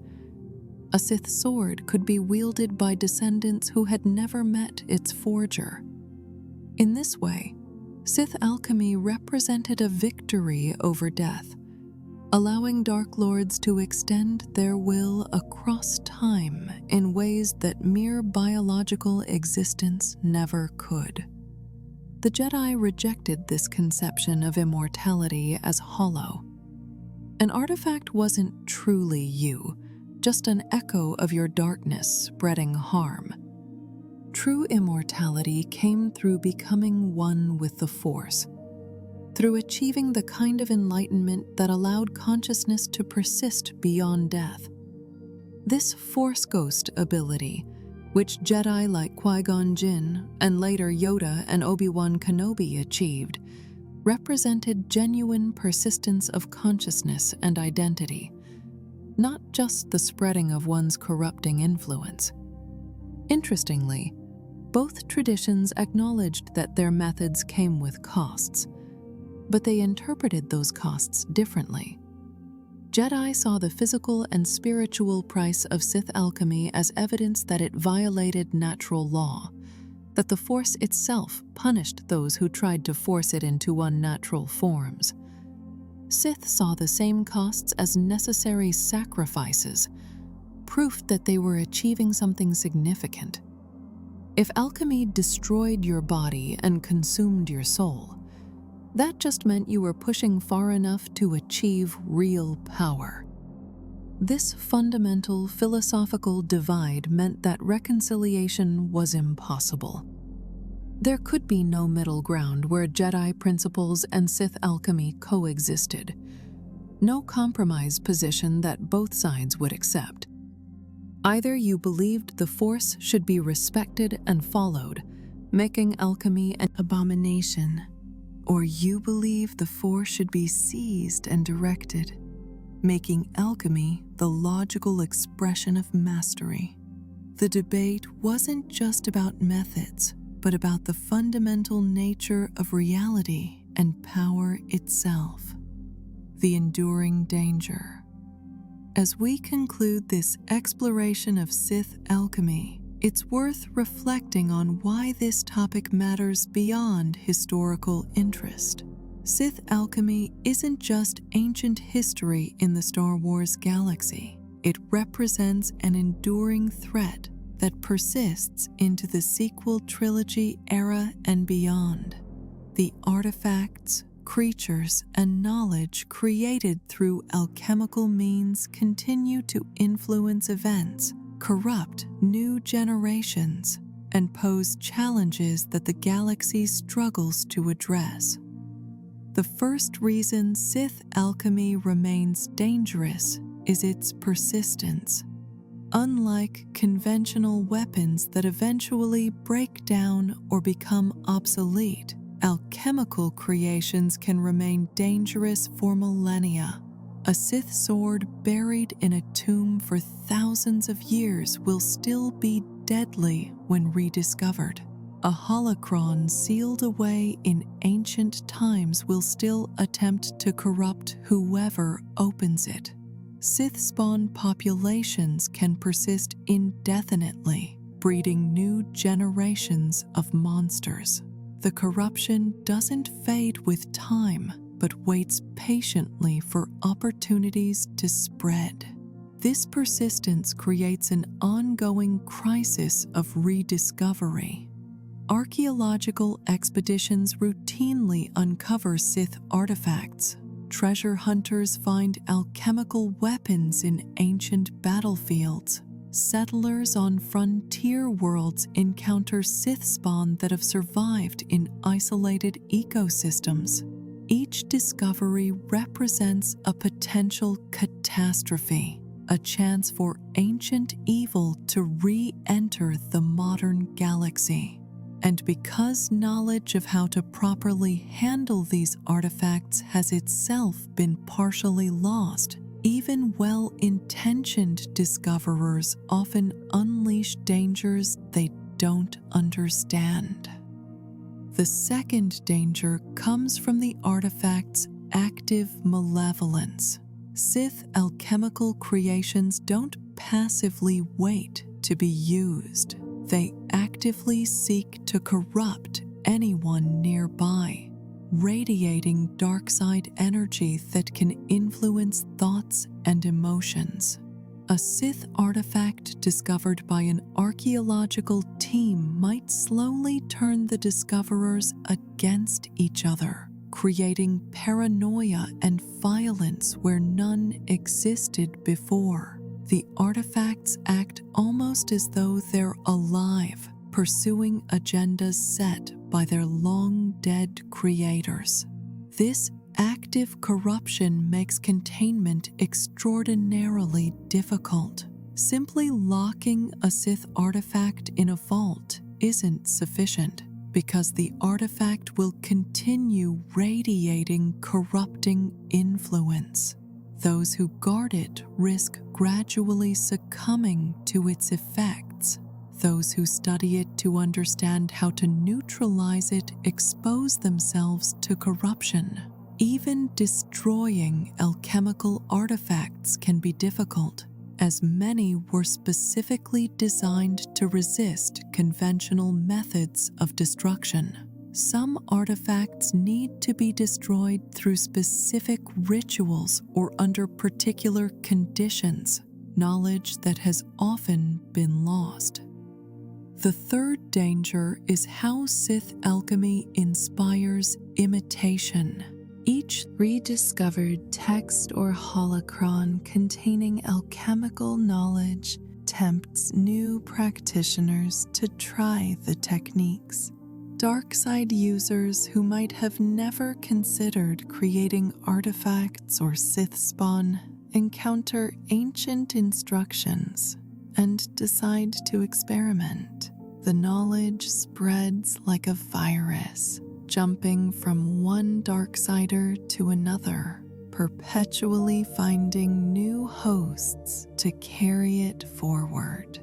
S1: A Sith sword could be wielded by descendants who had never met its forger. In this way, Sith alchemy represented a victory over death, allowing Dark Lords to extend their will across time in ways that mere biological existence never could. The Jedi rejected this conception of immortality as hollow. An artifact wasn't truly you, just an echo of your darkness spreading harm. True immortality came through becoming one with the Force, through achieving the kind of enlightenment that allowed consciousness to persist beyond death. This Force Ghost ability, which Jedi like Qui-Gon Jinn and later Yoda and Obi-Wan Kenobi achieved, represented genuine persistence of consciousness and identity, not just the spreading of one's corrupting influence. Interestingly, both traditions acknowledged that their methods came with costs, but they interpreted those costs differently. Jedi saw the physical and spiritual price of Sith alchemy as evidence that it violated natural law, that the Force itself punished those who tried to force it into unnatural forms. Sith saw the same costs as necessary sacrifices, proof that they were achieving something significant. If alchemy destroyed your body and consumed your soul, that just meant you were pushing far enough to achieve real power. This fundamental philosophical divide meant that reconciliation was impossible. There could be no middle ground where Jedi principles and Sith alchemy coexisted, no compromise position that both sides would accept. Either you believed the Force should be respected and followed, making alchemy an abomination, or you believe the Force should be seized and directed, making alchemy the logical expression of mastery. The debate wasn't just about methods, but about the fundamental nature of reality and power itself, the enduring danger. As we conclude this exploration of Sith alchemy, it's worth reflecting on why this topic matters beyond historical interest. Sith alchemy isn't just ancient history in the Star Wars galaxy. It represents an enduring threat that persists into the sequel trilogy era and beyond. The artifacts, creatures, and knowledge created through alchemical means continue to influence events, corrupt new generations, and pose challenges that the galaxy struggles to address. The first reason Sith alchemy remains dangerous is its persistence. Unlike conventional weapons that eventually break down or become obsolete, alchemical creations can remain dangerous for millennia. A Sith sword buried in a tomb for thousands of years will still be deadly when rediscovered. A holocron sealed away in ancient times will still attempt to corrupt whoever opens it. Sith spawn populations can persist indefinitely, breeding new generations of monsters. The corruption doesn't fade with time, but waits patiently for opportunities to spread. This persistence creates an ongoing crisis of rediscovery. Archaeological expeditions routinely uncover Sith artifacts. Treasure hunters find alchemical weapons in ancient battlefields. Settlers on frontier worlds encounter Sith spawn that have survived in isolated ecosystems. Each discovery represents a potential catastrophe, a chance for ancient evil to re-enter the modern galaxy. And because knowledge of how to properly handle these artifacts has itself been partially lost, even well-intentioned discoverers often unleash dangers they don't understand. The second danger comes from the artifact's active malevolence. Sith alchemical creations don't passively wait to be used. They actively seek to corrupt anyone nearby, radiating dark-side energy that can influence thoughts and emotions. A Sith artifact discovered by an archaeological team might slowly turn the discoverers against each other, creating paranoia and violence where none existed before. The artifacts act almost as though they're alive, pursuing agendas set by their long-dead creators. This active corruption makes containment extraordinarily difficult. Simply locking a Sith artifact in a vault isn't sufficient, because the artifact will continue radiating corrupting influence. Those who guard it risk gradually succumbing to its effects. Those who study it to understand how to neutralize it expose themselves to corruption. Even destroying alchemical artifacts can be difficult, as many were specifically designed to resist conventional methods of destruction. Some artifacts need to be destroyed through specific rituals or under particular conditions, knowledge that has often been lost. The third danger is how Sith alchemy inspires imitation. Each rediscovered text or holocron containing alchemical knowledge tempts new practitioners to try the techniques. Dark-side users who might have never considered creating artifacts or Sith spawn encounter ancient instructions and decide to experiment. The knowledge spreads like a virus, jumping from one Darksider to another, perpetually finding new hosts to carry it forward.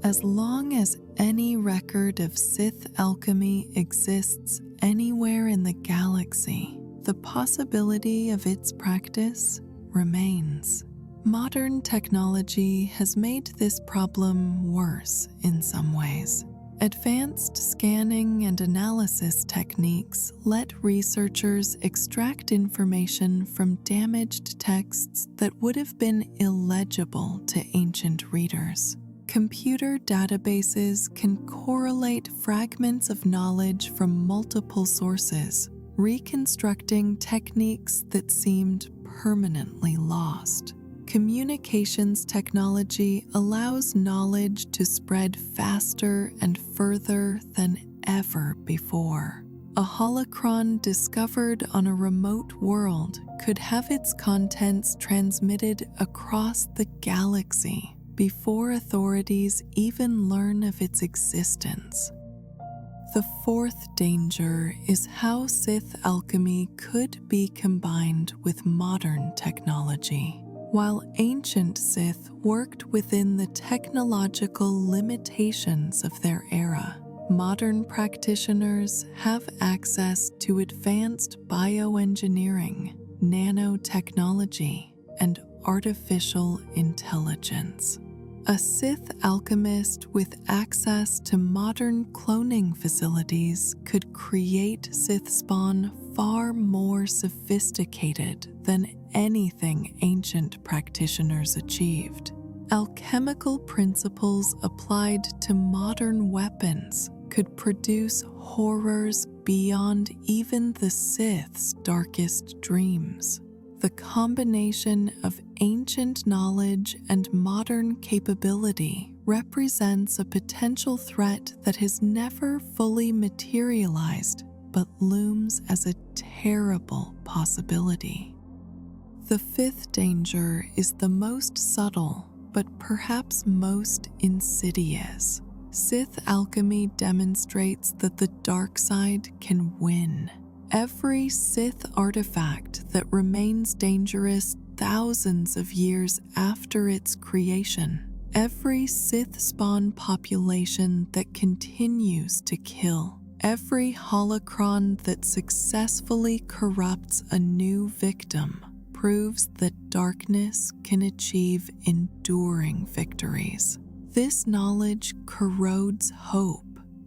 S1: As long as any record of Sith alchemy exists anywhere in the galaxy, the possibility of its practice remains. Modern technology has made this problem worse in some ways. Advanced scanning and analysis techniques let researchers extract information from damaged texts that would have been illegible to ancient readers. Computer databases can correlate fragments of knowledge from multiple sources, reconstructing techniques that seemed permanently lost. Communications technology allows knowledge to spread faster and further than ever before. A holocron discovered on a remote world could have its contents transmitted across the galaxy before authorities even learn of its existence. The fourth danger is how Sith alchemy could be combined with modern technology. While ancient Sith worked within the technological limitations of their era, modern practitioners have access to advanced bioengineering, nanotechnology, and artificial intelligence. A Sith alchemist with access to modern cloning facilities could create Sith spawn far more sophisticated than anything ancient practitioners achieved. Alchemical principles applied to modern weapons could produce horrors beyond even the Sith's darkest dreams. The combination of ancient knowledge and modern capability represents a potential threat that has never fully materialized but looms as a terrible possibility. The fifth danger is the most subtle but perhaps most insidious. Sith alchemy demonstrates that the dark side can win. Every Sith artifact that remains dangerous thousands of years after its creation, every Sith spawn population that continues to kill, every holocron that successfully corrupts a new victim, proves that darkness can achieve enduring victories. This knowledge corrodes hope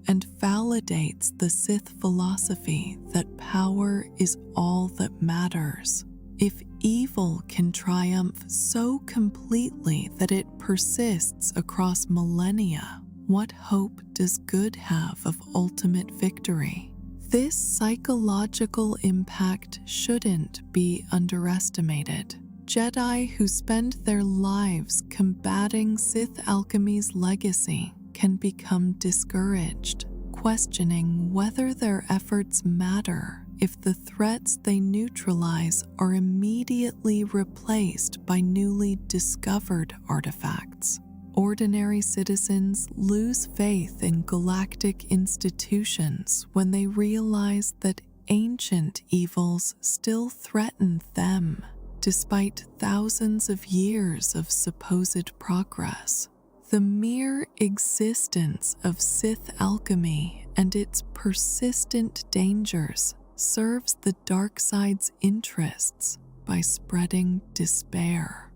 S1: and validates the Sith philosophy that power is all that matters. If evil can triumph so completely that it persists across millennia, what hope does good have of ultimate victory? This psychological impact shouldn't be underestimated. Jedi who spend their lives combating Sith alchemy's legacy can become discouraged, questioning whether their efforts matter if the threats they neutralize are immediately replaced by newly discovered artifacts. Ordinary citizens lose faith in galactic institutions when they realize that ancient evils still threaten them, despite thousands of years of supposed progress. The mere existence of Sith alchemy and its persistent dangers serves the dark side's interests by spreading despair.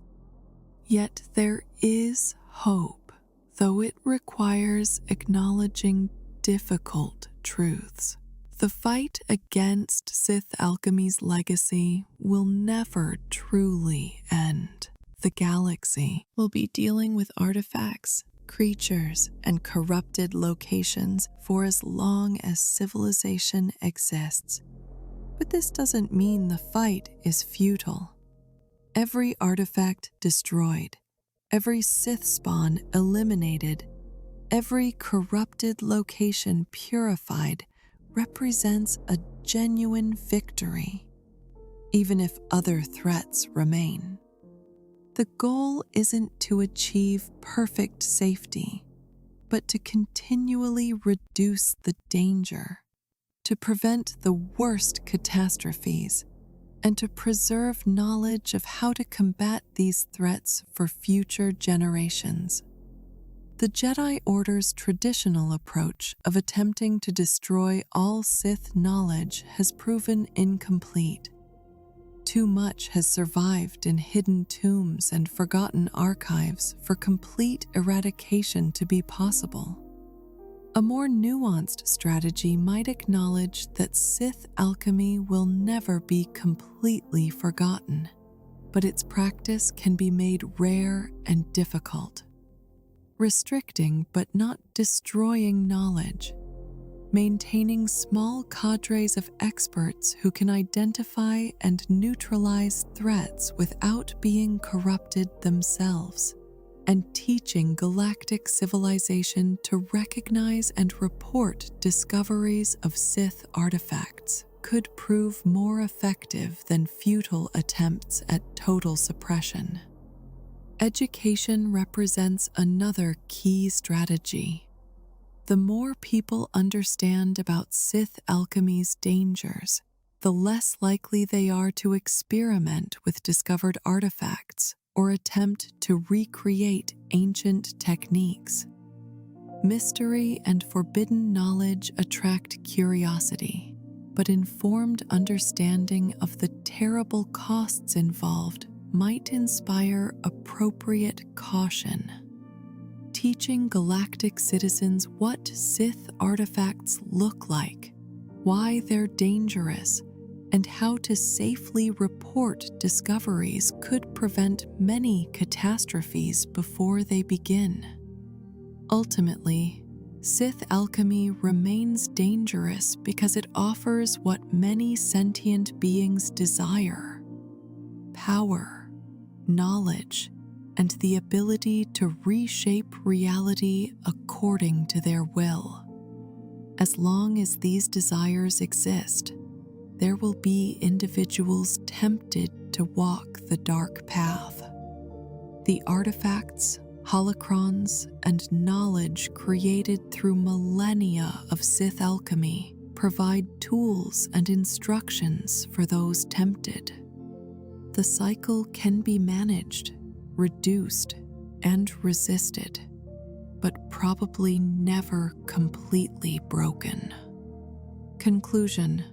S1: Yet there is hope, though it requires acknowledging difficult truths. The fight against Sith alchemy's legacy will never truly end. The galaxy will be dealing with artifacts, creatures, and corrupted locations for as long as civilization exists. But this doesn't mean the fight is futile. Every artifact destroyed, every Sith spawn eliminated, every corrupted location purified represents a genuine victory, even if other threats remain. The goal isn't to achieve perfect safety, but to continually reduce the danger, to prevent the worst catastrophes, and to preserve knowledge of how to combat these threats for future generations. The Jedi Order's traditional approach of attempting to destroy all Sith knowledge has proven incomplete. Too much has survived in hidden tombs and forgotten archives for complete eradication to be possible. A more nuanced strategy might acknowledge that Sith alchemy will never be completely forgotten, but its practice can be made rare and difficult. Restricting but not destroying knowledge, maintaining small cadres of experts who can identify and neutralize threats without being corrupted themselves. and teaching galactic civilization to recognize and report discoveries of Sith artifacts could prove more effective than futile attempts at total suppression. Education represents another key strategy. The more people understand about Sith alchemy's dangers, the less likely they are to experiment with discovered artifacts or attempt to recreate ancient techniques. Mystery and forbidden knowledge attract curiosity, but informed understanding of the terrible costs involved might inspire appropriate caution. Teaching galactic citizens what Sith artifacts look like, why they're dangerous, and how to safely report discoveries could prevent many catastrophes before they begin. Ultimately, Sith alchemy remains dangerous because it offers what many sentient beings desire: power, knowledge, and the ability to reshape reality according to their will. As long as these desires exist, there will be individuals tempted to walk the dark path. The artifacts, holocrons, and knowledge created through millennia of Sith alchemy provide tools and instructions for those tempted. The cycle can be managed, reduced, and resisted, but probably never completely broken. Conclusion: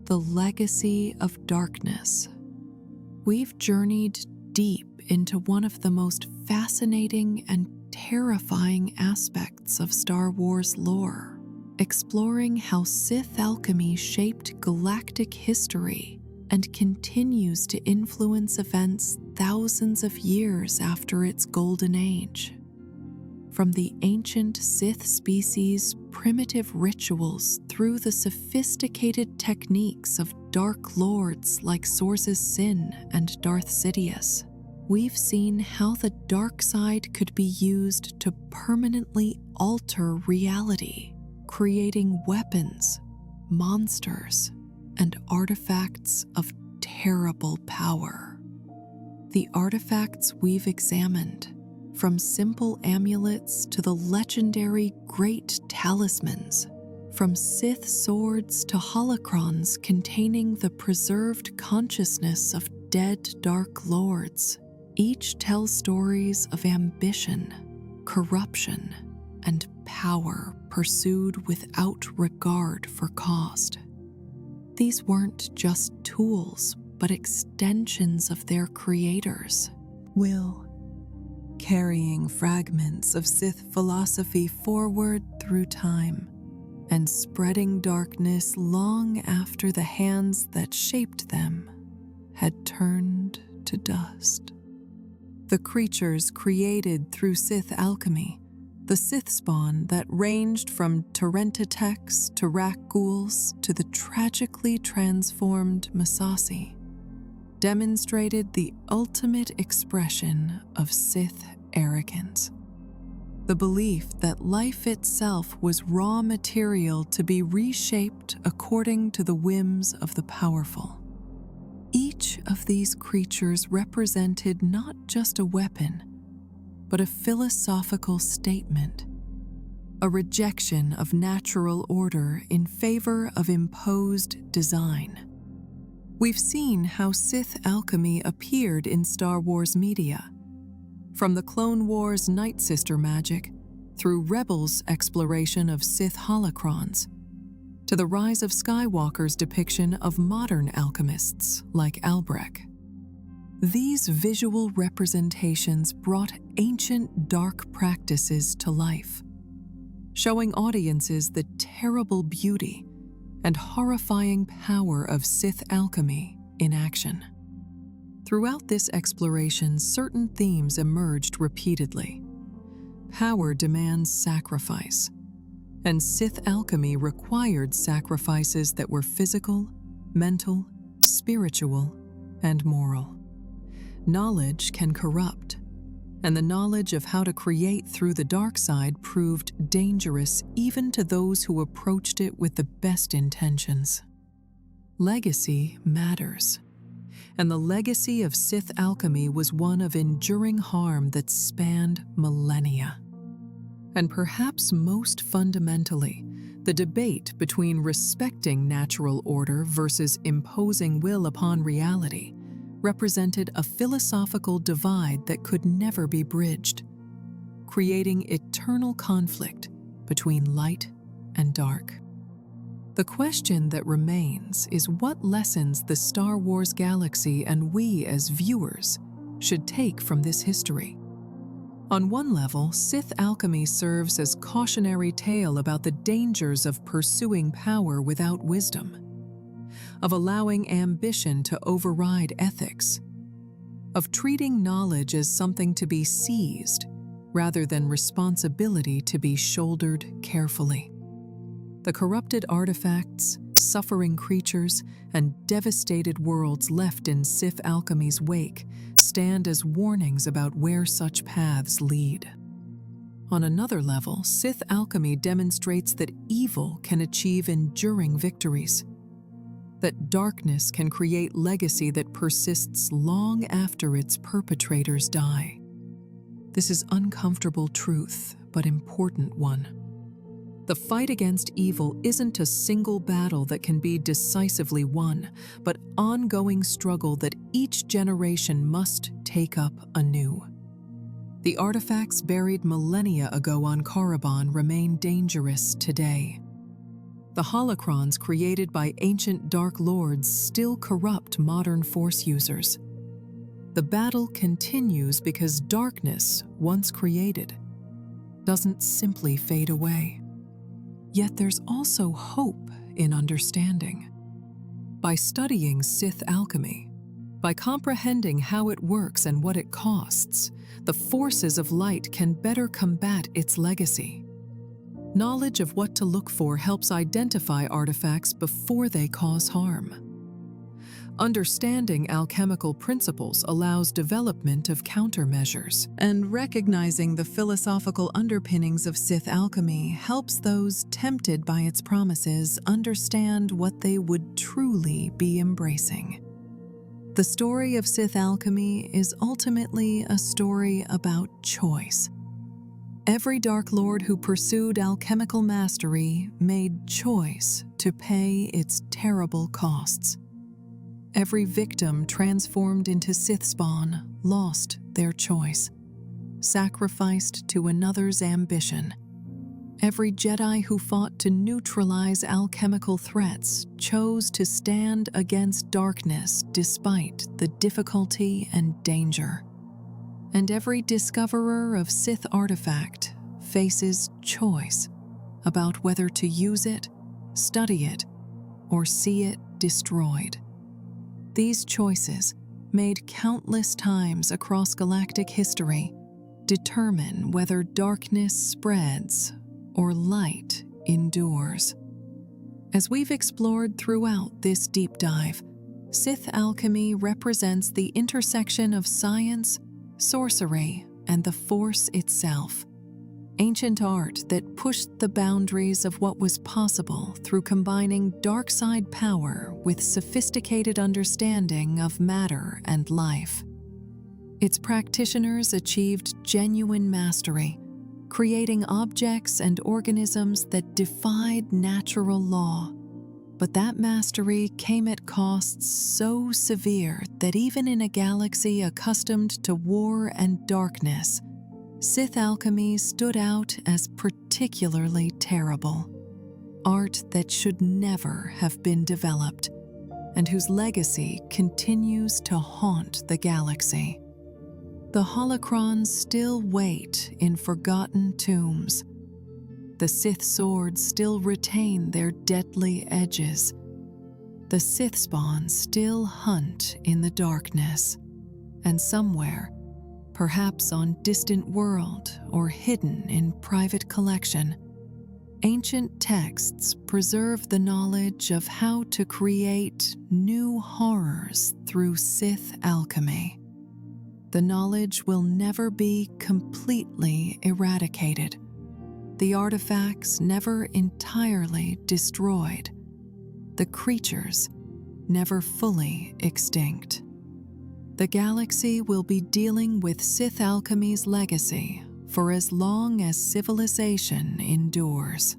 S1: the legacy of darkness. We've journeyed deep into one of the most fascinating and terrifying aspects of Star Wars lore, exploring how Sith alchemy shaped galactic history and continues to influence events thousands of years after its golden age. From the ancient Sith species' primitive rituals through the sophisticated techniques of Dark Lords like Source's Sin and Darth Sidious, we've seen how the dark side could be used to permanently alter reality, creating weapons, monsters, and artifacts of terrible power. The artifacts we've examined, from simple amulets to the legendary Great Talismans, from Sith swords to holocrons containing the preserved consciousness of dead Dark Lords, each tell stories of ambition, corruption, and power pursued without regard for cost. These weren't just tools, but extensions of their creators. Will, carrying fragments of Sith philosophy forward through time and spreading darkness long after the hands that shaped them had turned to dust. The creatures created through Sith alchemy, the Sith spawn that ranged from Terentatex to Rakghouls to the tragically transformed Masasi, demonstrated the ultimate expression of Sith arrogance. The belief that life itself was raw material to be reshaped according to the whims of the powerful. Each of these creatures represented not just a weapon, but a philosophical statement, a rejection of natural order in favor of imposed design. We've seen how Sith alchemy appeared in Star Wars media, from the Clone Wars Night Sister magic, through Rebels' exploration of Sith holocrons, to the rise of Skywalker's depiction of modern alchemists like Albrecht. These visual representations brought ancient dark practices to life, showing audiences the terrible beauty and horrifying power of Sith alchemy in action. Throughout this exploration, certain themes emerged repeatedly. Power demands sacrifice, and Sith alchemy required sacrifices that were physical, mental, spiritual, and moral. Knowledge can corrupt, and the knowledge of how to create through the dark side proved dangerous even to those who approached it with the best intentions. Legacy matters, and the legacy of Sith alchemy was one of enduring harm that spanned millennia. And perhaps most fundamentally, the debate between respecting natural order versus imposing will upon reality represented a philosophical divide that could never be bridged, creating eternal conflict between light and dark. The question that remains is what lessons the Star Wars galaxy and we as viewers should take from this history. On one level, Sith alchemy serves as cautionary tale about the dangers of pursuing power without wisdom, of allowing ambition to override ethics, of treating knowledge as something to be seized rather than responsibility to be shouldered carefully. The corrupted artifacts, suffering creatures, and devastated worlds left in Sith alchemy's wake stand as warnings about where such paths lead. On another level, Sith alchemy demonstrates that evil can achieve enduring victories, that darkness can create legacy that persists long after its perpetrators die. This is uncomfortable truth, but important one. The fight against evil isn't a single battle that can be decisively won, but ongoing struggle that each generation must take up anew. The artifacts buried millennia ago on Korriban remain dangerous today. The holocrons created by ancient Dark Lords still corrupt modern Force users. The battle continues because darkness, once created, doesn't simply fade away. Yet there's also hope in understanding. By studying Sith alchemy, by comprehending how it works and what it costs, the forces of light can better combat its legacy. Knowledge of what to look for helps identify artifacts before they cause harm. Understanding alchemical principles allows development of countermeasures, and recognizing the philosophical underpinnings of Sith alchemy helps those tempted by its promises understand what they would truly be embracing. The story of Sith alchemy is ultimately a story about choice. Every Dark Lord who pursued alchemical mastery made choice to pay its terrible costs. Every victim transformed into Sith spawn lost their choice, sacrificed to another's ambition. Every Jedi who fought to neutralize alchemical threats chose to stand against darkness despite the difficulty and danger. And every discoverer of Sith artifact faces choice about whether to use it, study it, or see it destroyed. These choices, made countless times across galactic history, determine whether darkness spreads or light endures. As we've explored throughout this deep dive, Sith alchemy represents the intersection of science, sorcery, and the Force itself. Ancient art that pushed the boundaries of what was possible through combining dark side power with sophisticated understanding of matter and life. Its practitioners achieved genuine mastery, creating objects and organisms that defied natural law. But that mastery came at costs so severe that even in a galaxy accustomed to war and darkness, Sith alchemy stood out as particularly terrible. Art that should never have been developed, and whose legacy continues to haunt the galaxy. The holocrons still wait in forgotten tombs. The Sith swords still retain their deadly edges. The Sith spawn still hunt in the darkness. And somewhere, perhaps on distant world or hidden in private collection, ancient texts preserve the knowledge of how to create new horrors through Sith alchemy. The knowledge will never be completely eradicated, the artifacts never entirely destroyed, the creatures never fully extinct. The galaxy will be dealing with Sith alchemy's legacy for as long as civilization endures.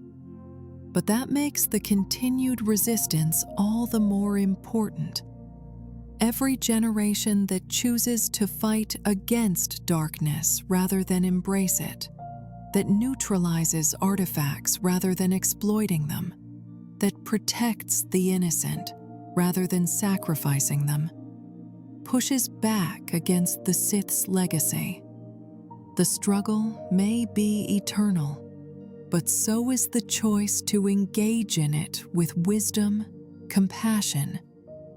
S1: But that makes the continued resistance all the more important. Every generation that chooses to fight against darkness rather than embrace it, that neutralizes artifacts rather than exploiting them, that protects the innocent rather than sacrificing them, pushes back against the Sith's legacy. The struggle may be eternal, but so is the choice to engage in it with wisdom, compassion,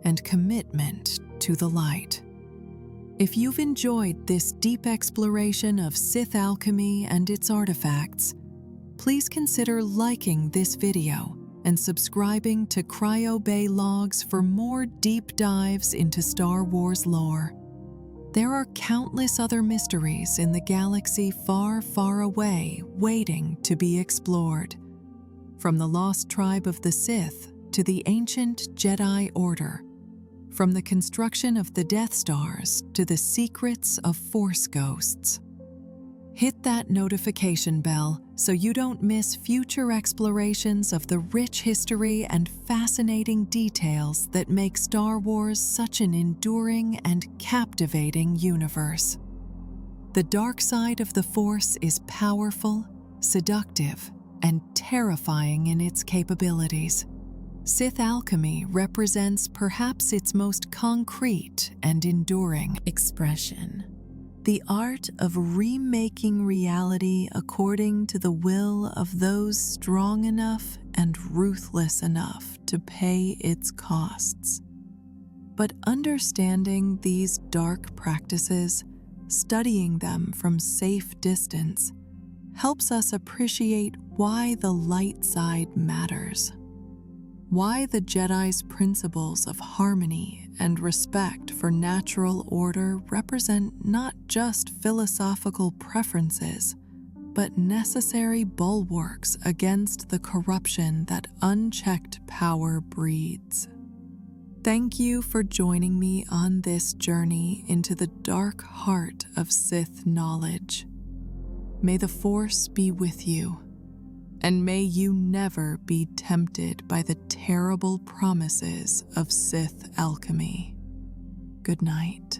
S1: and commitment to the light. If you've enjoyed this deep exploration of Sith alchemy and its artifacts, please consider liking this video and subscribing to Cryo Bay Logs for more deep dives into Star Wars lore. There are countless other mysteries in the galaxy far, far away waiting to be explored. From the lost tribe of the Sith to the ancient Jedi Order, from the construction of the Death Stars to the secrets of Force ghosts. Hit that notification bell so you don't miss future explorations of the rich history and fascinating details that make Star Wars such an enduring and captivating universe. The dark side of the Force is powerful, seductive, and terrifying in its capabilities. Sith alchemy represents perhaps its most concrete and enduring expression. The art of remaking reality according to the will of those strong enough and ruthless enough to pay its costs. But understanding these dark practices, studying them from safe distance, helps us appreciate why the light side matters. Why the Jedi's principles of harmony and respect for natural order represent not just philosophical preferences, but necessary bulwarks against the corruption that unchecked power breeds. Thank you for joining me on this journey into the dark heart of Sith knowledge. May the Force be with you, and may you never be tempted by the terrible promises of Sith alchemy. Good night.